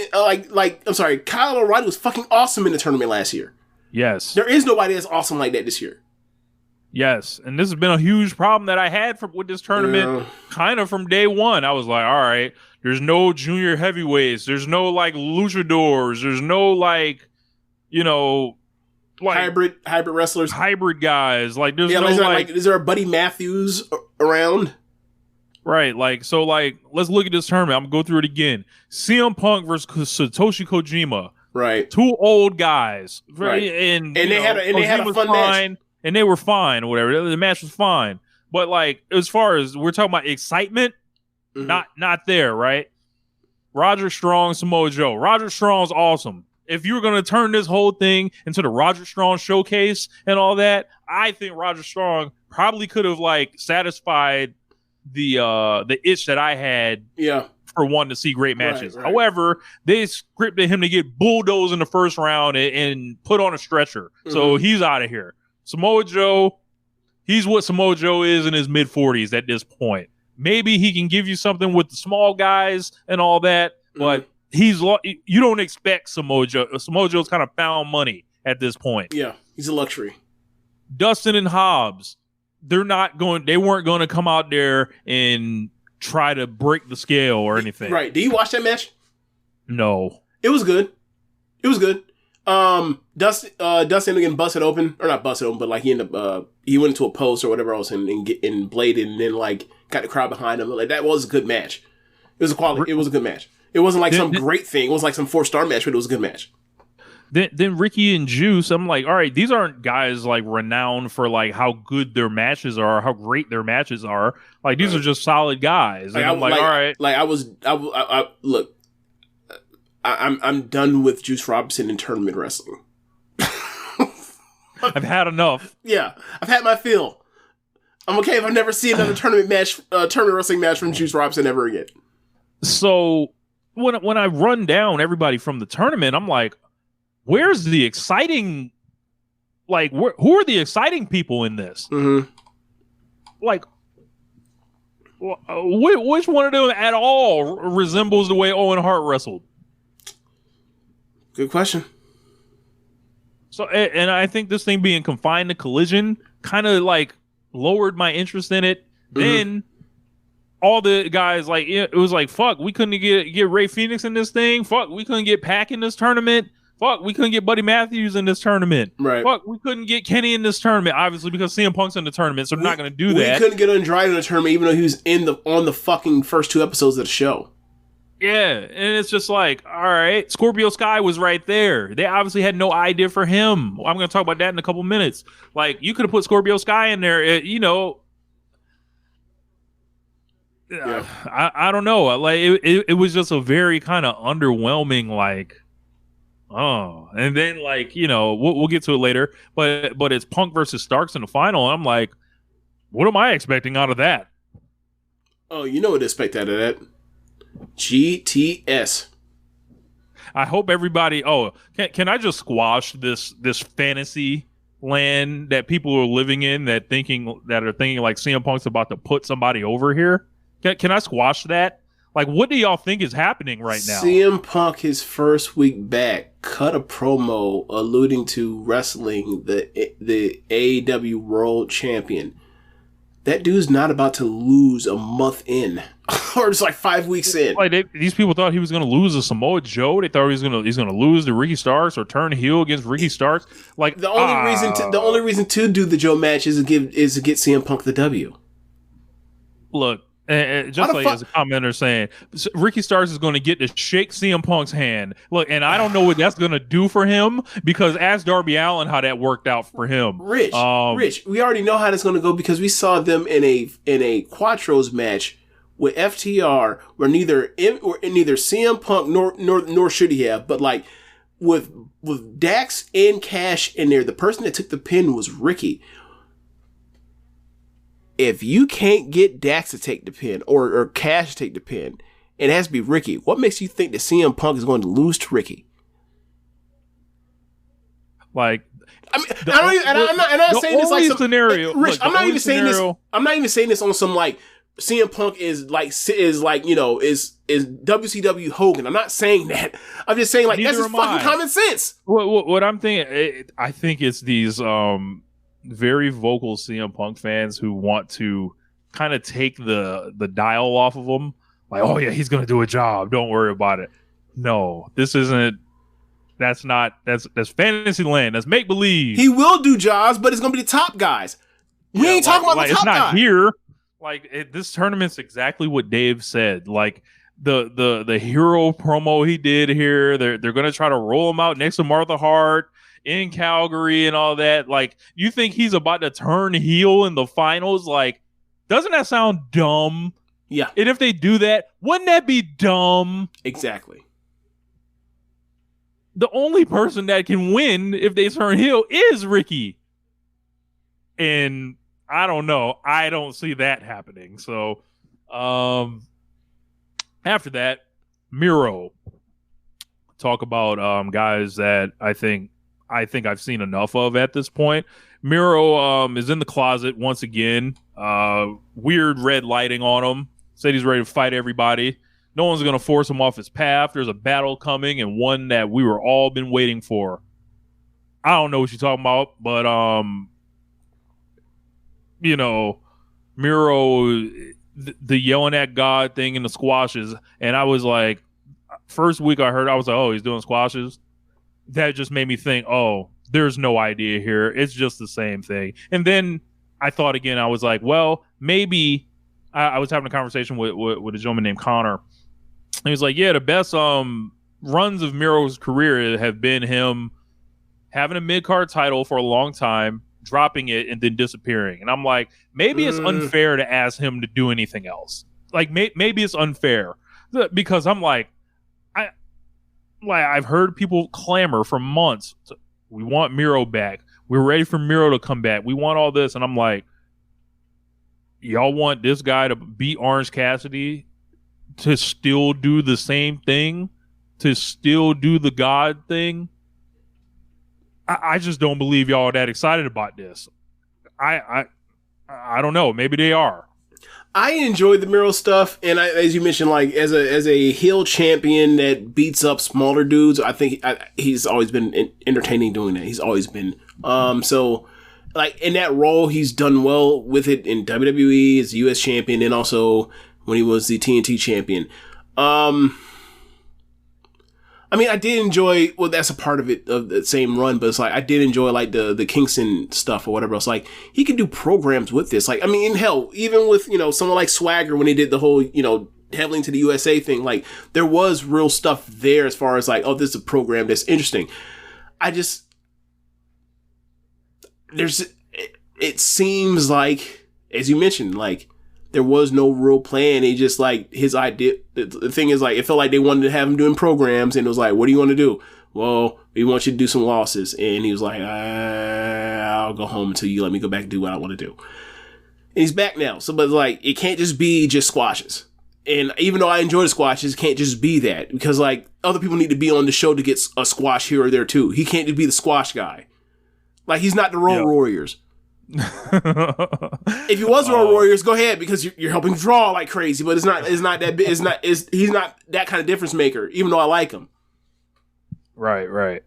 F: Kyle O'Reilly was fucking awesome in the tournament last year.
G: Yes.
F: There is nobody that's awesome like that this year.
G: Yes. And this has been a huge problem that I had with this tournament kind of from day one. I was like, all right, there's no junior heavyweights. There's no like luchadors. There's no like,
F: hybrid wrestlers.
G: Hybrid guys. Like there's no
F: is there a Buddy Matthews around?
G: Right, let's look at this tournament. I'm gonna go through it again. CM Punk versus Satoshi Kojima.
F: Right,
G: 2 old guys.
F: Right,
G: and
F: they had a fun match,
G: and they were fine or whatever. The match was fine, but like as far as we're talking about excitement, not there. Right, Roger Strong, Samoa Joe. Roger Strong's awesome. If you were gonna turn this whole thing into the Roger Strong showcase and all that, I think Roger Strong probably could have like satisfied the itch that I had for wanting to see great matches. Right. However, they scripted him to get bulldozed in the first round and put on a stretcher. So he's out of here. Samoa Joe, he's what Samoa Joe is in his mid-40s at this point. Maybe he can give you something with the small guys and all that, but you don't expect Samoa Joe. Samoa Joe's kind of found money at this point.
F: Yeah, he's a luxury.
G: Dustin and Hobbs, they weren't going to come out there and try to break the scale or anything.
F: Right. Did you watch that match?
G: No.
F: It was good. Dustin again busted open, or not busted open, but like he ended up he went into a post or whatever else and bladed, and then like got the crowd behind him. Like that was a good match. It was a good match. It wasn't like some great thing. It was like some 4-star match, but it was a good match.
G: Then Ricky and Juice, I'm like, all right, these aren't guys like renowned for like how good their matches are, how great their matches are. Like these are just solid guys. And I'm like, all right.
F: Like look, I'm done with Juice Robinson in tournament wrestling.
G: I've had enough.
F: Yeah, I've had my fill. I'm okay if I never see another tournament wrestling match from Juice Robinson ever again.
G: So when I run down everybody from the tournament, I'm like, where's the exciting? Like, who are the exciting people in this?
F: Mm-hmm.
G: Like, which one of them at all resembles the way Owen Hart wrestled?
F: Good question.
G: So, and I think this thing being confined to Collision kind of like lowered my interest in it. Mm-hmm. Then all the guys, like, it was like, fuck, we couldn't get Ray Phoenix in this thing. Fuck, we couldn't get Pac in this tournament. Fuck, we couldn't get Buddy Matthews in this tournament.
F: Right.
G: Fuck, we couldn't get Kenny in this tournament, obviously, because CM Punk's in the tournament, so they're not going to do that.
F: We couldn't get Andrade in the tournament, even though he was on the fucking first 2 episodes of the show.
G: Yeah, and it's just like, all right, Scorpio Sky was right there. They obviously had no idea for him. I'm going to talk about that in a couple minutes. Like, you could have put Scorpio Sky in there,
F: Yeah.
G: I don't know. Like, it was just a very kind of underwhelming, like, oh. And then, like, we'll get to it later, but it's Punk versus Starks in the final, and I'm like, what am I expecting out of that?
F: Oh, you know what to expect out of that. GTS.
G: I hope everybody. Oh, can I just squash this fantasy land that people are living in that are thinking like CM Punk's about to put somebody over here? Can I squash that? Like, what do y'all think is happening right now?
F: CM Punk, his first week back, cut a promo alluding to wrestling the AEW World Champion. That dude's not about to lose a month in, or just like 5 weeks in.
G: Like these people thought he was going to lose to Samoa Joe. They thought he's going to lose to Ricky Starks or turn heel against Ricky Starks. Like
F: the only reason to do the Joe match is to get CM Punk the W.
G: Look, just like as a commenter saying, Ricky Starks is going to get to shake CM Punk's hand. Look, and I don't know what that's going to do for him, because ask Darby Allin how that worked out for him.
F: Rich, we already know how that's going to go because we saw them in a Quattros match with FTR, where neither CM Punk nor should he have, but like with Dax and Cash in there, the person that took the pin was Ricky. If you can't get Dax to take the pin or Cash to take the pin, it has to be Ricky. What makes you think that CM Punk is going to lose to Ricky?
G: Like,
F: I mean, I'm not saying this like some
G: scenario.
F: Rich, I'm not even saying this. I'm not even saying this on some like CM Punk is WCW Hogan. I'm not saying that. I'm just saying like that's just fucking common sense.
G: What I'm thinking, I think it's these very vocal CM Punk fans who want to kind of take the dial off of him. Like, oh yeah, he's gonna do a job. Don't worry about it. No, this isn't. That's fantasy land. That's make believe.
F: He will do jobs, but it's gonna be the top guys. We ain't talking about the top guys. It's not
G: here. Like this tournament's exactly what Dave said. Like the hero promo he did here. They're gonna try to roll him out next to Martha Hart in Calgary and all that. Like, you think he's about to turn heel in the finals? Like, doesn't that sound dumb?
F: Yeah.
G: And if they do that, wouldn't that be dumb?
F: Exactly.
G: The only person that can win if they turn heel is Ricky. And I don't know. I don't see that happening. So, after that, Miro. Talk about guys that I think I've seen enough of at this point. Miro is in the closet once again. Weird red lighting on him. Said he's ready to fight everybody. No one's going to force him off his path. There's a battle coming, and one that we were all been waiting for. I don't know what you're talking about, but you know, Miro, the yelling at God thing in the squashes, and I was like, first week I heard, I was like, oh, he's doing squashes. That just made me think, oh, there's no idea here. It's just the same thing. And then I thought again, I was like, well, maybe I was having a conversation with a gentleman named Connor. He was like, yeah, the best runs of Miro's career have been him having a mid-card title for a long time, dropping it, and then disappearing. And I'm like, maybe it's unfair to ask him to do anything else. Like, maybe it's unfair. Because I'm like, I've heard people clamor for months. We want Miro back. We're ready for Miro to come back. We want all this. And I'm like, y'all want this guy to beat Orange Cassidy to still do the same thing? To still do the God thing? I just don't believe y'all are that excited about this. I don't know. Maybe they are.
F: I enjoy the Miro stuff, and as you mentioned, like as a heel champion that beats up smaller dudes, I think he's always been entertaining doing that. He's always been so like in that role, he's done well with it in WWE as U.S. champion, and also when he was the TNT champion. I mean, I did enjoy, well, that's a part of it, of the same run, but it's like, I did enjoy like the Kingston stuff or whatever else. Like, he could do programs with this. Like, I mean, hell, even with, you know, someone like Swagger when he did the whole, you know, Heavily to the USA thing, like, there was real stuff there as far as like, oh, this is a program that's interesting. It seems like, as you mentioned, like, there was no real plan. He just like his idea. The thing is like, it felt like they wanted to have him doing programs, and it was like, what do you want to do? Well, we want you to do some losses. And he was like, I'll go home until you let me go back and do what I want to do. And he's back now. So, but like, it can't just be just squashes. And even though I enjoy the squashes, it can't just be that, because like other people need to be on the show to get a squash here or there too. He can't just be the squash guy. Like, he's not the Road Warriors. If he was Road Warriors, go ahead, because you're helping draw like crazy, but he's not that kind of difference maker, even though I like him.
G: Right.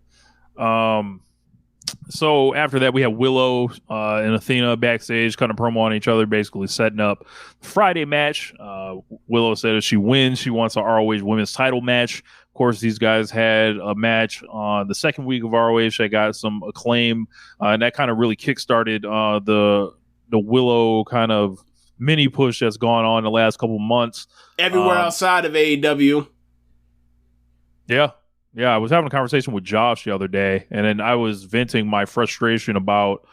G: So after that, we have Willow and Athena backstage, kind of promo on each other, basically setting up Friday match. Willow said if she wins, she wants a ROH women's title match. Of course, these guys had a match on the second week of ROH that got some acclaim, and that kind of really kickstarted the Willow kind of mini push that's gone on the last couple months.
F: Everywhere outside of AEW.
G: Yeah, I was having a conversation with Josh the other day, and then I was venting my frustration about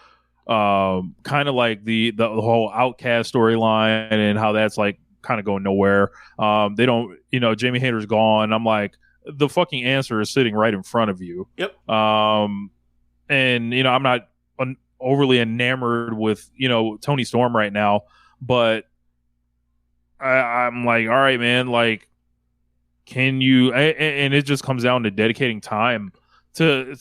G: kind of like the whole Outcast storyline and how that's like kind of going nowhere. They don't, you know, Jamie Hayter's gone. I'm like, the fucking answer is sitting right in front of you.
F: Yep.
G: And you know, I'm not overly enamored with, you know, Tony Storm right now, but I'm like, all right, man, like, can you? And it just comes down to dedicating time to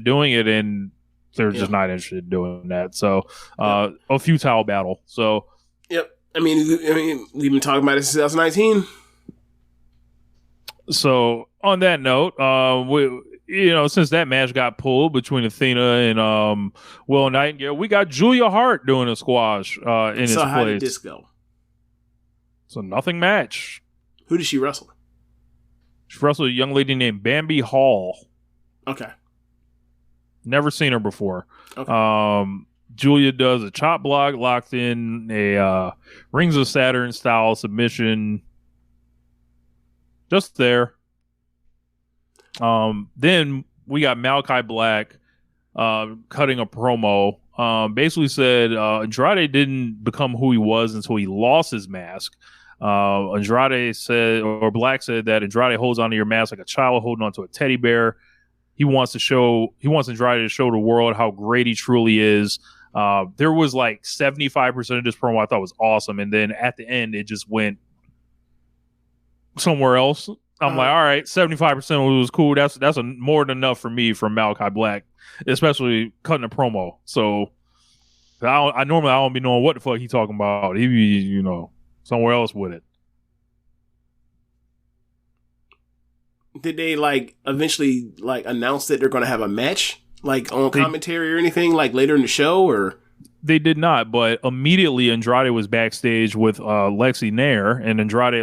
G: doing it, and they're just not interested in doing that. So a futile battle. So
F: yep. I mean, we've been talking about it since 2019.
G: So on that note, since that match got pulled between Athena and Will Nightingale, we got Julia Hart doing a squash in his place. So
F: how did this go?
G: So nothing match.
F: Who did she wrestle?
G: She wrestled a young lady named Bambi Hall.
F: Okay.
G: Never seen her before.
F: Okay.
G: Julia does a chop block, locked in a Rings of Saturn style submission. Just there. Then we got Malachi Black cutting a promo. Basically said Andrade didn't become who he was until he lost his mask. Andrade said, or Black said, that Andrade holds onto your mask like a child holding onto a teddy bear. He wants Andrade to show the world how great he truly is. There was like 75% of this promo I thought was awesome, and then at the end it just went somewhere else. I'm like, all right, 75% was cool. That's more than enough for me from Malachi Black, especially cutting a promo. So I normally don't be knowing what the fuck he talking about. He be, somewhere else with it.
F: Did they like eventually like announce that they're going to have a match like on commentary or anything like later in the show or?
G: They did not, but immediately Andrade was backstage with Lexi Nair, and Andrade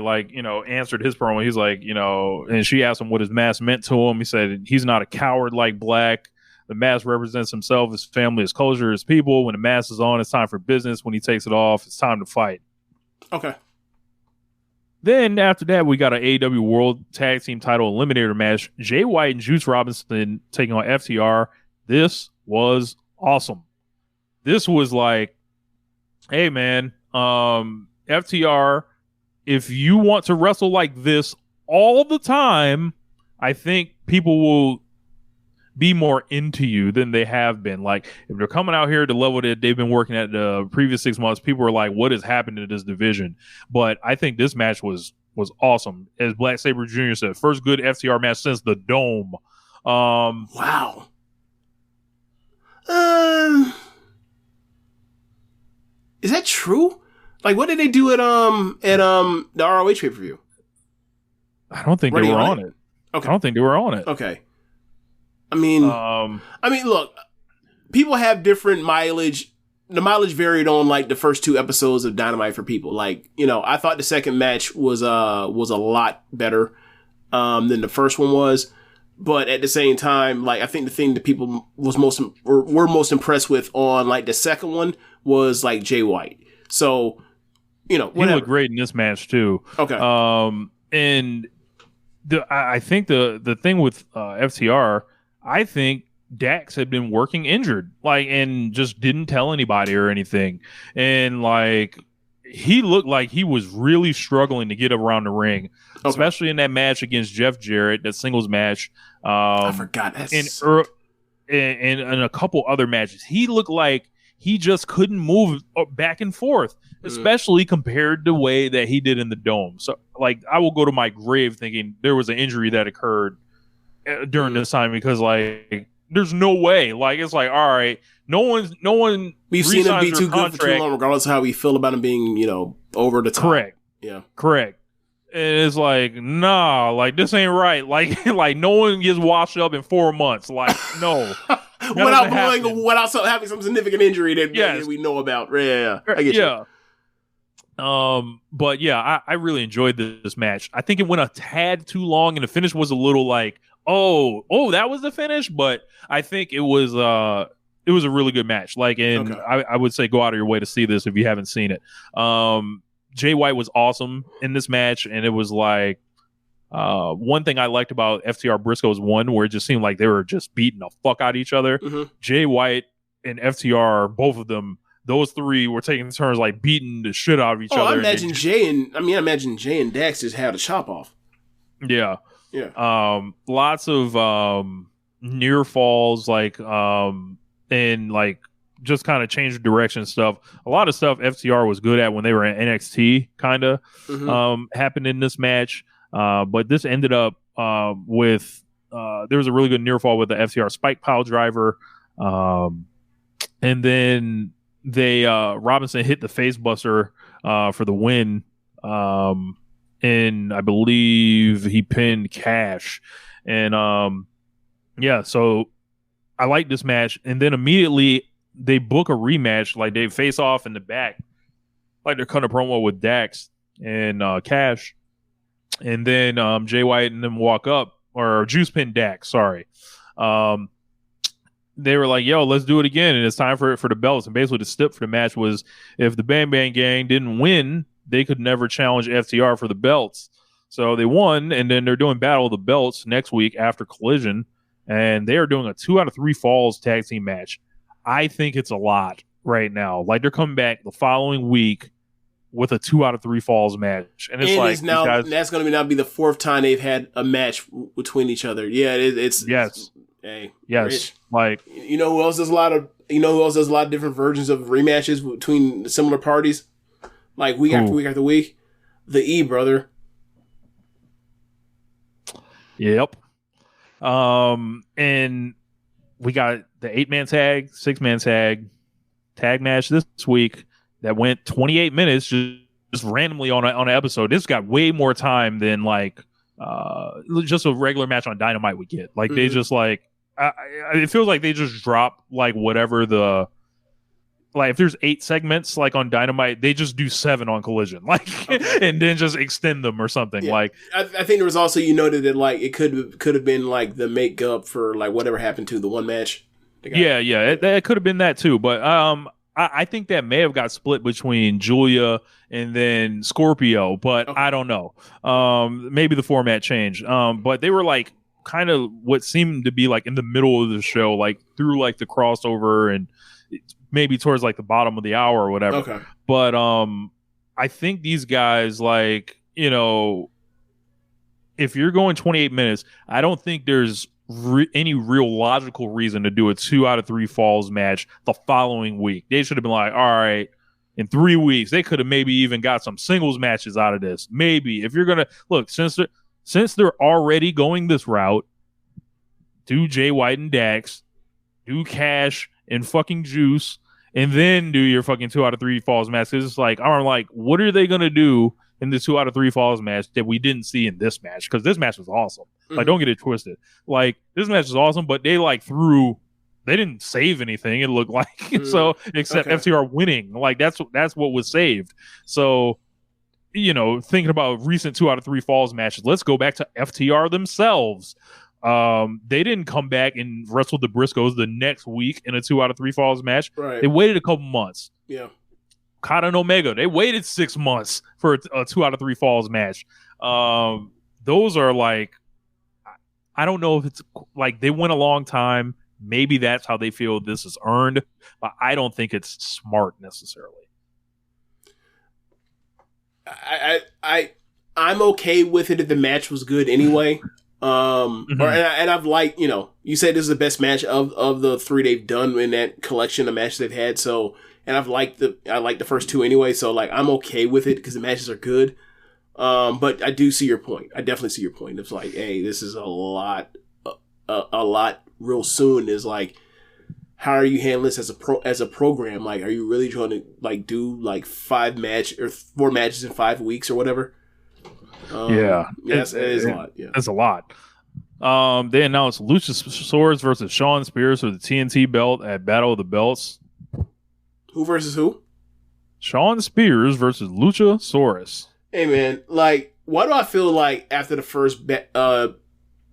G: answered his promo. He's like, and she asked him what his mask meant to him. He said he's not a coward like Black. The mask represents himself, his family, his culture, his people. When the mask is on, it's time for business. When he takes it off, it's time to fight.
F: Okay.
G: Then after that, we got an AEW World Tag Team Title Eliminator match. Jay White and Juice Robinson taking on FTR. This was awesome. This was like, hey man, FTR, if you want to wrestle like this all the time, I think people will be more into you than they have been. Like, if they're coming out here at the level that they've been working at the previous 6 months, people are like, what has happened to this division? But I think this match was awesome. As Black Sabre Jr. said, first good FTR match since the Dome.
F: Wow. Is that true? Like, what did they do at the ROH pay-per-view?
G: I don't think they were on it.
F: Okay.
G: I don't think they were on it.
F: Okay. I mean, look, people have different mileage. The mileage varied on like the first 2 episodes of Dynamite for people. Like, I thought the second match was a lot better than the first one was. But at the same time, like, I think the thing that people were most impressed with on like the second one was like Jay White. So, whatever.
G: He looked great in this match too.
F: Okay.
G: And I think the thing with FTR, I think Dax had been working injured, like, and just didn't tell anybody or anything. And like, he looked like he was really struggling to get around the ring, especially in that match against Jeff Jarrett, that singles match.
F: I forgot that.
G: And a couple other matches, he looked like he just couldn't move back and forth, especially compared to the way that he did in the Dome. So, like, I will go to my grave thinking there was an injury that occurred during this time, because, like, there's no way. Like, it's like, all right, no one.
F: We've seen him be too good for too long, regardless of how we feel about him being, over the top.
G: Correct.
F: Yeah.
G: Correct. And it's like, nah, like, this ain't right. Like, no one gets washed up in 4 months. Like, no.
F: without having some significant injury that we know about. Yeah. I get you.
G: But yeah, I really enjoyed this match. I think it went a tad too long, and the finish was a little like, oh, that was the finish. But I think it was a really good match. Like, and I would say go out of your way to see this if you haven't seen it. Jay White was awesome in this match, and it was like, one thing I liked about FTR Briscoe's one, where it just seemed like they were just beating the fuck out of each other.
F: Mm-hmm.
G: Jay White and FTR, both of them, those three were taking turns like beating the shit out of each other.
F: I imagine Jay and Dax just had a chop off.
G: Yeah.
F: Yeah.
G: Lots of near falls, like, and like just kind of change of direction stuff. A lot of stuff FTR was good at when they were in NXT, kind of happened in this match. But this ended up with there was a really good near fall with the FTR spike pile driver, and then they Robinson hit the face buster for the win, and I believe he pinned Cash, and so I like this match. And then immediately they book a rematch, like they face off in the back, like they're cutting a promo with Dax and Cash. And then Jay White and them walk up, or Juice pin Dax, sorry. They were like, yo, let's do it again. And it's time for the belts. And basically the stip for the match was, if the Bang Bang Gang didn't win, they could never challenge FTR for the belts. So they won, and then they're doing Battle of the Belts next week after Collision. And they are doing a 2 out of 3 falls tag team match. I think it's a lot right now. Like, they're coming back the following week with a 2 out of 3 falls match, and
F: it's that's going to now be the 4th time they've had a match between each other. Yeah, it's
G: yes,
F: hey,
G: yes.
F: Rich.
G: Like,
F: who else does a lot of different versions of rematches between similar parties, like week after week after week. The E brother.
G: Yep. And we got the 8-man tag, 6-man tag match this week that went 28 minutes just randomly on an episode. This got way more time than like just a regular match on Dynamite would get. Like they just like it feels like they just drop like whatever the. Like if there's 8 segments like on Dynamite, they just do 7 on Collision, like, and then just extend them or something. Yeah. Like
F: I think there was also, you noted that like it could have been like the makeup for like whatever happened to the one match.
G: It could have been that too. But I think that may have got split between Julia and then Scorpio, but I don't know. Maybe the format changed. But they were like kind of what seemed to be like in the middle of the show, like through like the crossover and maybe towards like the bottom of the hour or whatever. Okay. But I think these guys, like, you know, if you're going 28 minutes, I don't think there's any real logical reason to do a 2 out of 3 falls match the following week. They should have been like, all right, in 3 weeks, they could have maybe even got some singles matches out of this. Maybe if you're going to look, since they're already going this route, do Jay White and Dax, do Cash and fucking Juice, and then do your fucking 2 out of 3 falls match. It's like, I'm like, what are they gonna do in the 2 out of 3 falls match that we didn't see in this match? Because this match was awesome. Like, don't get it twisted. Like, this match is awesome, but they like they didn't save anything. It looked like so, except FTR winning. Like that's what was saved. So, you know, thinking about recent 2 out of 3 falls matches, let's go back to FTR themselves. They didn't come back and wrestle the Briscoes the next week in a 2 out of 3 falls match. Right. They waited a couple months. Yeah. Okada and Omega, they waited 6 months for a 2 out of 3 falls match. Those are like, I don't know if it's like they went a long time. Maybe that's how they feel this is earned, but I don't think it's smart necessarily.
F: I'm okay with it if the match was good anyway. And I've liked, you know, you said this is the best match of the 3 they've done in that collection of matches they've had. So, and I like the first 2 anyway. So like, I'm okay with it because the matches are good. But I do see your point. I definitely see your point. It's like, hey, this is a lot real soon. Is like, how are you handling this as a program? Like, are you really trying to like do like 4 matches in 5 weeks or whatever?
G: Yes, it is a lot. Yeah, it's a lot. They announced Luchasaurus versus Shawn Spears for the TNT belt at Battle of the Belts.
F: Who versus who?
G: Shawn Spears versus Luchasaurus.
F: Hey man, like, why do I feel like after the first Battle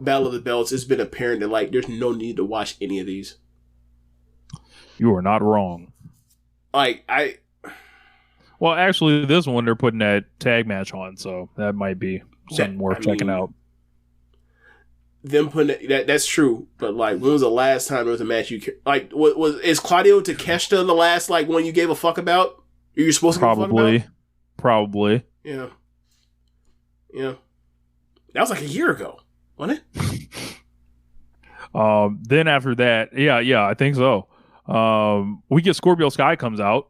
F: of the Belts, it's been apparent that like there's no need to watch any of these?
G: You are not wrong.
F: Like
G: Well, actually, this one they're putting that tag match on, so that might be something worth checking out.
F: Them putting that's true, but like, when was the last time there was a match you like? Is Claudio Takeshita the last like one you gave a fuck about? Are you supposed to give a fuck about?
G: Probably.
F: Yeah. That was like a year ago, wasn't it?
G: Then after that, yeah, I think so. We get Scorpio Sky comes out.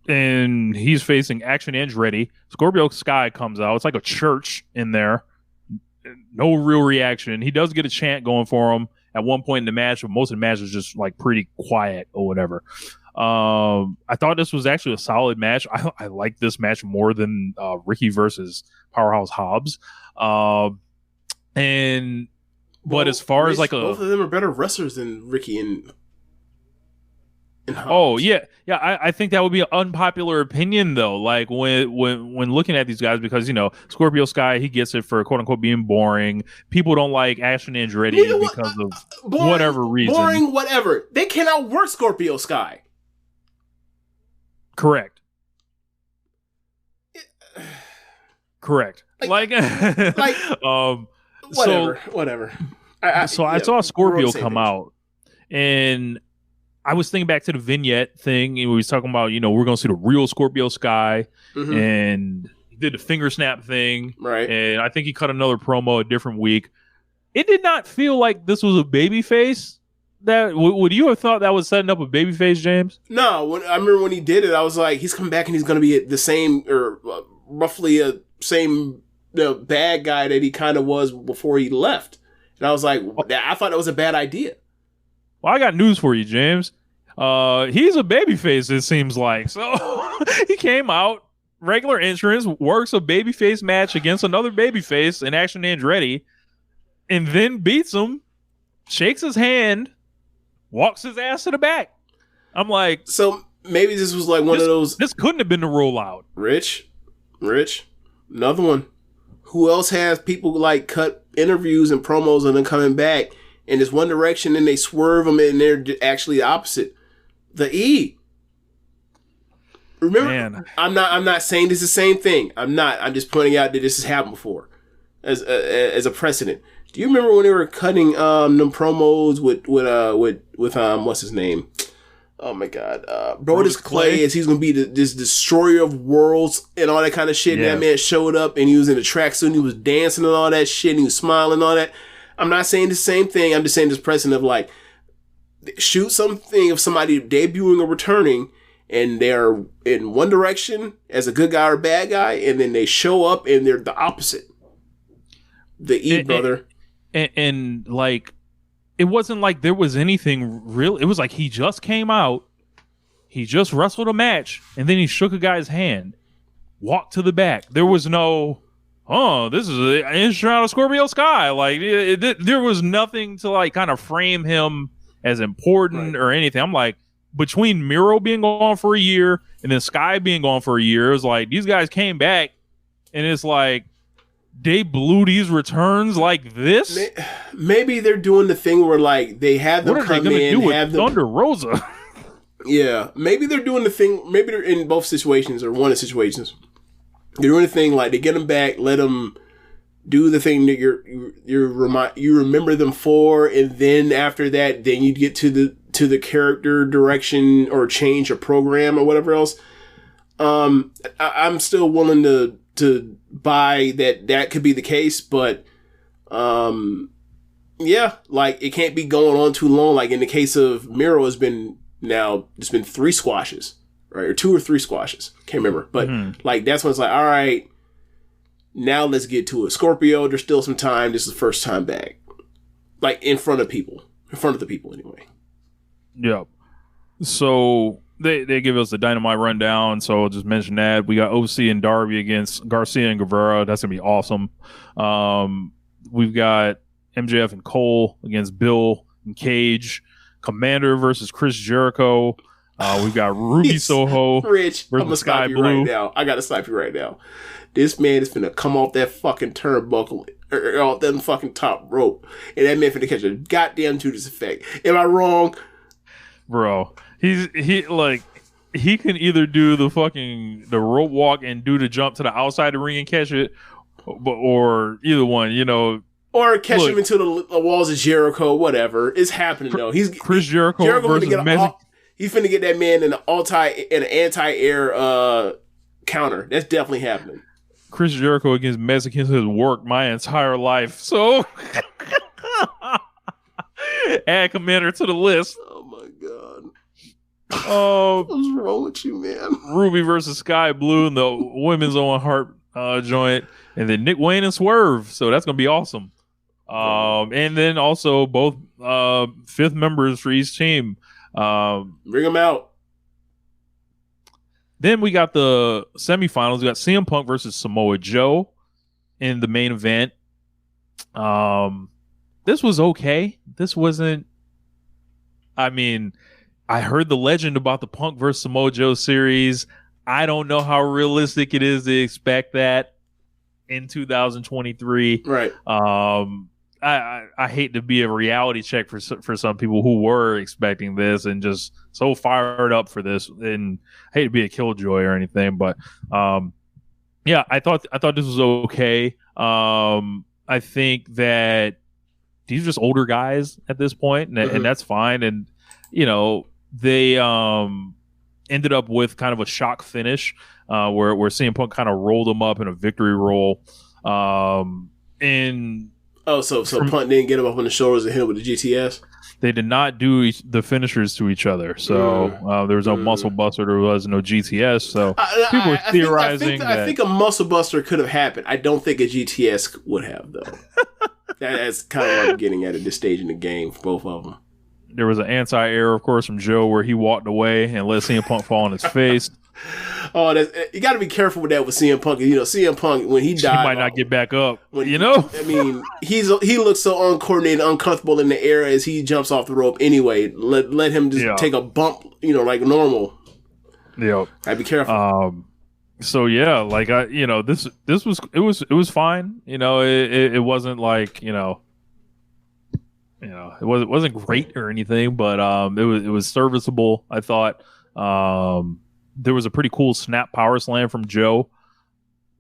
G: And he's facing Action Andretti. Scorpio Sky comes out. It's like a church in there. No real reaction. He does get a chant going for him at one point in the match, but most of the match is just like pretty quiet or whatever. I thought this was actually a solid match. I like this match more than Ricky versus Powerhouse Hobbs. But as far as like
F: both of them are better wrestlers than Ricky and Hobbs.
G: Oh yeah. I think that would be an unpopular opinion though. Like when looking at these guys, because you know Scorpio Sky, he gets it for quote unquote being boring. People don't like Action Andretti because of whatever reason.
F: Boring, whatever. They cannot work Scorpio Sky.
G: Correct.
F: Whatever.
G: I saw Scorpio come out, and I was thinking back to the vignette thing, and we was talking about, you know, we're going to see the real Scorpio Sky, and he did the finger snap thing,
F: right?
G: And I think he cut another promo a different week. It did not feel like this was a babyface. That would you have thought that was setting up a babyface, James?
F: No, I remember when he did it, I was like, he's coming back and he's going to be the same, or roughly a same bad guy that he kind of was before he left. And I was like, I thought that was a bad idea.
G: Well, I got news for you, James. He's a babyface, it seems like. So he came out regular entrance, works a babyface match against another babyface in Action Andretti, and then beats him, shakes his hand, walks his ass to the back. I'm like,
F: so maybe this was like one of those.
G: This couldn't have been the rollout.
F: Rich, another one. Who else has people like cut interviews and promos and then coming back in this one direction and they swerve them and they're actually the opposite? The E. Remember, man. I'm not saying this is the same thing. I'm just pointing out that this has happened before as a precedent. Do you remember when they were cutting them promos with what's his name? Oh my God, Brodus Clay, as he's gonna be this destroyer of worlds and all that kind of shit. Yeah. And that man showed up and he was in a tracksuit and he was dancing and all that shit and he was smiling and all that. I'm not saying the same thing. I'm just saying this precedent of like shoot something of somebody debuting or returning and they're in one direction as a good guy or a bad guy, and then they show up and they're the opposite. The E brother,
G: and like. It wasn't like there was anything real. It was like he just came out, he just wrestled a match, and then he shook a guy's hand, walked to the back. There was no, this is an inch out of Scorpio Sky. Like there was nothing to like kind of frame him as important or anything. I'm like, between Miro being gone for a year and then Sky being gone for a year, it was like these guys came back, and it's like. They blew these returns like this.
F: Maybe they're doing the thing where like they have them come in, have them
G: Thunder Rosa.
F: Yeah, maybe they're doing the thing. Maybe they're in both situations or one of the situations. They're doing the thing like they get them back, let them do the thing that you remember them for, and then after that, then you get to the character direction or change or program or whatever else. I'm still willing to buy that could be the case, but yeah, like it can't be going on too long. Like in the case of Miro, it's been 3 squashes, right, or 2 or 3 squashes, can't remember, but like that's when it's like, all right, now let's get to it. Scorpio, there's still some time. This is the first time back, like in front of the people anyway.
G: Yep. So They give us the Dynamite rundown, so I'll just mention that. We got OC and Darby against Garcia and Guevara. That's going to be awesome. We've got MJF and Cole against Bill and Cage. Commander versus Chris Jericho. We've got Ruby Soho
F: Rich, I'm
G: versus
F: gonna
G: Sky
F: stop you
G: Blue.
F: right now. I got to stop you right now. This man is finna come off that fucking turnbuckle or off that fucking top rope, and that man finna catch a goddamn Judas effect. Am I wrong?
G: Bro, he can either do the rope walk and do the jump to the outside of the ring and catch it, or either one,
F: or catch him into the walls of Jericho. Whatever is happening though.
G: Chris Jericho versus
F: he's finna get that man in an anti-air counter. That's definitely happening.
G: Chris Jericho against Mexicans has worked my entire life, so add Commander to the list.
F: Oh my god.
G: What's
F: wrong with you, man?
G: Ruby versus Sky Blue in the women's Owen Hart joint, and then Nick Wayne and Swerve. So that's gonna be awesome. And then also both 5th members for each team.
F: Bring them out.
G: Then we got the semifinals. We got CM Punk versus Samoa Joe in the main event. This was okay. This wasn't. I mean, I heard the legend about the Punk versus Samoa Joe series. I don't know how realistic it is to expect that in 2023.
F: Right.
G: I hate to be a reality check for some people who were expecting this and just so fired up for this, and I hate to be a killjoy or anything, but yeah, I thought this was okay. I think that these are just older guys at this point, and that's fine. And they ended up with kind of a shock finish where CM Punk kind of rolled them up in a victory roll.
F: So Punk didn't get him up on the shoulders and hit him with the GTS?
G: They did not do the finishers to each other. So there was no muscle buster. There was no GTS. So people were theorizing
F: I think a muscle buster could have happened. I don't think a GTS would have, though. That's kind of what I'm getting at this stage in the game for both of them.
G: There was an anti-air, of course, from Joe where he walked away and let CM Punk fall on his face.
F: Oh, you got to be careful with that with CM Punk. You know, CM Punk when he died,
G: he might not get back up.
F: I mean, he looks so uncoordinated, uncomfortable in the air as he jumps off the rope. Anyway, let him just take a bump. You know, like normal.
G: Yeah,
F: I'd be careful.
G: So yeah, like this was fine. You know, it wasn't like it wasn't great or anything, but it was serviceable. I thought there was a pretty cool snap power slam from Joe,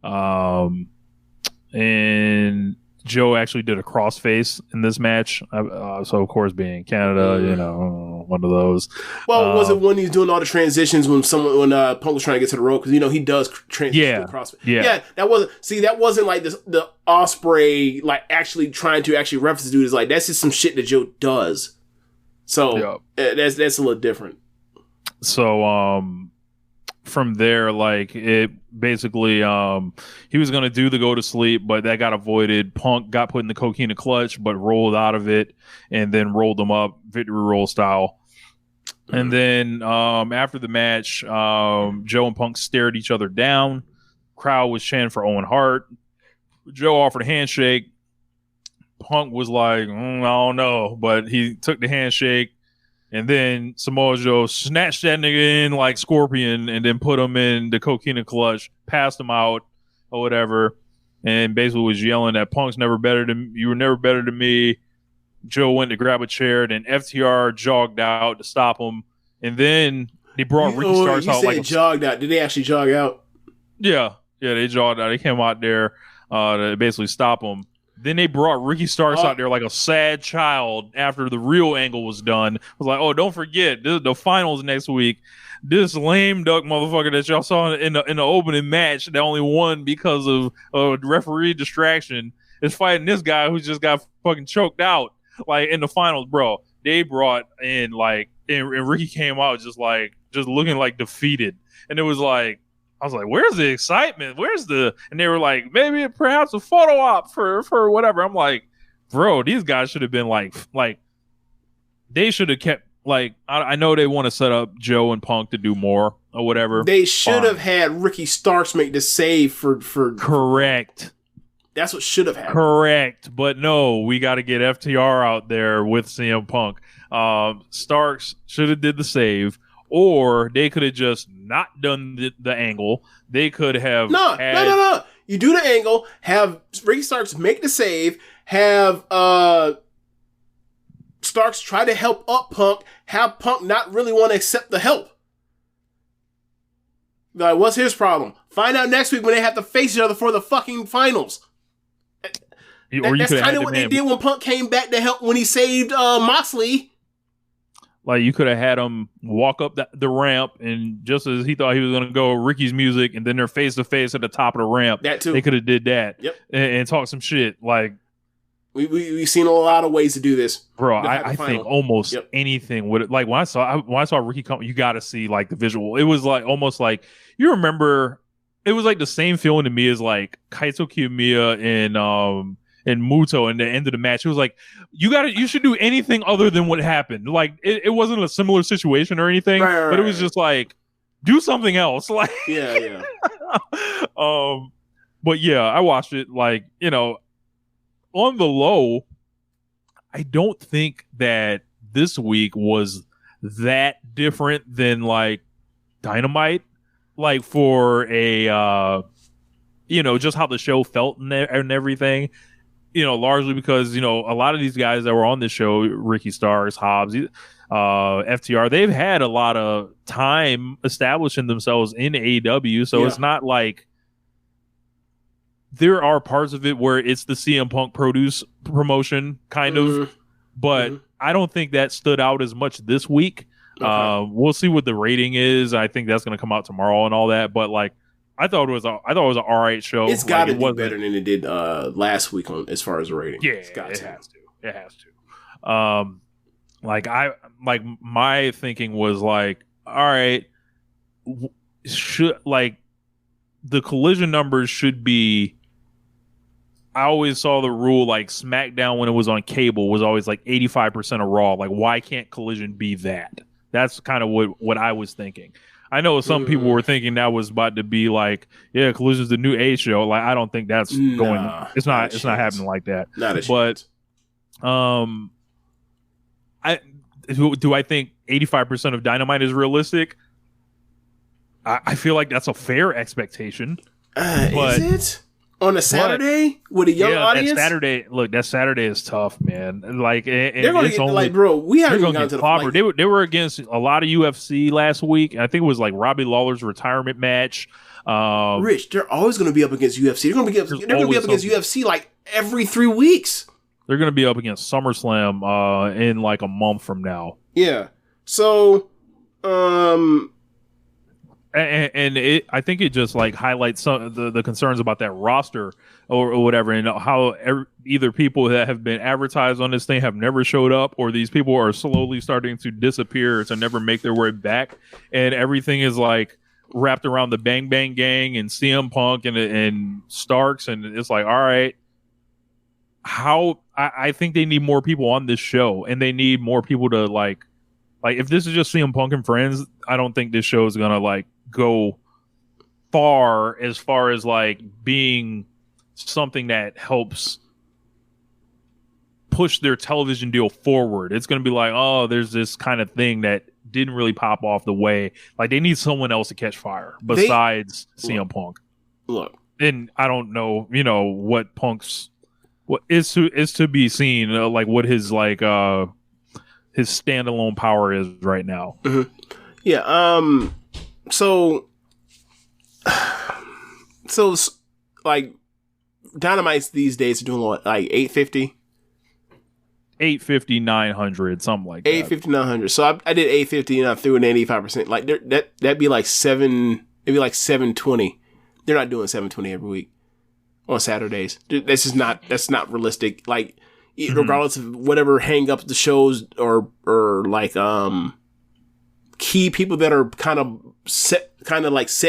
G: and Joe actually did a crossface in this match. So of course, being Canada, one of those.
F: Well, was it when he's doing all the transitions when Punk was trying to get to the rope? Because he does transition to crossface. Yeah, that wasn't like the Ospreay like actually trying to actually reference the dude. Is like that's just some shit that Joe does. So that's a little different.
G: So from there, like it basically he was going to do the go to sleep, but that got avoided. Punk got put in the coquina clutch but rolled out of it and then rolled him up victory roll style. And then after the match, Joe and Punk stared each other down. Crowd was chanting for Owen Hart. Joe offered a handshake. Punk was like, I don't know, but he took the handshake. And then Samoa Joe snatched that nigga in like Scorpion and then put him in the coquina clutch, passed him out or whatever, and basically was yelling that Punk's never better than you were never better than me. Joe went to grab a chair, then FTR jogged out to stop him, and then they brought Ricky Starks out.
F: You said jogged out. Did they actually jog out?
G: Yeah, they jogged out. They came out there to basically stop him. Then they brought Ricky Starks out there like a sad child after the real angle was done. Was like, oh, don't forget, the finals next week. This lame duck motherfucker that y'all saw in the opening match that only won because of referee distraction is fighting this guy who just got fucking choked out like in the finals, bro. They brought in like and Ricky came out just looking like defeated, and it was like. I was like, where's the excitement? And they were like, maybe perhaps a photo op for whatever. I'm like, bro, these guys should have been like they should have kept like, I know they want to set up Joe and Punk to do more or whatever.
F: They should have had Ricky Starks make the save for
G: correct.
F: That's what should have happened.
G: Correct. But no, we got to get FTR out there with CM Punk. Starks should have did the save. Or they could have just not done the angle. They could have
F: No. You do the angle, have Ricky Starks make the save, have Starks try to help up Punk, have Punk not really want to accept the help. Like, what's his problem? Find out next week when they have to face each other for the fucking finals. That's kind of what they did when Punk came back to help when he saved Moxley.
G: Like, you could have had him walk up the ramp, and just as he thought he was going to go, Ricky's music, and then they're face-to-face at the top of the ramp.
F: That too.
G: They could have did that.
F: Yep.
G: And talk some shit. Like,
F: we've seen a lot of ways to do this.
G: Bro, I think almost anything would... Like, when I saw Ricky come, you got to see, like, the visual. It was, like, almost like... You remember... It was, like, the same feeling to me as, like, Kaito Kiyomiya and Muto in the end of the match. It was like, you should do anything other than what happened. Like, it wasn't a similar situation or anything, but it was just like, do something else. Like,
F: yeah.
G: But yeah, I watched it. Like, on the low, I don't think that this week was that different than like Dynamite. Like for a, just how the show felt and everything. Largely because, a lot of these guys that were on this show, Ricky Starks, Hobbs, FTR, they've had a lot of time establishing themselves in AEW. So it's not like there are parts of it where it's the CM Punk produce promotion kind of, but I don't think that stood out as much this week. Okay. We'll see what the rating is. I think that's going to come out tomorrow and all that. But like, I thought it was an all right show.
F: It's got to do better than it did last week on as far as the rating.
G: Yeah, it has to. It has to. My thinking was like, all right, should like the collision numbers should be. I always saw the rule like SmackDown when it was on cable was always like 85% of Raw. Like, why can't Collision be that? That's kind of what I was thinking. I know some people were thinking that was about to be like, yeah, Collision's the new A show. Like, I don't think that's going. It's not happening like that.
F: Not a chance.
G: But do I think 85% of Dynamite is realistic? I feel like that's a fair expectation.
F: Is it? On a Saturday with a young audience?
G: That Saturday is tough, man. Like,
F: they're going to get, bro, we haven't even gotten to the
G: like, they were against a lot of UFC last week. I think it was like Robbie Lawler's retirement match.
F: Rich, they're always going to be up against UFC. They're going to be up against UFC like every 3 weeks.
G: They're going to be up against SummerSlam in like a month from now.
F: Yeah. So,
G: I think it just like highlights some of the concerns about that roster or whatever, and how either people that have been advertised on this thing have never showed up, or these people are slowly starting to disappear to never make their way back, and everything is like wrapped around the Bang Bang Gang and CM Punk and Starks, and it's like, all right, I think they need more people on this show, and they need more people to like if this is just CM Punk and friends, I don't think this show is gonna like go far as like being something that helps push their television deal forward. It's going to be like, oh, there's this kind of thing that didn't really pop off the way. Like, they need someone else to catch fire besides CM Punk.
F: Look,
G: and I don't know, what is to be seen, like what his like his standalone power is right now.
F: Mm-hmm. Yeah. So like Dynamites these days are doing what, like 850,
G: 900, something like that.
F: 850, 900. So I did 850 and I threw an 85%. Like that'd be like 720. They're not doing 720 every week on Saturdays. That's not realistic. Like, regardless of whatever hang up the shows or like key people that are kind of set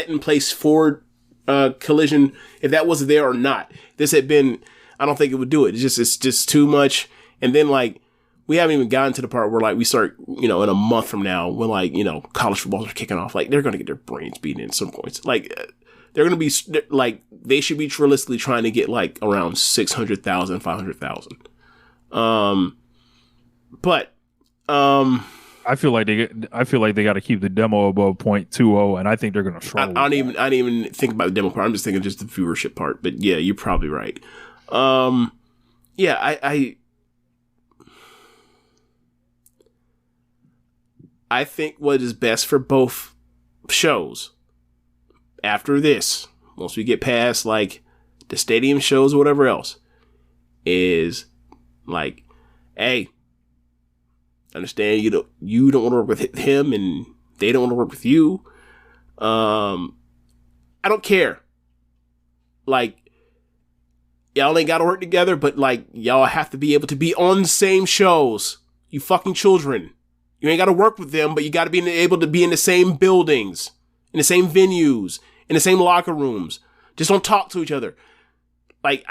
F: in place for Collision, if that wasn't there or not, this had been, I don't think it would do it. It's just too much. And then like, we haven't even gotten to the part where like we start, in a month from now when like, college footballs are kicking off, like they're going to get their brains beaten at some points. Like they're going to be like, they should be realistically trying to get like around 600,000, 500,000. But
G: I feel like they got to keep the demo above 0.20, and I think they're going to struggle.
F: I don't even think about the demo part. I'm just thinking just the viewership part. But yeah, you're probably right. Yeah, I think what is best for both shows after this, once we get past like the stadium shows or whatever else, is like, hey, understand you don't want to work with him and they don't want to work with you. I don't care. Like, y'all ain't got to work together, but like, y'all have to be able to be on the same shows. You fucking children. You ain't got to work with them, but you got to be able to be in the same buildings, in the same venues, in the same locker rooms. Just don't talk to each other. Like,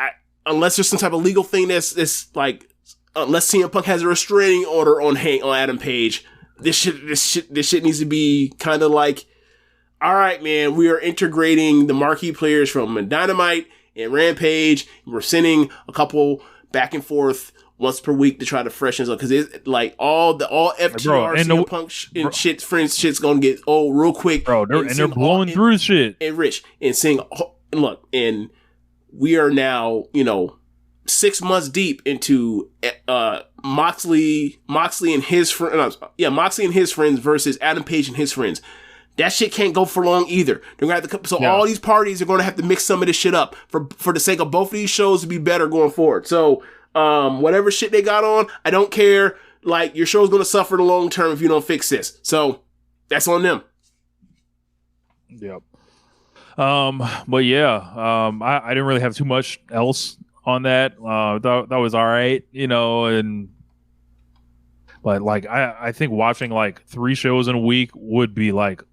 F: unless there's some type of legal thing that's like, unless CM Punk has a restraining order on Adam Page, this shit needs to be kind of like, all right, man, we are integrating the marquee players from Dynamite and Rampage. We're sending a couple back and forth once per week to try to freshen us up, because it's like all FTR, CM Punk shit's gonna get old real quick,
G: bro. They're blowing through shit.
F: And Rich and saying, look, and we are now 6 months deep into Moxley and his friends versus Adam Page and his friends. That shit can't go for long either. They're gonna have to, all these parties are gonna have to mix some of this shit up for the sake of both of these shows to be better going forward. So whatever shit they got on, I don't care. Like, your show's gonna suffer in the long term if you don't fix this. So that's on them.
G: Yep. But yeah, I didn't really have too much else on that. That was all right, but like, I think watching like 3 shows in a week would be like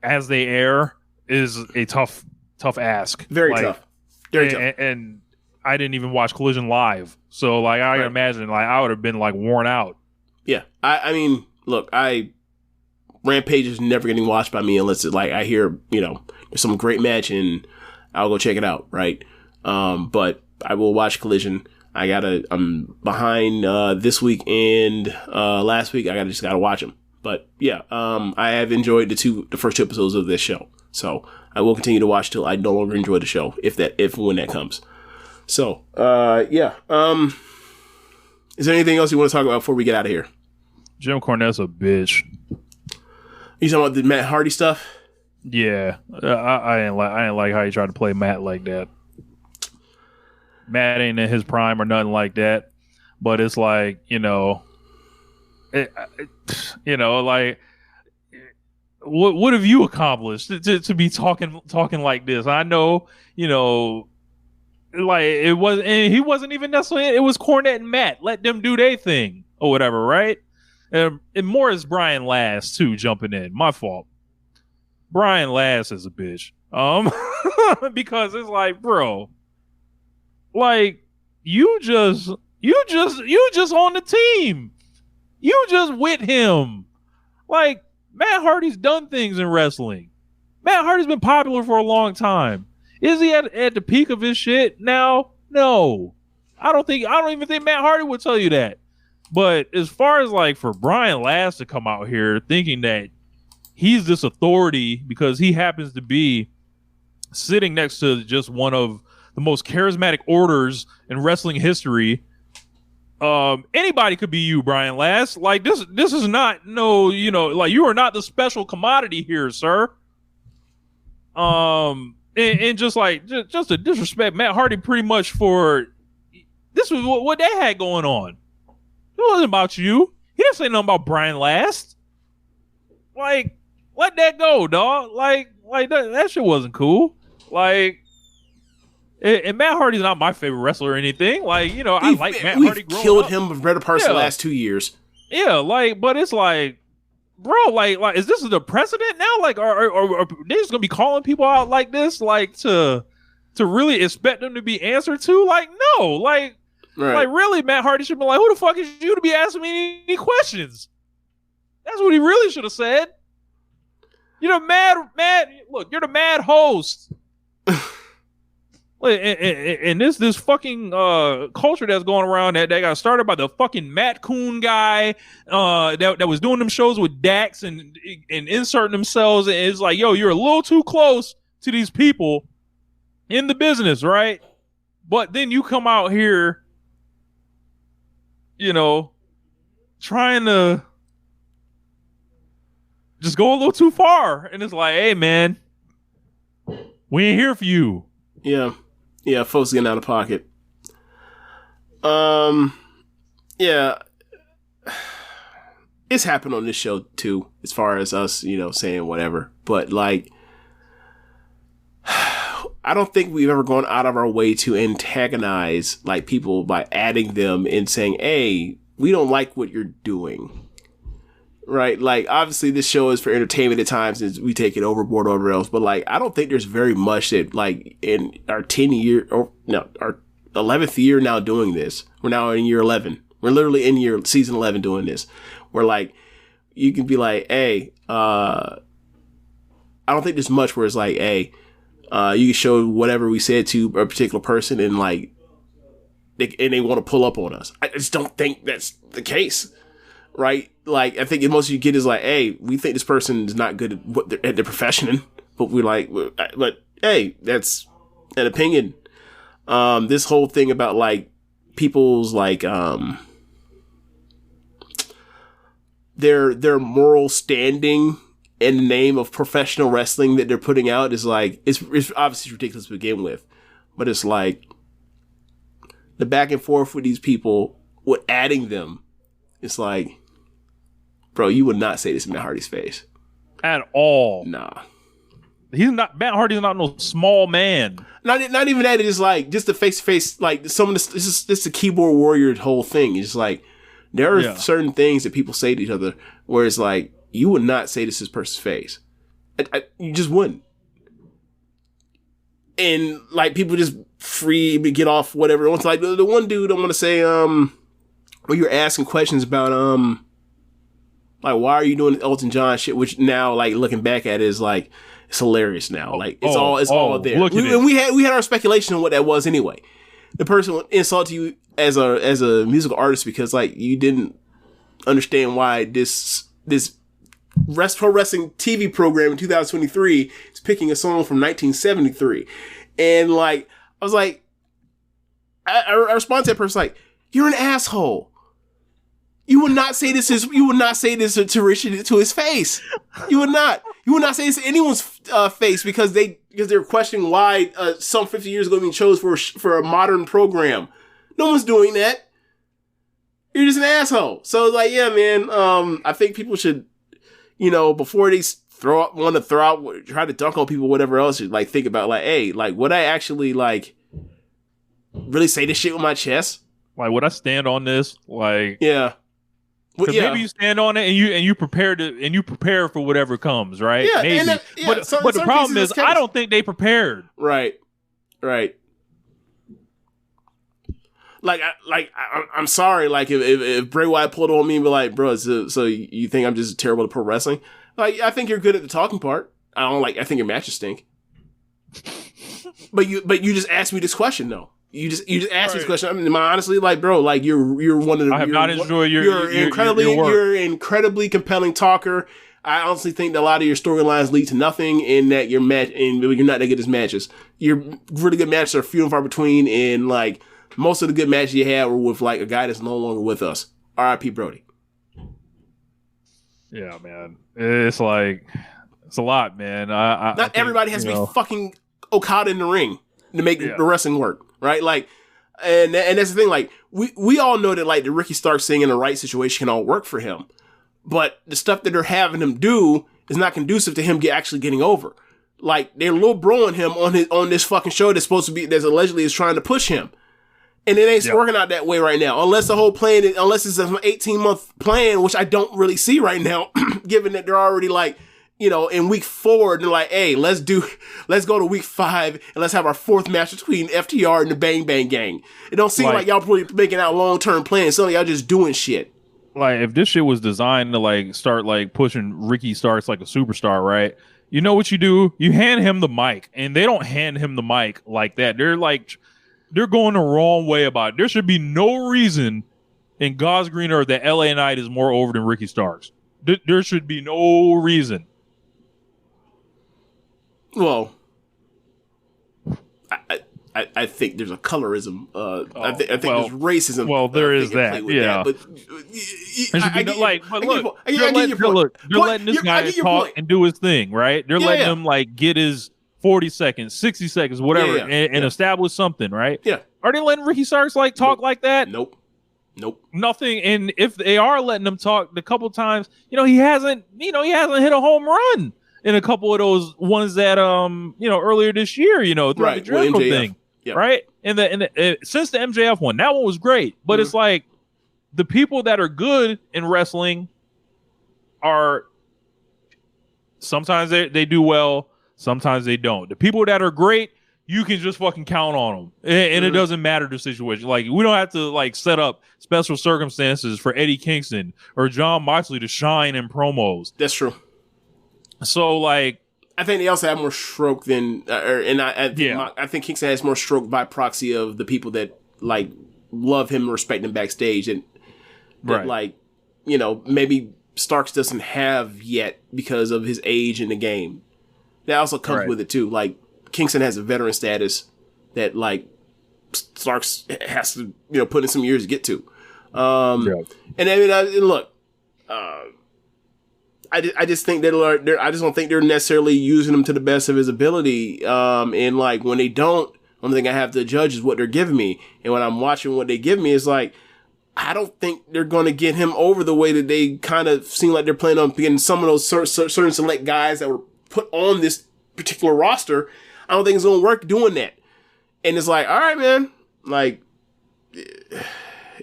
G: as they air is a tough ask.
F: Very tough. Very tough.
G: And I didn't even watch Collision live. So like, I can imagine like I would have been like worn out.
F: Yeah. I mean, look, I Rampage is never getting watched by me unless it's like I hear, there's some great match and I'll go check it out, right? But I will watch Collision. I'm behind this week and last week. I just gotta watch them. But yeah, I have enjoyed the first 2 episodes of this show. So I will continue to watch till I no longer enjoy the show, if when that comes. So yeah. Is there anything else you want to talk about before we get out of here?
G: Jim Cornette's a bitch.
F: You talking about the Matt Hardy stuff?
G: Yeah, I ain't like how he tried to play Matt like that. Matt ain't in his prime or nothing like that, but it's like like what have you accomplished to be talking like this? I know, like it was, and he wasn't even necessarily. It was Cornette and Matt. Let them do their thing or whatever, right? And more is Brian Last too jumping in. My fault. Brian Last is a bitch. Because it's like, bro, like you just on the team. You just with him. Like Matt Hardy's done things in wrestling. Matt Hardy's been popular for a long time. Is he at the peak of his shit now? No. I don't even think Matt Hardy would tell you that. But as far as like for Brian Last to come out here thinking that he's this authority because he happens to be sitting next to just one of the most charismatic orders in wrestling history. Anybody could be you, Brian Last. Like this is not like you are not the special commodity here, sir. And just to disrespect Matt Hardy pretty much for this was what they had going on. It wasn't about you. He didn't say nothing about Brian Last. Like, let that go, dog. Like that shit wasn't cool. Like, and Matt Hardy's not my favorite wrestler or anything. Like, I like Matt Hardy growing up. We've
F: killed him for better parts of the last 2 years.
G: Yeah, but it's like, bro, like is this the precedent now? Like, are they just gonna be calling people out like this, like to really expect them to be answered to? Like, no, like really, Matt Hardy should be like, who the fuck is you to be asking me any questions? That's what he really should have said. Mad. Look, you're the mad host. And this fucking culture that's going around that got started by the fucking Matt Coon guy that was doing them shows with Dax and inserting themselves, and it's like, yo, you're a little too close to these people in the business, right? But then you come out here, trying to just go a little too far, and it's like, hey man, we ain't here for you.
F: Yeah, folks getting out of pocket. Yeah, it's happened on this show too, as far as us, saying whatever. But like, I don't think we've ever gone out of our way to antagonize like people by adding them and saying, "Hey, we don't like what you're doing." Right? Like, obviously this show is for entertainment at times and we take it overboard over else, but like, I don't think there's very much that like in our 11th year now doing this. We're now in year 11. We're literally in season 11 doing this. We're like, you can be like, hey, I don't think there's much where it's like, hey, you can show whatever we said to a particular person and like, they want to pull up on us. I just don't think that's the case. Right? Like, I think the most you get is like, hey, we think this person is not good at what at their profession, but we're like, but hey, that's an opinion. This whole thing about like people's like, their moral standing in the name of professional wrestling that they're putting out is like, it's obviously ridiculous to begin with, but it's like the back and forth with these people, with adding them, it's like, bro, you would not say this in Matt Hardy's face.
G: At all.
F: Nah.
G: Matt Hardy's not no small man.
F: Not even that. It's like, just the face-to-face, like, some of this is the keyboard warrior whole thing. It's like, there are certain things that people say to each other where it's like, you would not say this to this person's face. You just wouldn't. And, like, people just free to get off whatever. It's like, the one dude, I want to say, where you're asking questions about, Like, why are you doing Elton John shit? Which now, like, looking back at it, is like, it's hilarious now. Like, it's all there. And we had our speculation on what that was anyway. The person would insult you as a musical artist because, like, you didn't understand why this pro wrestling TV program in 2023 is picking a song from 1973. And, like, I was like, I responded to that person like, you're an asshole. You would not say this to Richard, to his face. You would not say this to anyone's face because they're questioning why some 50 years ago being chose for a modern program. No one's doing that. You're just an asshole. So like, yeah, man. I think people should, before they try to dunk on people, whatever else, like think about like, hey, like would I actually like really say this shit with my chest?
G: Like, would I stand on this? Like,
F: yeah.
G: Because maybe you stand on it and you prepare for whatever comes, right?
F: Yeah,
G: maybe. But the problem is, I don't think they prepared.
F: Right. I'm sorry. Like, if Bray Wyatt pulled on me and be like, bro, so you think I'm just terrible at pro wrestling? Like, I think you're good at the talking part. I think your matches stink. but you just asked me this question though. You just asked me this question. I mean, honestly, like, bro, like you're one of the.
G: I have not enjoyed your
F: you're incredibly compelling talker. I honestly think that a lot of your storylines lead to nothing, and that you're not that good as matches. Your really good matches are few and far between, and like most of the good matches you had were with like a guy that's no longer with us. R.I.P. Brody.
G: Yeah, man, it's like it's a lot, man.
F: Not everybody has to be fucking Okada in the ring to make the wrestling work. Right, like, and that's the thing. Like, we all know that like the Ricky Starks thing in the right situation can all work for him, but the stuff that they're having him do is not conducive to him actually getting over. Like, they're little broing him on this fucking show that's allegedly is trying to push him, and it ain't working out that way right now. Unless the whole plan, unless it's an 18-month plan, which I don't really see right now, given that they're already like, in week 4, they're like, hey, let's go to week 5 and let's have our 4th match between FTR and the Bang Bang Gang. It don't seem like y'all probably making out long-term plans. So y'all just doing shit.
G: Like, if this shit was designed to like start like pushing Ricky Starks like a superstar, right? You know what you do? You hand him the mic, and they don't hand him the mic like that. They're going the wrong way about it. There should be no reason in God's green earth that LA Knight is more over than Ricky Starks. There should be no reason.
F: Well, I think there's a colorism. I think there's racism.
G: Well, there is that. Yeah.
F: But
G: they're letting this guy talk and do his thing, right? They're letting him like get his 40 seconds, 60 seconds, whatever, and establish something, right?
F: Yeah.
G: Are they letting Ricky Starks like talk like that?
F: Nope.
G: Nothing. And if they are letting him talk, the couple times, he hasn't hit a home run in a couple of those ones that earlier this year, throughout the Jericho thing, right? And since the MJF one, that one was great, but it's like the people that are good in wrestling are sometimes they do well, sometimes they don't. The people that are great, you can just fucking count on them, and it doesn't matter the situation. Like, we don't have to like set up special circumstances for Eddie Kingston or John Moxley to shine in promos.
F: That's true.
G: So, like,
F: I think they also have more stroke than, I think Kingston has more stroke by proxy of the people that like love him and respect him backstage, and that, like, maybe Starks doesn't have yet because of his age in the game. That also comes with it too. Like, Kingston has a veteran status that like Starks has to put in some years to get to. And I mean, look. I just think I just don't think they're necessarily using him to the best of his ability. And like when they don't, the only thing I have to judge is what they're giving me. And when I'm watching what they give me, it's like, I don't think they're going to get him over the way that they kind of seem like they're planning on getting some of those certain select guys that were put on this particular roster. I don't think it's going to work doing that. And it's like, all right, man. Like,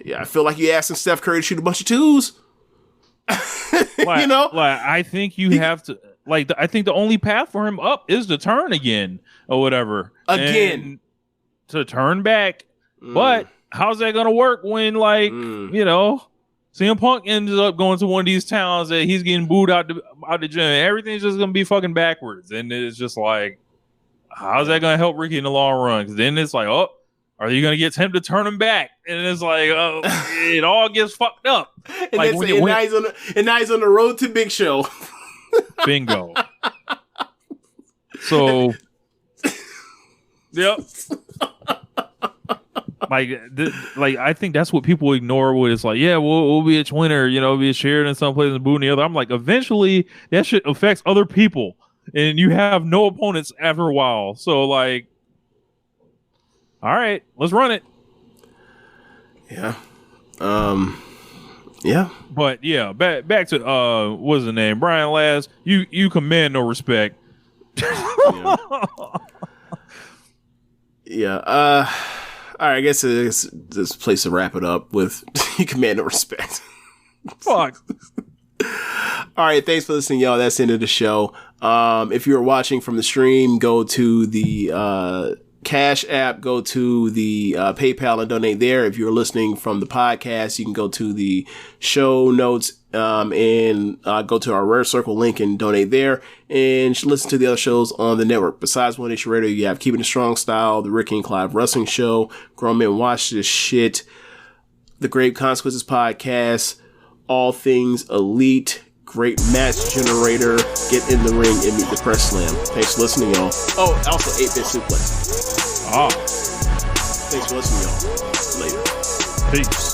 F: yeah, I feel like you're asking Steph Curry to shoot a bunch of twos.
G: Like, I think you have to. Like, I think the only path for him up is to turn again or whatever.
F: Again,
G: to turn back. But how's that going to work when, like, CM Punk ends up going to one of these towns that he's getting booed out the gym. Everything's just gonna be fucking backwards, and it's just like, how's that gonna help Ricky in the long run? Because then it's like, oh, are you gonna get him to turn him back? And it's like, oh, it all gets fucked up.
F: And,
G: like
F: now he's on the road to Big Show.
G: Bingo. So, yep. Like I think that's what people ignore. When it's like, yeah, we'll be a twinner, be cheering in some place and booing the other. I'm like, eventually that shit affects other people, and you have no opponents after a while. So like, all right, let's run it.
F: Yeah. Yeah.
G: But yeah, back to what's the name? Brian Last. You command no respect.
F: Yeah. All right, I guess it's this place to wrap it up with. You command no respect.
G: Fuck.
F: All right, thanks for listening, y'all. That's the end of the show. If you're watching from the stream, go to the Cash App, go to the PayPal and donate there. If you're listening from the podcast, you can go to the show notes and go to our Rare Circle link and donate there, and listen to the other shows on the network. Besides One Nation Radio, you have Keepin It Strong Style, the Ricky Clive Wrestling Show, Grown Men Watch This Shit, the Grave Consequences Podcast, All Things Elite, Great Match Generator, Get in the Ring, and Meet the Press Slam. Thanks for listening, y'all. Oh, also 8-Bit Suplex.
G: Oh.
F: Thanks for listening, y'all. Later.
G: Peace.